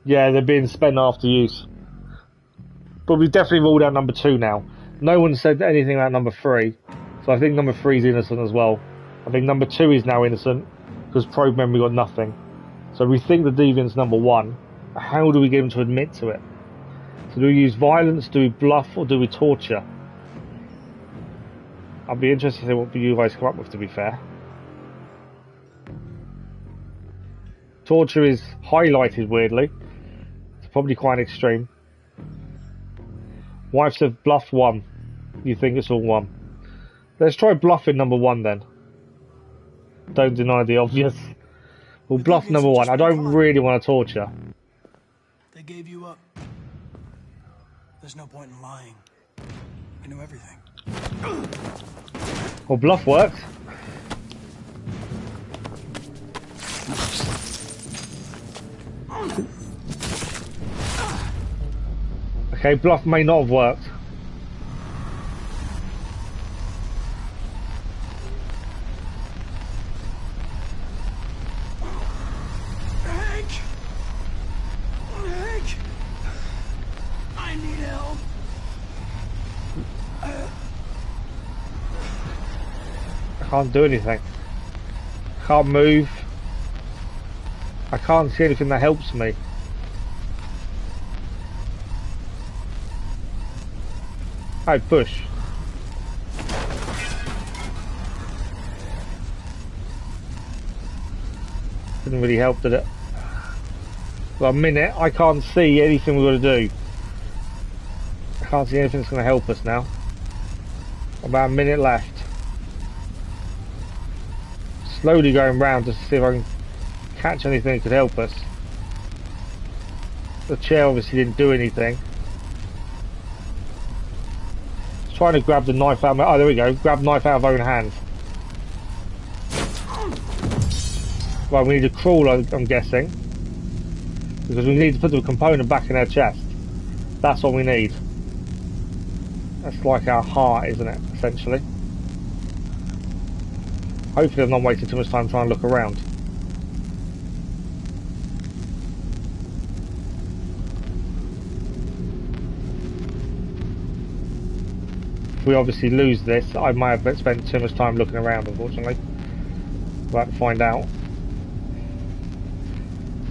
Yeah, they're being spent after use. But we've definitely ruled out number 2 now. No one said anything about number 3, so I think number 3 is innocent as well. I think number 2 is now innocent, because probe memory got nothing. So we think the deviant's number 1. How do we get him to admit to it? So do we use violence, do we bluff, or do we torture? I'd be interested to see what you guys come up with, to be fair. Torture is highlighted weirdly. It's probably quite extreme. Wife said bluff 1. You think it's all 1. Let's try bluffing number 1 then. Don't deny the obvious. We'll bluff number 1. I don't really want to torture. They gave you up. There's no point in lying. I knew everything. Well, bluff worked. Okay, bluff may not have worked. Hank! I need help. I can't do anything. Can't move. I can't see anything that helps me. Oh, push. Didn't really help, did it? Well, a minute. I can't see anything we've got to do. I can't see anything that's going to help us now. About a minute left. Slowly going round just to see if I can catch anything that could help us. The chair obviously didn't do anything. Trying to grab the knife out of my... Oh, there we go. Grab knife out of our own hand. Right, we need to crawl, I'm guessing. Because we need to put the component back in our chest. That's what we need. That's like our heart, isn't it? Essentially. Hopefully I'm not wasting too much time trying to look around. If we obviously lose this, I might have spent too much time looking around, unfortunately. We'll have to find out.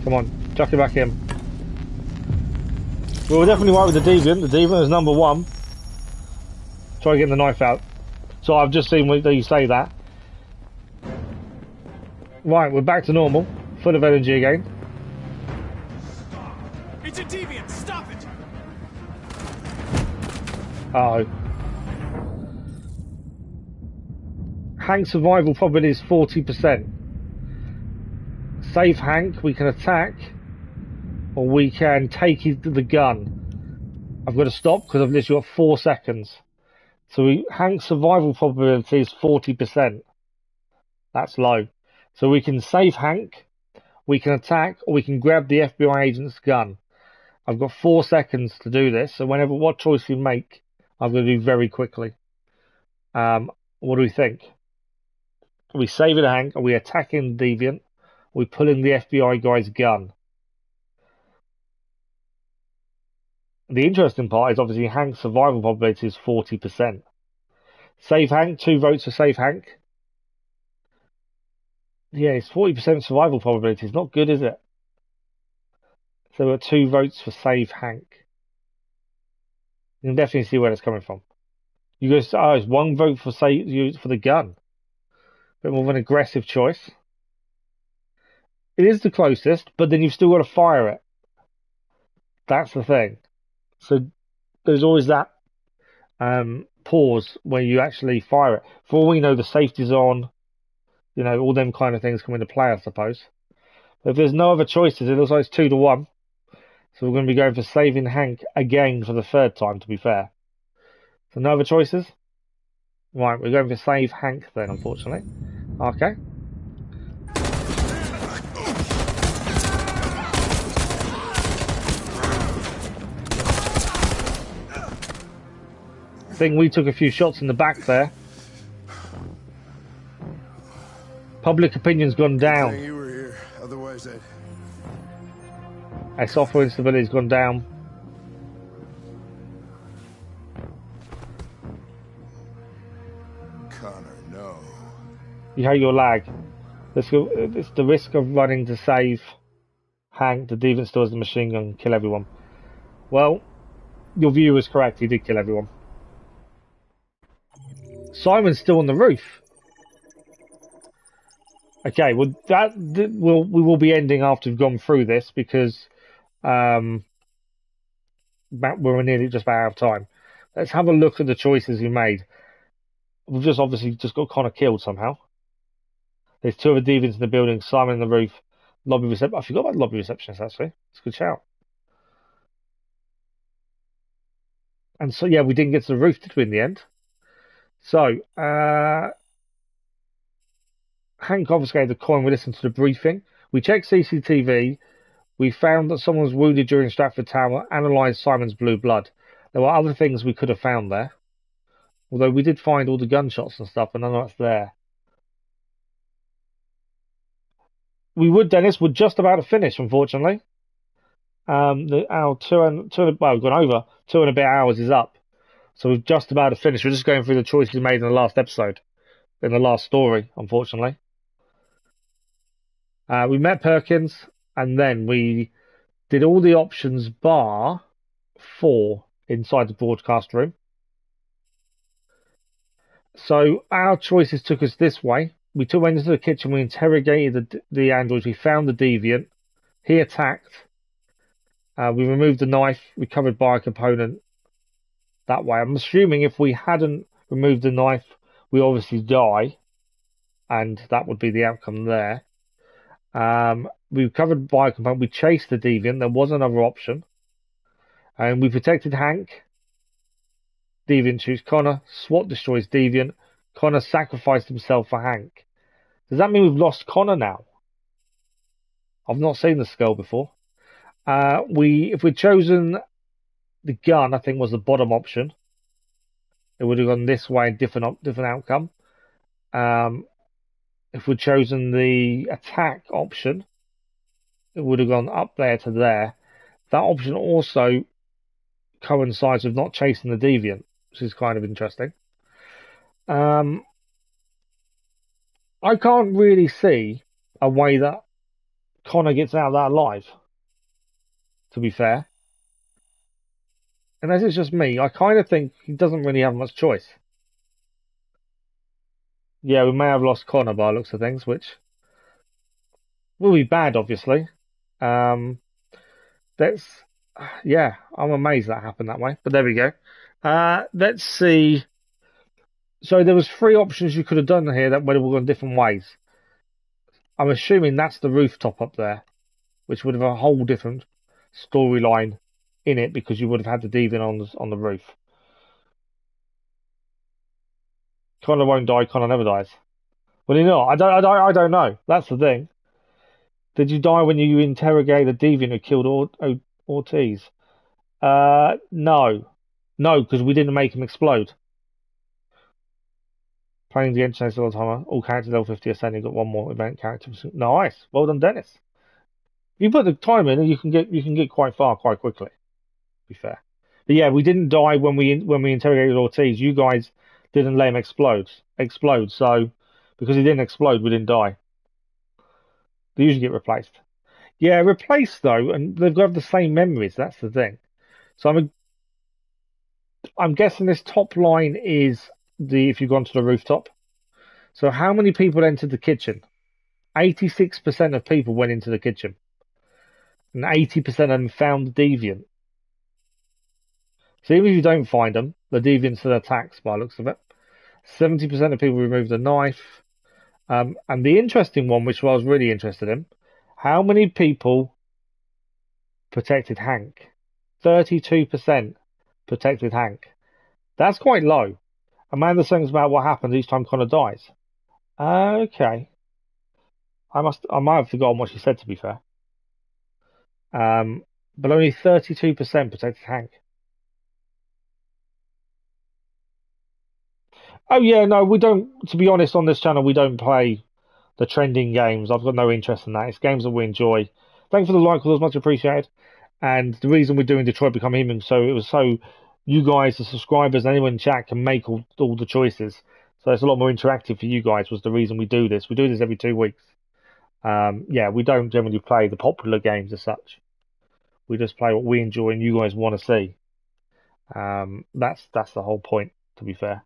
Come on, chuck it back in. Well, we're definitely right with the deviant. The deviant is number 1. Try getting the knife out. So I've just seen you say that. Right, we're back to normal. Full of energy again. It's a deviant! Stop it! Uh oh. Hank's survival probability is 40%. Save Hank, we can attack, or we can take the gun. I've got to stop because I've literally got 4 seconds. So Hank's survival probability is 40%. That's low. So we can save Hank, we can attack, or we can grab the FBI agent's gun. I've got 4 seconds to do this, so what choice we make, I'm going to do very quickly. What do we think? Are we saving Hank? Are we attacking the deviant? Are we pulling the FBI guy's gun? The interesting part is obviously Hank's survival probability is 40%. Save Hank, 2 votes for save Hank. Yeah, it's 40% survival probability. It's not good, is it? So we've got 2 votes for save Hank. You can definitely see where it's coming from. You guys, it's 1 vote for for the gun. Bit more of an aggressive choice. It is the closest, but then you've still got to fire it. That's the thing. So there's always that pause where you actually fire it. For all we know, the safety's on. You know, all them kind of things come into play, I suppose. But if there's no other choices, it looks like it's 2-1. So we're going to be going for saving Hank again for the third time, to be fair. So no other choices? Right, we're going for save Hank then, unfortunately. Okay. I think we took a few shots in the back there. Public opinion's gone down. You were here. Otherwise, Our software instability's gone down. Connor, no. You hate your lag. It's the risk of running to save Hank. The deviant stores the machine gun and kill everyone. Well, your view was correct. He did kill everyone. Simon's still on the roof. Okay, well we will be ending after we've gone through this because we're nearly just about out of time. Let's have a look at the choices we made. We've just obviously just got Connor killed somehow. There's 2 other deviants in the building, Simon on the roof, lobby reception. I forgot about lobby receptionist actually. It's a good shout. And so yeah, we didn't get to the roof, did we, in the end? So Hank confiscated the coin. We listened to the briefing. We checked CCTV. We found that someone was wounded during Stratford Tower. Analysed Simon's blue blood. There were other things we could have found there. Although we did find all the gunshots and stuff, and none of that's there. Dennis, we're just about to finish, unfortunately. Our we've gone over 2 and a bit hours is up. So we're just about to finish. We're just going through the choices we made in the last episode. In the last story, unfortunately. We met Perkins, and then we did all the options bar 4 inside the broadcast room. So our choices took us this way. We went into the kitchen, we interrogated the androids, we found the deviant. He attacked. We removed the knife, recovered by a component that way. I'm assuming if we hadn't removed the knife, we obviously die, and that would be the outcome there. We recovered by a component, we chased the deviant, there was another option. And we protected Hank. Deviant shoots Connor. SWAT destroys Deviant. Connor sacrificed himself for Hank. Does that mean we've lost Connor now? I've not seen the skull before. If we'd chosen the gun, I think was the bottom option. It would have gone this way, different outcome. If we'd chosen the attack option, it would have gone up there to there. That option also coincides with not chasing the deviant, which is kind of interesting. I can't really see a way that Connor gets out of that alive, to be fair. Unless it's just me, I kind of think he doesn't really have much choice. Yeah, we may have lost Connor by the looks of things, which will be bad, obviously. Yeah, I'm amazed that happened that way, but there we go. Let's see. So there was 3 options you could have done here that would have gone different ways. I'm assuming that's the rooftop up there, which would have a whole different storyline in it because you would have had the deviant on the roof. Connor won't die. Connor never dies. Will he not? I don't know. That's the thing. Did you die when you interrogated the deviant who killed Ortiz? No, because we didn't make him explode. Playing the entrance all the time. All characters level 50 ascending. Got 1 more event character. Nice. Well done, Dennis. If you put the time in, you can get quite far quite quickly. To be fair, but yeah, we didn't die when we interrogated Ortiz. You guys didn't let him explode. So because he didn't explode, we didn't die. They usually get replaced. Yeah, replaced though, and they've got the same memories. That's the thing. So I'm guessing this top line is if you've gone to the rooftop. So how many people entered the kitchen? 86% of people went into the kitchen. And 80% of them found the deviant. So even if you don't find them, the deviants still attacks by the looks of it. 70% of people remove the knife. And the interesting one, which I was really interested in, how many people protected Hank? 32% protected Hank. That's quite low. Amanda sings about what happens each time Connor dies. Okay. I might have forgotten what she said, to be fair. But only 32% protected Hank. Oh yeah, no, we don't. To be honest, on this channel, we don't play the trending games. I've got no interest in that. It's games that we enjoy. Thanks for the like, it was much appreciated. And the reason we're doing Detroit Become Human, so it was so you guys, the subscribers, anyone in chat can make all the choices. So it's a lot more interactive for you guys. Was the reason we do this. We do this every 2 weeks. Yeah, we don't generally play the popular games as such. We just play what we enjoy and you guys want to see. That's the whole point, to be fair.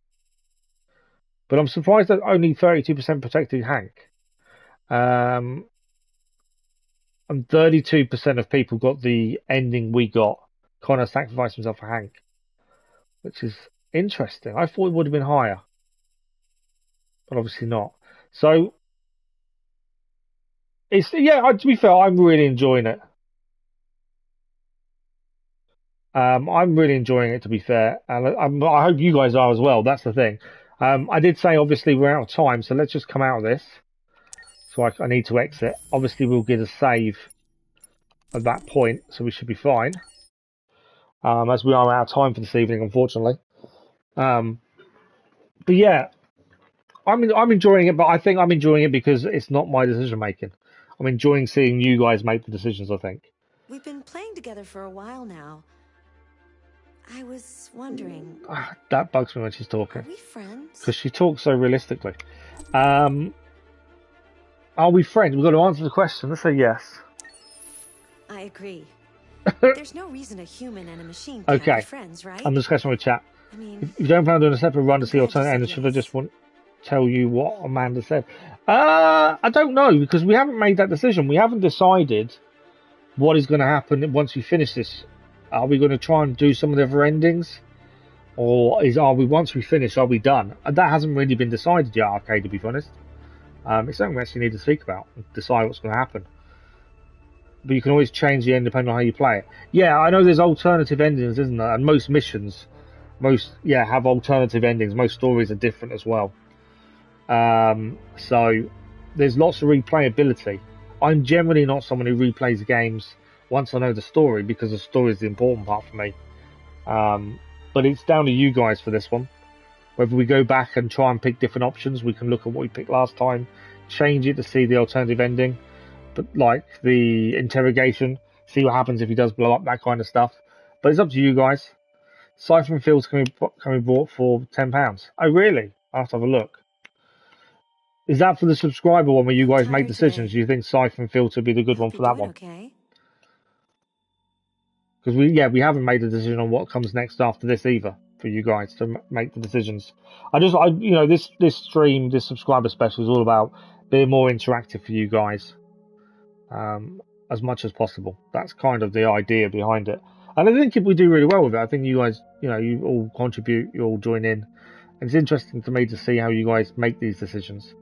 But I'm surprised that only 32% protected Hank. And 32% of people got the ending we got. Connor sacrificed himself for Hank, which is interesting. I thought it would have been higher, but obviously not. So it's to be fair, I'm really enjoying it. I'm really enjoying it, to be fair, and I hope you guys are as well. That's the thing. I did say obviously we're out of time, so let's just come out of this. So I need to exit. Obviously, we'll get a save at that point, so we should be fine. As we are out of time for this evening, unfortunately. But yeah, I'm enjoying it, but I think I'm enjoying it because it's not my decision making. I'm enjoying seeing you guys make the decisions, I think. We've been playing together for a while now. I was wondering... That bugs me when she's talking. Are we friends? Because she talks so realistically. Are we friends? We've got to answer the question. Let's say yes. I agree. There's no reason a human and a machine can't be friends, right? I'm discussing with chat. I mean, if you don't plan on doing a separate run to see alternate endings, should I just tell you what Amanda said? I don't know, because we haven't made that decision. We haven't decided what is going to happen once we finish this. Are we going to try and do some of the other endings? Or once we finish, are we done? That hasn't really been decided yet, Arcade, to be honest. It's something we actually need to speak about and decide what's going to happen. But you can always change the end depending on how you play it. Yeah, I know there's alternative endings, isn't there? And most missions, have alternative endings. Most stories are different as well. So there's lots of replayability. I'm generally not someone who replays games once I know the story, because the story is the important part for me. But it's down to you guys for this one. Whether we go back and try and pick different options, we can look at what we picked last time, change it to see the alternative ending, but like the interrogation, see what happens if he does blow up, that kind of stuff. But it's up to you guys. Siphon Field's can be bought for £10. Oh, really? I'll have to have a look. Is that for the subscriber one where you guys make decisions? Do you think Siphon Field would be the good one for that one? Okay. Because we haven't made a decision on what comes next after this either, for you guys to make the decisions. This stream, this subscriber special is all about being more interactive for you guys, as much as possible. That's kind of the idea behind it, and I think we do really well with it. I think you guys, you all contribute, you all join in, and it's interesting to me to see how you guys make these decisions.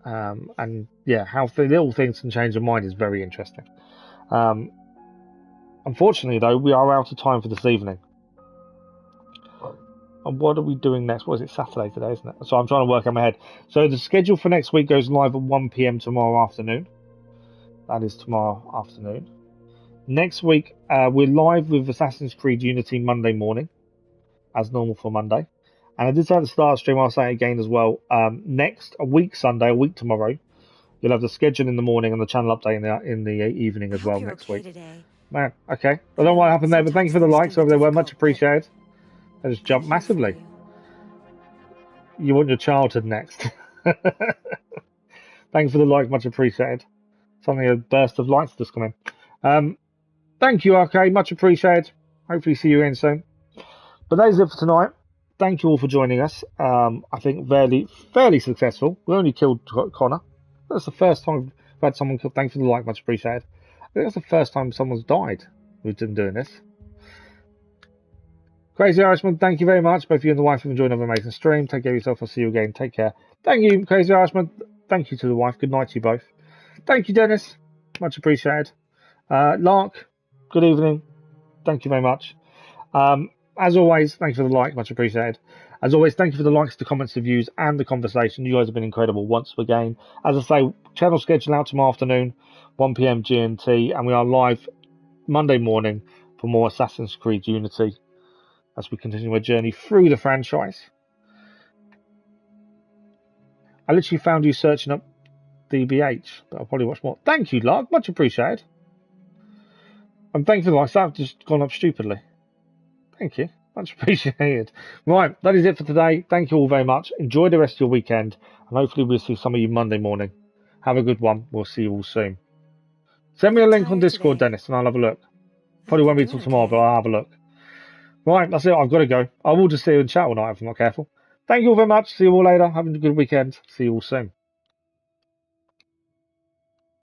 And yeah, how little things can change your mind is very interesting. Unfortunately, though, we are out of time for this evening. And what are we doing next? What is it? Saturday today, isn't it? So I'm trying to work out my head. So the schedule for next week goes live at 1 PM tomorrow afternoon. That is tomorrow afternoon. Next week, we're live with Assassin's Creed Unity Monday morning, as normal for Monday. And I did say at the start of the stream, I'll say it again as well. A week tomorrow, you'll have the schedule in the morning and the channel update in the evening as well next week. Man, okay. I don't know what happened there, but thank you for the likes over there. Were much appreciated. I just jumped massively. You want your childhood next. Thanks for the like, much appreciated. Suddenly a burst of lights just come in. Thank you, Arcade, much appreciated. Hopefully see you again soon. But that is it for tonight. Thank you all for joining us. I think fairly successful. We only killed Connor. That's the first time we've had someone killed. Thanks for the like, much appreciated. I think that's the first time someone's died we've been doing this. Crazy Irishman, thank you very much. Both you and the wife have enjoyed another amazing stream. Take care of yourself. I'll see you again. Take care. Thank you, Crazy Irishman. Thank you to the wife. Good night to you both. Thank you, Dennis. Much appreciated. Lark, good evening. Thank you very much. As always, thank you for the like. Much appreciated. As always, thank you for the likes, the comments, the views, and the conversation. You guys have been incredible once again. As I say, channel schedule out tomorrow afternoon, 1 p.m. GMT, and we are live Monday morning for more Assassin's Creed Unity as we continue our journey through the franchise. I literally found you searching up DBH, but I'll probably watch more. Thank you, Lark. Much appreciated. And thank you for the likes. I've just gone up stupidly. Thank you. Much appreciated. Right, that is it for today. Thank you all very much. Enjoy the rest of your weekend, and hopefully we'll see some of you Monday morning. Have a good one. We'll see you all soon. Send me a link on Discord, Dennis, and I'll have a look. Probably won't be till tomorrow, but I'll have a look. Right, that's it. I've got to go. I will just see you in chat all night if I'm not careful. Thank you all very much. See you all later. Have a good weekend. See you all soon.